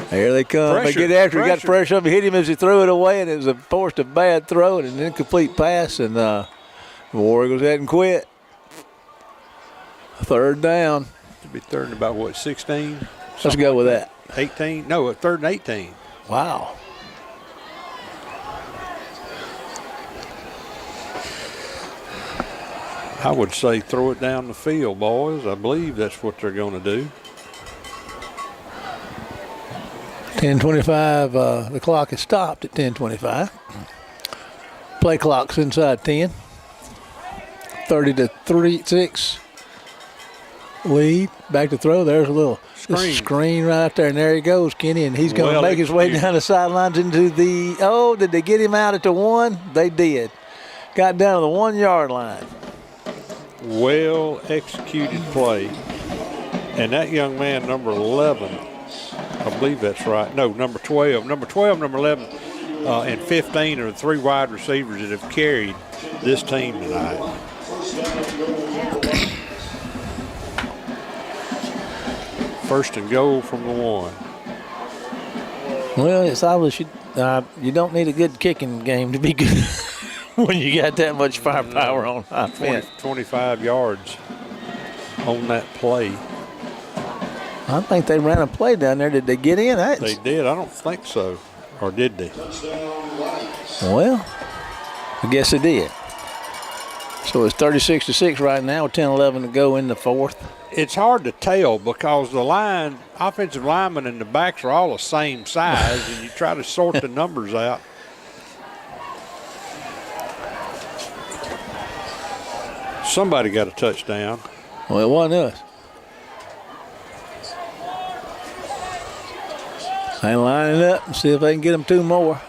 Here they come. Pressure, They get after him. He got pressure. pressure up. He hit him as he threw it away, and it was forced a bad throw and an incomplete pass. And the War Eagles hadn't quit. 3rd down. It'd be 3rd and about what, 16? Let's go with that. 18? No, 3rd and 18. Wow. I would say throw it down the field, boys. I believe that's what they're going to do. 10:25. The clock is stopped at 10:25. Play clock's inside 10. 30-6. Lead. Back to throw. There's a little screen right out there, and there he goes, Kenny, and he's going to make his way down the sidelines into the. Oh, did they get him out at the 1? They did. Got down to the 1-yard line. Well executed play. And that young man, number 11, I believe that's right. No, number 12. Number 12, number 11, and 15 are the 3 wide receivers that have carried this team tonight. First and goal from the 1. Well, it's obvious you don't need a good kicking game to be good when you got that much firepower on offense. 25 yards on that play. I think they ran a play down there. Did they get in? They did. I don't think so. Or did they? Well, I guess they did. So it's 36-6 right now with 10-11 to go in the 4th. It's hard to tell because the offensive linemen and the backs are all the same size, and you try to sort the numbers out. Somebody got a touchdown. Well, it wasn't us. They line it up and see if they can get them 2 more.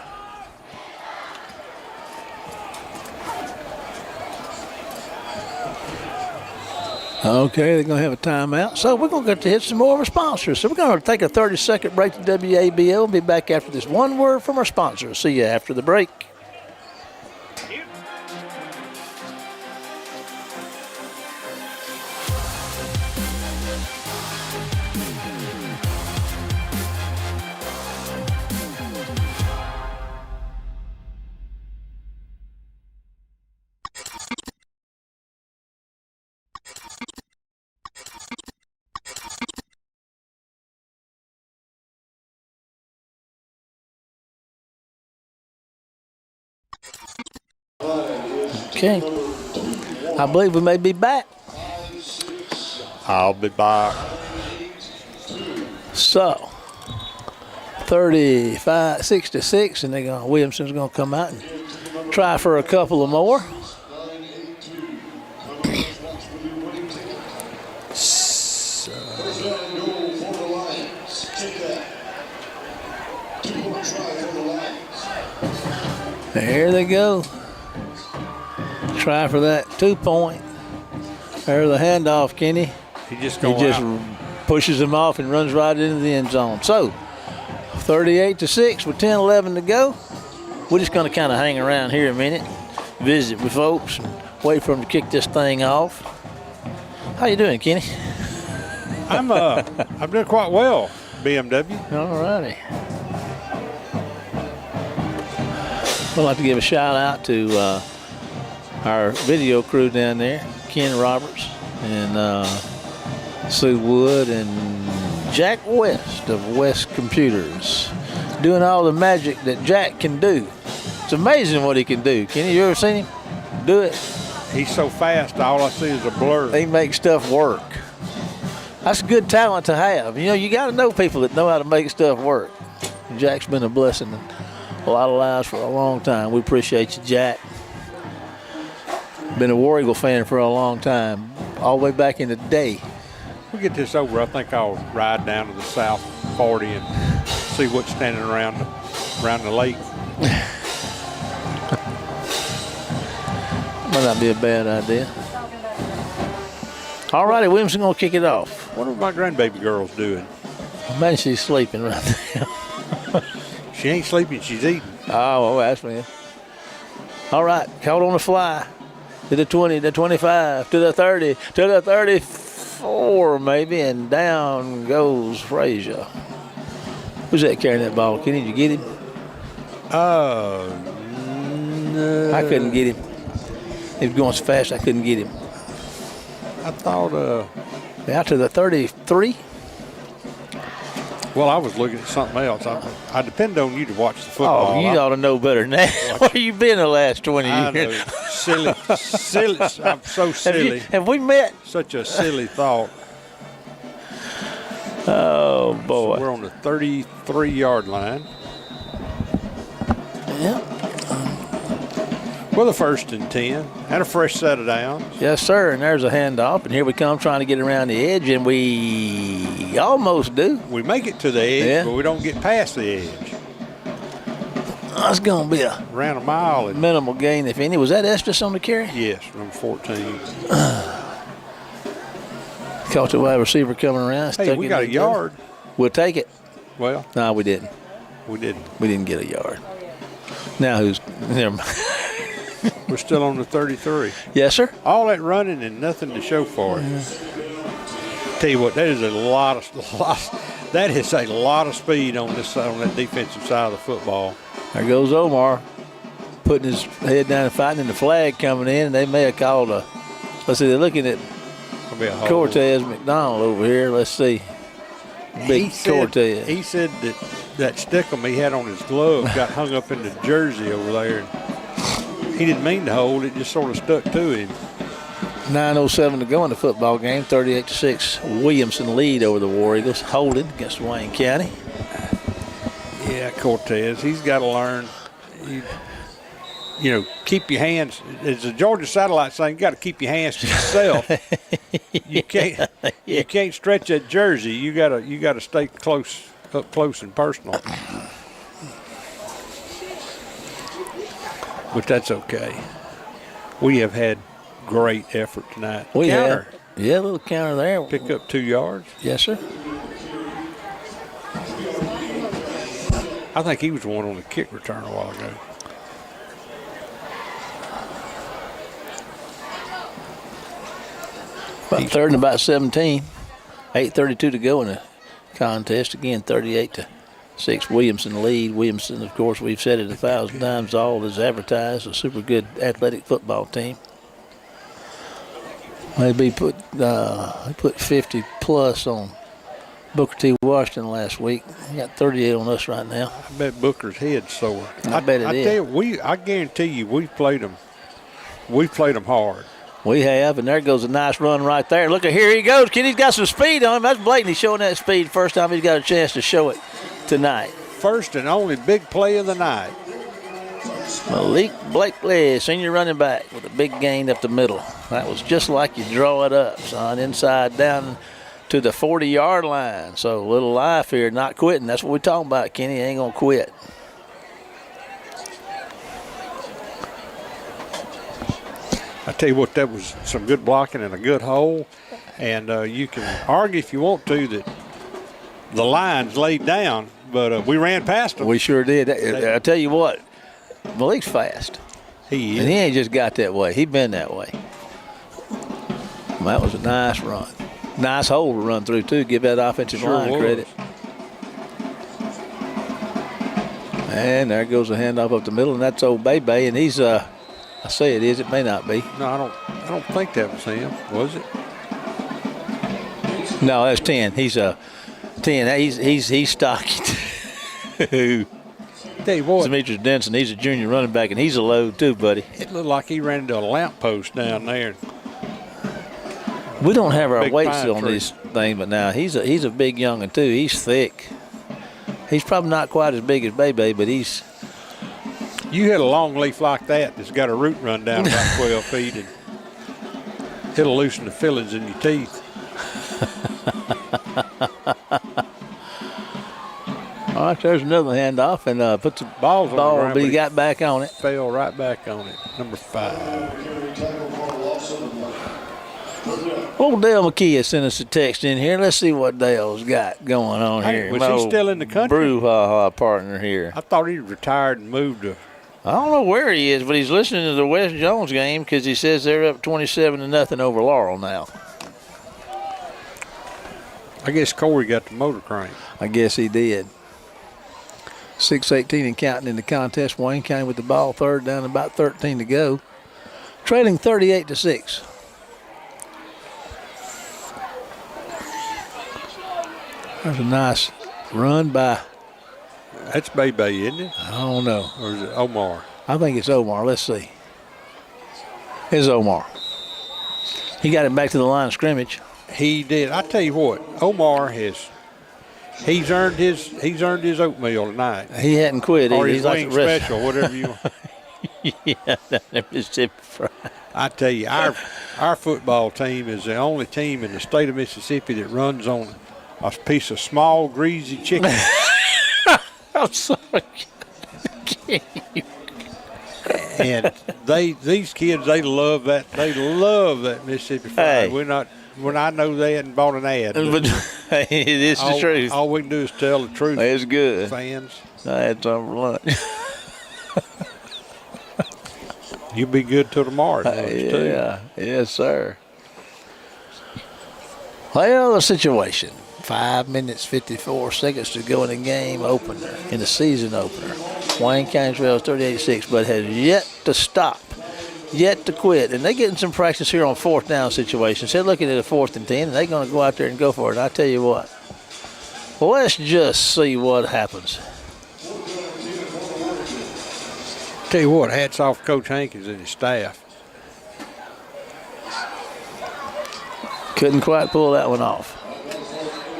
Okay, they're going to have a timeout. So we're going to get to hit some more of our sponsors. So we're going to take a 30-second break to WABL and be back after this. One word from our sponsors. See you after the break. Okay. I believe we may be back. I'll be back. So, 35-6, and Williamson's going to come out and try for a couple of more. There they go. try for that 2-point. There's the handoff, Kenny. He just pushes him off and runs right into the end zone. So 38-6 with 10-11 to go. We're just going to kind of hang around here a minute, visit with folks, and wait for them to kick this thing off. How you doing, Kenny? I'm doing quite well, BMW. All righty. I'd like to give a shout out to our video crew down there, Ken Roberts and Sue Wood and Jack West of West Computers, doing all the magic that Jack can do. It's amazing what he can do. Kenny, you ever seen him do it? He's so fast, all I see is a blur. They make stuff work. That's a good talent to have. You know, you got to know people that know how to make stuff work. Jack's been a blessing in a lot of lives for a long time. We appreciate you, Jack. Been a War Eagle fan for a long time, all the way back in the day. We get this over, I think I'll ride down to the South 40 and see what's standing around the lake. Might not be a bad idea. All righty, Williamson gonna kick it off. What are my grandbaby girls doing? Man, she's sleeping right now. She ain't sleeping, she's eating. Oh, well, that's me. All right, caught on the fly. To the 20, the 25, to the 30, to the 34 maybe, and down goes Frazier. Who's that carrying that ball? Kenny, did you get him? No. I couldn't get him. He was going so fast I couldn't get him. I thought out to the 33. Well, I was looking at something else. I depend on you to watch the football. Oh, you ought to know better than that. Where you been the last 20 years? I know. Silly. I'm so silly. Have we met? Such a silly thought. Oh, boy. So we're on the 33-yard line. Yeah. With a 1st and 10 and a fresh set of downs. Yes, sir. And there's a handoff. And here we come trying to get around the edge, and we almost do. We make it to the edge, but we don't get past the edge. That's going to be around a mile. And minimal gain, if any. Was that Estes on the carry? Yes, number 14. Caught the wide receiver coming around. Hey, we got a yard. We'll take it. Well. No, we didn't. We didn't. We didn't get a yard. Now who's – never mind. We're still on the 33. Yes, sir. All that running and nothing to show for it. Tell you what, that is a lot of speed on that defensive side of the football. There goes Omar, putting his head down and fighting the flag coming in, and they may have called a. Let's see, they're looking at Cortez McDonald over here. Let's see. Cortez. He said that stickum he had on his glove got hung up in the jersey over there. He didn't mean to hold it; just sort of stuck to him. 9:07 to go in the football game. 38-6. Williamson lead over the War Eagles. Holding against Wayne County. Yeah, Cortez. He's got to learn. Keep your hands. As the Georgia Satellite saying, you got to keep your hands to yourself. You can't. You can't stretch that jersey. You gotta stay up close and personal. But that's okay. We have had great effort tonight. We have. Yeah, a little counter there. Pick up 2 yards. Yes, sir. I think he was the one on the kick return a while ago. About third and about 17. 8:32 to go in the contest. Again, 38-6. Williamson lead. Williamson, of course, we've said it 1,000 times. All is advertised. A super good athletic football team. Maybe put 50 plus on Booker T. Washington last week. He got 38 on us right now. I bet Booker's head's sore. I bet it is. Tell you, I guarantee you, we've played them hard. We have, and there goes a nice run right there. Look at here he goes. Kenny's got some speed on him. That's blatant. He's showing that speed first time he's got a chance to show it tonight. First and only big play of the night. Malik Blakely, senior running back, with a big gain up the middle. That was just like you draw it up, son. Inside down to the 40-yard line. So a little life here, not quitting. That's what we're talking about, Kenny. Ain't going to quit. I tell you what, that was some good blocking and a good hole. And you can argue if you want to that the line's laid down, but we ran past them. We sure did. I tell you what, Malik's fast. He is. And he ain't just got that way. He been that way. Well, that was a nice run. Nice hole to run through, too. Give that offensive line credit. And there goes the handoff up the middle, and that's old Bebe, and he's I say it is, it may not be. No, I don't think that was him, was it? No, that's 10. He's 10. He's stocky. Tell you what, Demetrius Denson, he's a junior running back, and he's a load too, buddy. it looked like he ran into a lamppost down there. We don't have our Big weights pine on tree. this thing, but now he's a big young'un too. He's thick. He's probably not quite as big as Bebe, but he's. You hit a long leaf like that's got a root run down about 12 feet, and it'll loosen the fillings in your teeth. All right, there's another handoff, and puts the Ball's on the ball, ground, but he got back on it. Fell right back on it. Number 5. Old Dale McKee sent us a text in here. Let's see what Dale's got going on Hey, here. was My he old still in the country? Brouhaha partner here. I thought he retired and moved to. I don't know where he is, but he's listening to the West Jones game because he says they're up 27-0 over Laurel now. I guess Corey got the motor crank. I guess he did. 6:18 and counting in the contest. Wayne County with the ball, third down, about 13 to go. Trailing 38-6. There's a nice run by. That's Bebe, isn't it? I don't know. Or is it Omar? I think it's Omar. Let's see. It's Omar. He got it back to the line of scrimmage. He did. I tell you what, Omar he's earned his oatmeal tonight. He hadn't quit. Or He's his like wing the rest. special, whatever you want. Yeah, that Mississippi Fried. I tell you, our football team is the only team in the state of Mississippi that runs on a piece of small, greasy chicken. I'm sorry. And these kids, they love that. They love that Mississippi Fried. Hey. When I know they hadn't bought an ad. But it is the truth. All we can do is tell the truth. It's good. Fans. I had some for lunch. You'll be good till tomorrow. Too. Yeah. Yes, sir. Well, the situation. 5 minutes, 54 seconds to go in the game opener, in the season opener. Wayne County trails 38-6, but has yet to stop, yet to quit. And they're getting some practice here on fourth down situations. They're looking at a 4th and 10, and they're going to go out there and go for it. And I tell you what, let's just see what happens. Tell you what, hats off Coach Hankins and his staff. Couldn't quite pull that one off.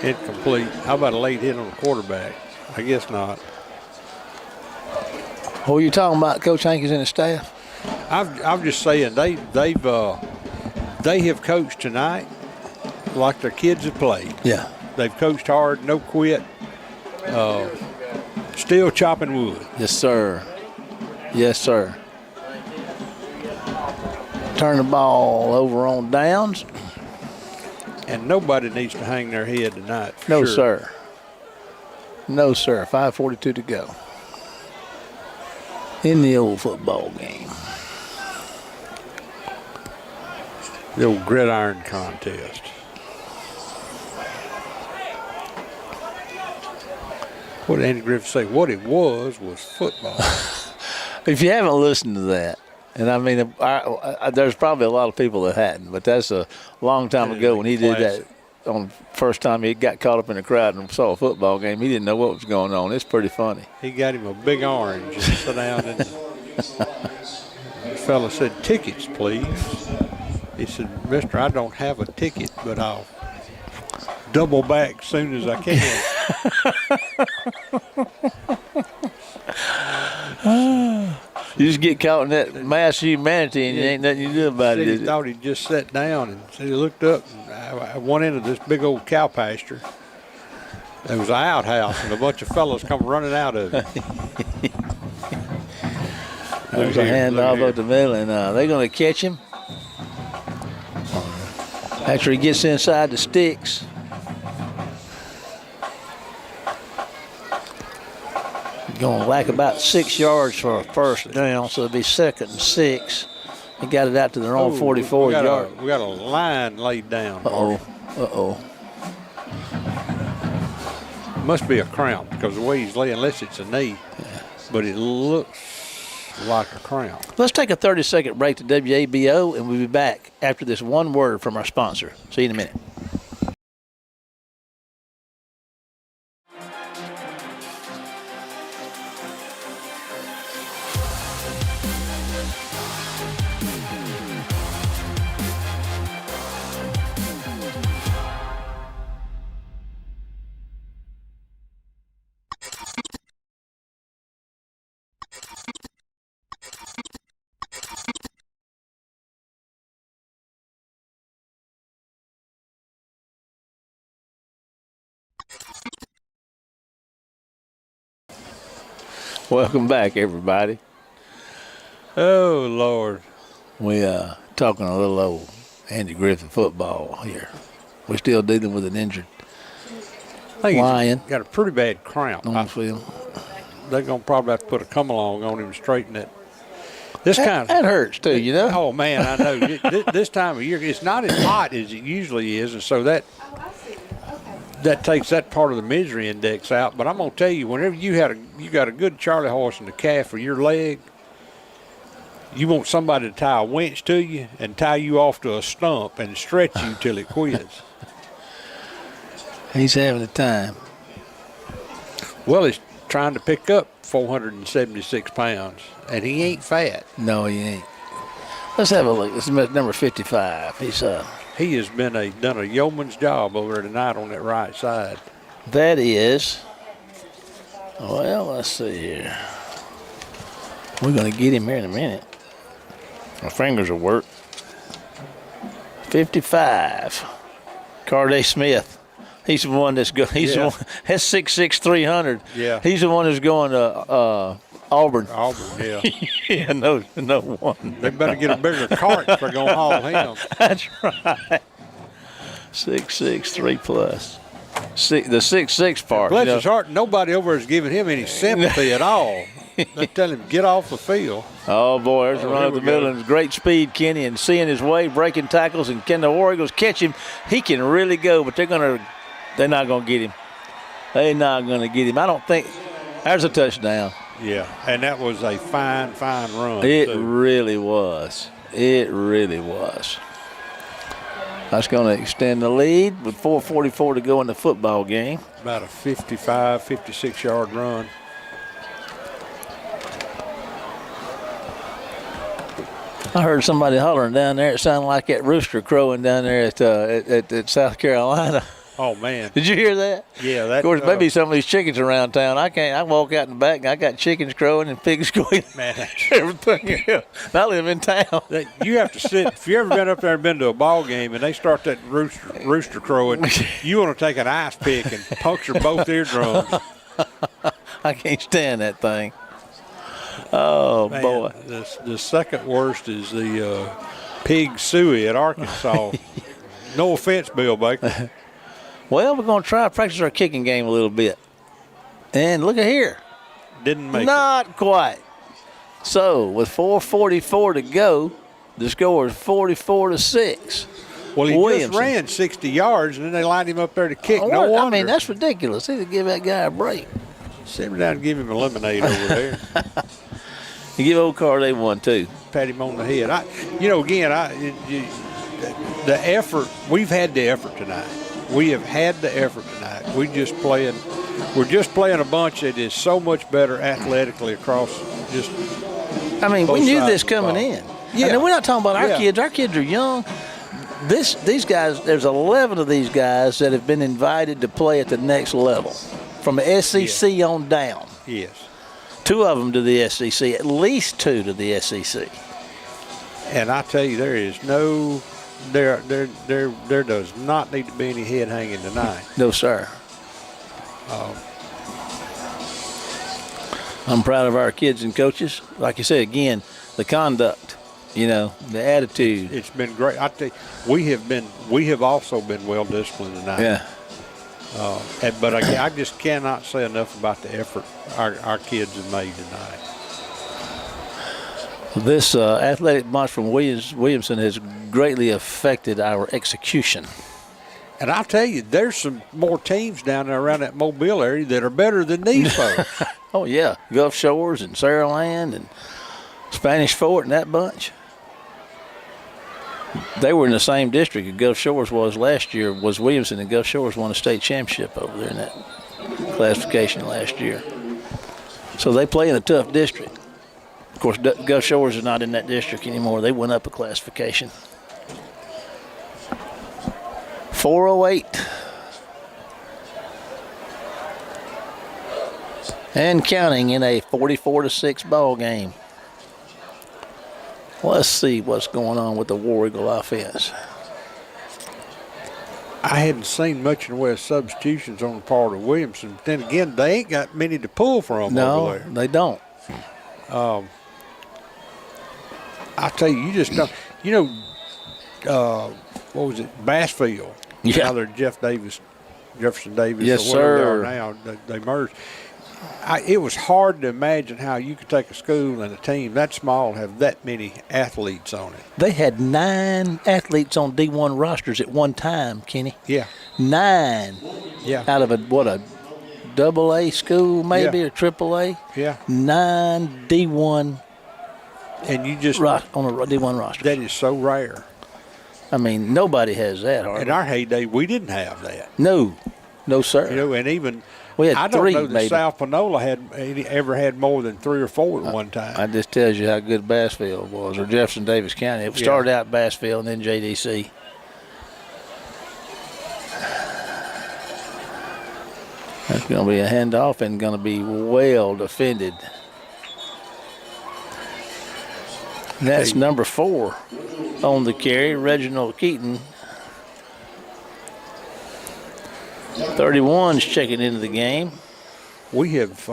Incomplete. How about a late hit on the quarterback? I guess not. What are you talking about, Coach Hankins and his staff? I'm just saying they have coached tonight like their kids have played. Yeah. They've coached hard, no quit. Still chopping wood. Yes, sir. Yes, sir. Turn the ball over on downs. And nobody needs to hang their head tonight. No, sure. sir. No, sir. 5:42 to go in the old football game. The old gridiron contest. What did Andy Griffith say? What it was football. If you haven't listened to that, and I mean, there's probably a lot of people that hadn't, but that's a long time ago when he did that. On the first time he got caught up in the crowd and saw a football game, he didn't know what was going on. It's pretty funny. He got him a big orange and sat down and the fella said, "Tickets, please." He said, "Mister, I don't have a ticket, but I'll double back as soon as I can." You just get caught in that mass humanity and you ain't nothing you do about it. He Is it? thought he'd just sat down and said he looked up and one end of this big old cow pasture. There was an outhouse and a bunch of fellas come running out of it. There's a handoff up the middle, and they're going to catch him. After he gets inside the sticks, going to lack about 6 yards for a first down, so it'll be 2nd and 6. He got it out to their own 44 yard. We got a line laid down. Uh-oh. Must be a cramp because the way he's laying, unless it's a knee, but it looks like a cramp. Let's take a 30-second break to WABO, and we'll be back after this one word from our sponsor. See you in a minute. Welcome back, everybody. Oh, Lord. We talking a little old Andy Griffin football here. We're still dealing with an injured Lion. Got a pretty bad cramp. On the field. They're going to probably have to put a come-along on him and straighten it. That hurts, too, you know? Oh, man, I know. This time of year, it's not as hot as it usually is, and so that takes that part of the misery index out. But I'm going to tell you, whenever you got a good Charlie horse in the calf of your leg, you want somebody to tie a winch to you and tie you off to a stump and stretch you till it quits. He's having a time. Well, he's trying to pick up 476 pounds, and he ain't fat. No, he ain't. Let's have a look. This is number 55. He has done a yeoman's job over there tonight on that right side. That is. Well, let's see here. We're going to get him here in a minute. My fingers will work. 55. Carday Smith. He's the one that's going. He's the one. That's 6'6", 300. Yeah. He's the one who's going to Auburn. Yeah. Yeah, no one. They better get a bigger cart if they're going to haul him. That's right. 6'6", 3+. The 6'6" part. Bless his heart, nobody over is giving him any sympathy at all. They tell him, get off the field. Oh, boy, there's a run up the middle and great speed, Kenny, and seeing his way, breaking tackles, and can the War Eagles catch him? He can really go, but they're not going to get him. They're not going to get him. I don't think – there's a touchdown. Yeah, and that was a fine run. It really was. It really was. That's going to extend the lead with 4:44 to go in the football game. About a 55, 56-yard run. I heard somebody hollering down there. It sounded like that rooster crowing down there at South Carolina. Oh, man. Did you hear that? Yeah. That, of course, maybe some of these chickens around town. I walk out in the back and I got chickens crowing and pigs squealing. Man. Everything else. I live in town. You have to sit. If you ever been up there and been to a ball game and they start that rooster crowing, you want to take an ice pick and puncture both eardrums. I can't stand that thing. Oh, man, boy. The second worst is the pig suey at Arkansas. No offense, Bill Baker. Well, we're going to try to practice our kicking game a little bit. And look at here. Didn't make Not it. quite. So, with 4:44 to go, the score is 44-6. Well, he Williamson just ran 60 yards, and then they lined him up there to kick. No wonder. I mean, that's ridiculous. They need to give that guy a break. Sit him down and give him a lemonade over there. You give old Carday one, too. Pat him on the head. The effort, we've had the effort tonight. We have had the effort tonight. We're just playing a bunch that is so much better athletically across just. I mean, we knew this coming in. Yeah. And we're not talking about our kids. Our kids are young. These guys, there's 11 of these guys that have been invited to play at the next level, from the SEC on down. Yes. 2 of them to the SEC, at least 2 to the SEC. And I tell you, there is no. There does not need to be any head hanging tonight. No, sir. I'm proud of our kids and coaches. Like you said, again, the conduct You know, the attitude. It's been great. I tell you, we have also been well disciplined tonight. Yeah. But I just cannot say enough about the effort our kids have made tonight. This athletic march from Williamson has greatly affected our execution. And I'll tell you, there's some more teams down there around that Mobile area that are better than these folks. Oh, yeah. Gulf Shores and Saraland and Spanish Fort and that bunch. They were in the same district that Gulf Shores was last year. Was Williamson, and Gulf Shores won a state championship over there in that classification last year. So they play in a tough district. Of course, Gulf Shores is not in that district anymore. They went up a classification. 4:08. And counting in a 44-6 ball game. Let's see what's going on with the War Eagle offense. I hadn't seen much in the way of substitutions on the part of Williamson. But then again, they ain't got many to pull from over there. No, they don't. I tell you, you just don't. You know, what was it? Bassfield. Yeah. Now they're Jefferson Davis. Yes, or whatever sir. They are now. They merged. It was hard to imagine how you could take a school and a team that small and have that many athletes on it. They had 9 athletes on D1 rosters at one time, Kenny. Yeah. 9. Yeah. Out of a double-A school maybe, Yeah. or triple-A. Yeah. 9 D1 And you just on a D1 roster. that is so rare. I mean, nobody has that, hardly. In our heyday, we didn't have that. No, sir. You know, and even We had I don't 3 know that maybe. South Panola ever had more than 3 or 4 at one time. That just tells you how good Bassfield was, or Jefferson Davis County. It started out Bassfield and then JDC. That's going to be a handoff and going to be well defended. And that's number 4 on the carry, Reginald Keaton. 31's checking into the game. We have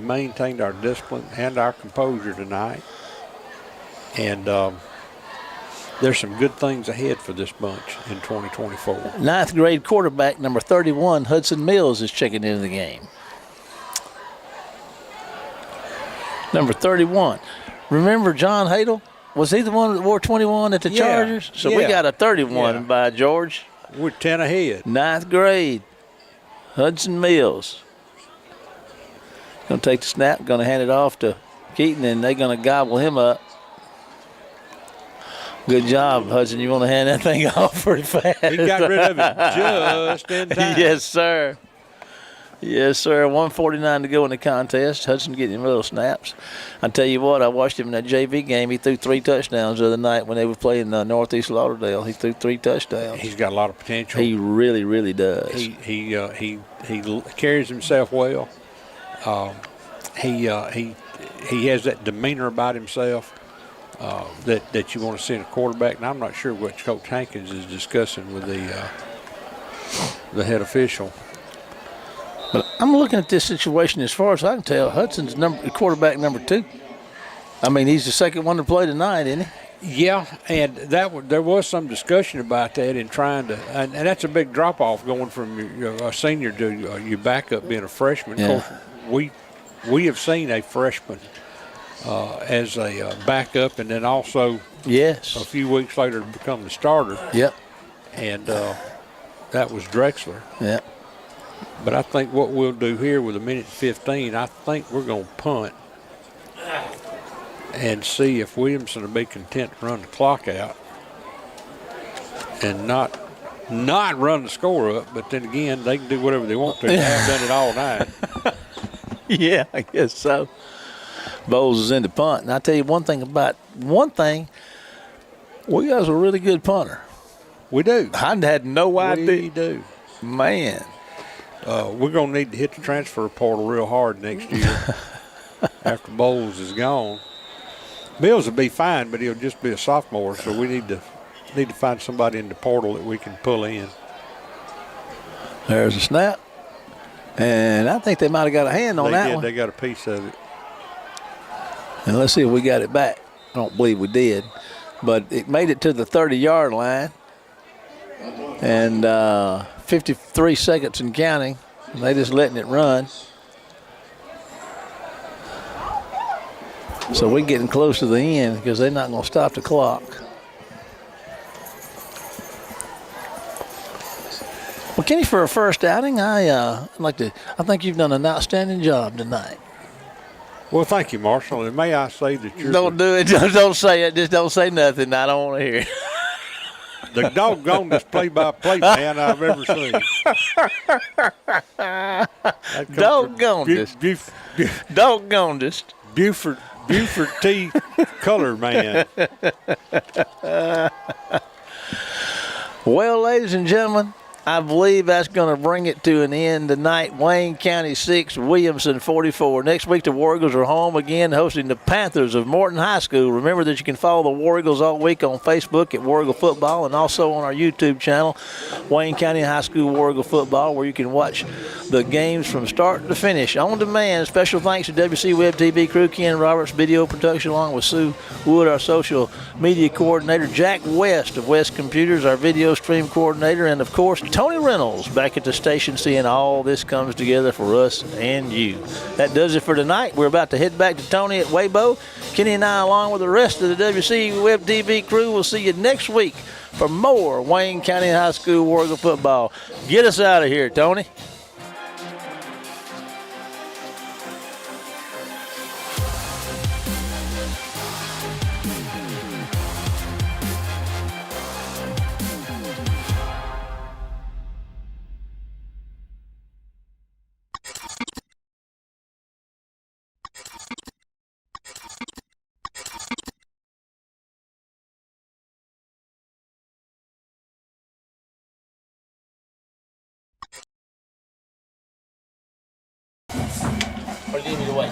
maintained our discipline and our composure tonight, and there's some good things ahead for this bunch in 2024. 9th grade quarterback number 31, Hudson Mills, is checking into the game. Number 31. Remember John Hadel? Was he the one that wore 21 at the Chargers? So we got a 31 by George. We're 10 ahead. 9th grade, Hudson Mills. Going to take the snap, going to hand it off to Keaton, and they're going to gobble him up. Good job, Hudson. You want to hand that thing off pretty fast. He got rid of it just in time. Yes, sir. Yes, sir. 1:49 to go in the contest. Hudson getting little snaps. I tell you what, I watched him in that JV game. He threw 3 touchdowns the other night when they were playing Northeast Lauderdale. He threw 3 touchdowns. He's got a lot of potential. He really, really does. He carries himself well. He has that demeanor about himself that you want to see in a quarterback. And I'm not sure what Coach Hankins is discussing with the head official. But I'm looking at this situation, as far as I can tell, Hudson's quarterback number 2. I mean, he's the second one to play tonight, isn't he? Yeah, and there was some discussion about that in trying to, and that's a big drop off going from a senior to your backup being a freshman. Yeah. Of course, we have seen a freshman as a backup, and then also a few weeks later become the starter. Yep. And that was Drexler. Yep. But I think what we'll do here with 1:15, I think we're going to punt and see if Williamson will be content to run the clock out and not run the score up. But then again, they can do whatever they want to. They have done it all night. Yeah, I guess so. Bowles is in the punt. And I'll tell you one thing, we got a really good punter. We do. I had no idea. We do. Man. We're going to need to hit the transfer portal real hard next year after Bowles is gone. Mills will be fine, but he'll just be a sophomore, so we need to find somebody in the portal that we can pull in. There's a snap. And I think they might have got a hand on that one. They got a piece of it. And let's see if we got it back. don't believe we did. But it made it to the 30-yard line. And 53 seconds and counting. And they just letting it run. So we're getting close to the end because they're not going to stop the clock. Well, Kenny, for a first outing, I think you've done an outstanding job tonight. Well, thank you, Marshall. And may I say that you're Don't do it. Don't say it. Just don't say nothing. I don't want to hear it. the doggonest play-by-play man I've ever seen. Doggonest. Doggonest. Buford T. Color man. Well, ladies and gentlemen, I believe that's going to bring it to an end tonight. Wayne County 6, Williamson 44. Next week, the War Eagles are home again, hosting the Panthers of Morton High School. Remember that you can follow the War Eagles all week on Facebook at War Eagle Football and also on our YouTube channel, Wayne County High School War Eagle Football, where you can watch the games from start to finish on demand. Special thanks to WC Web TV crew, Ken Roberts, video production, along with Sue Wood, our social media coordinator, Jack West of West Computers, our video stream coordinator, and, of course, Tony Reynolds back at the station, seeing all this comes together for us and you. That does it for tonight. We're about to head back to Tony at Weibo. Kenny and I, along with the rest of the WC Web TV crew, will see you next week for more Wayne County High School War Eagle football. Get us out of here, Tony. Or leave it away.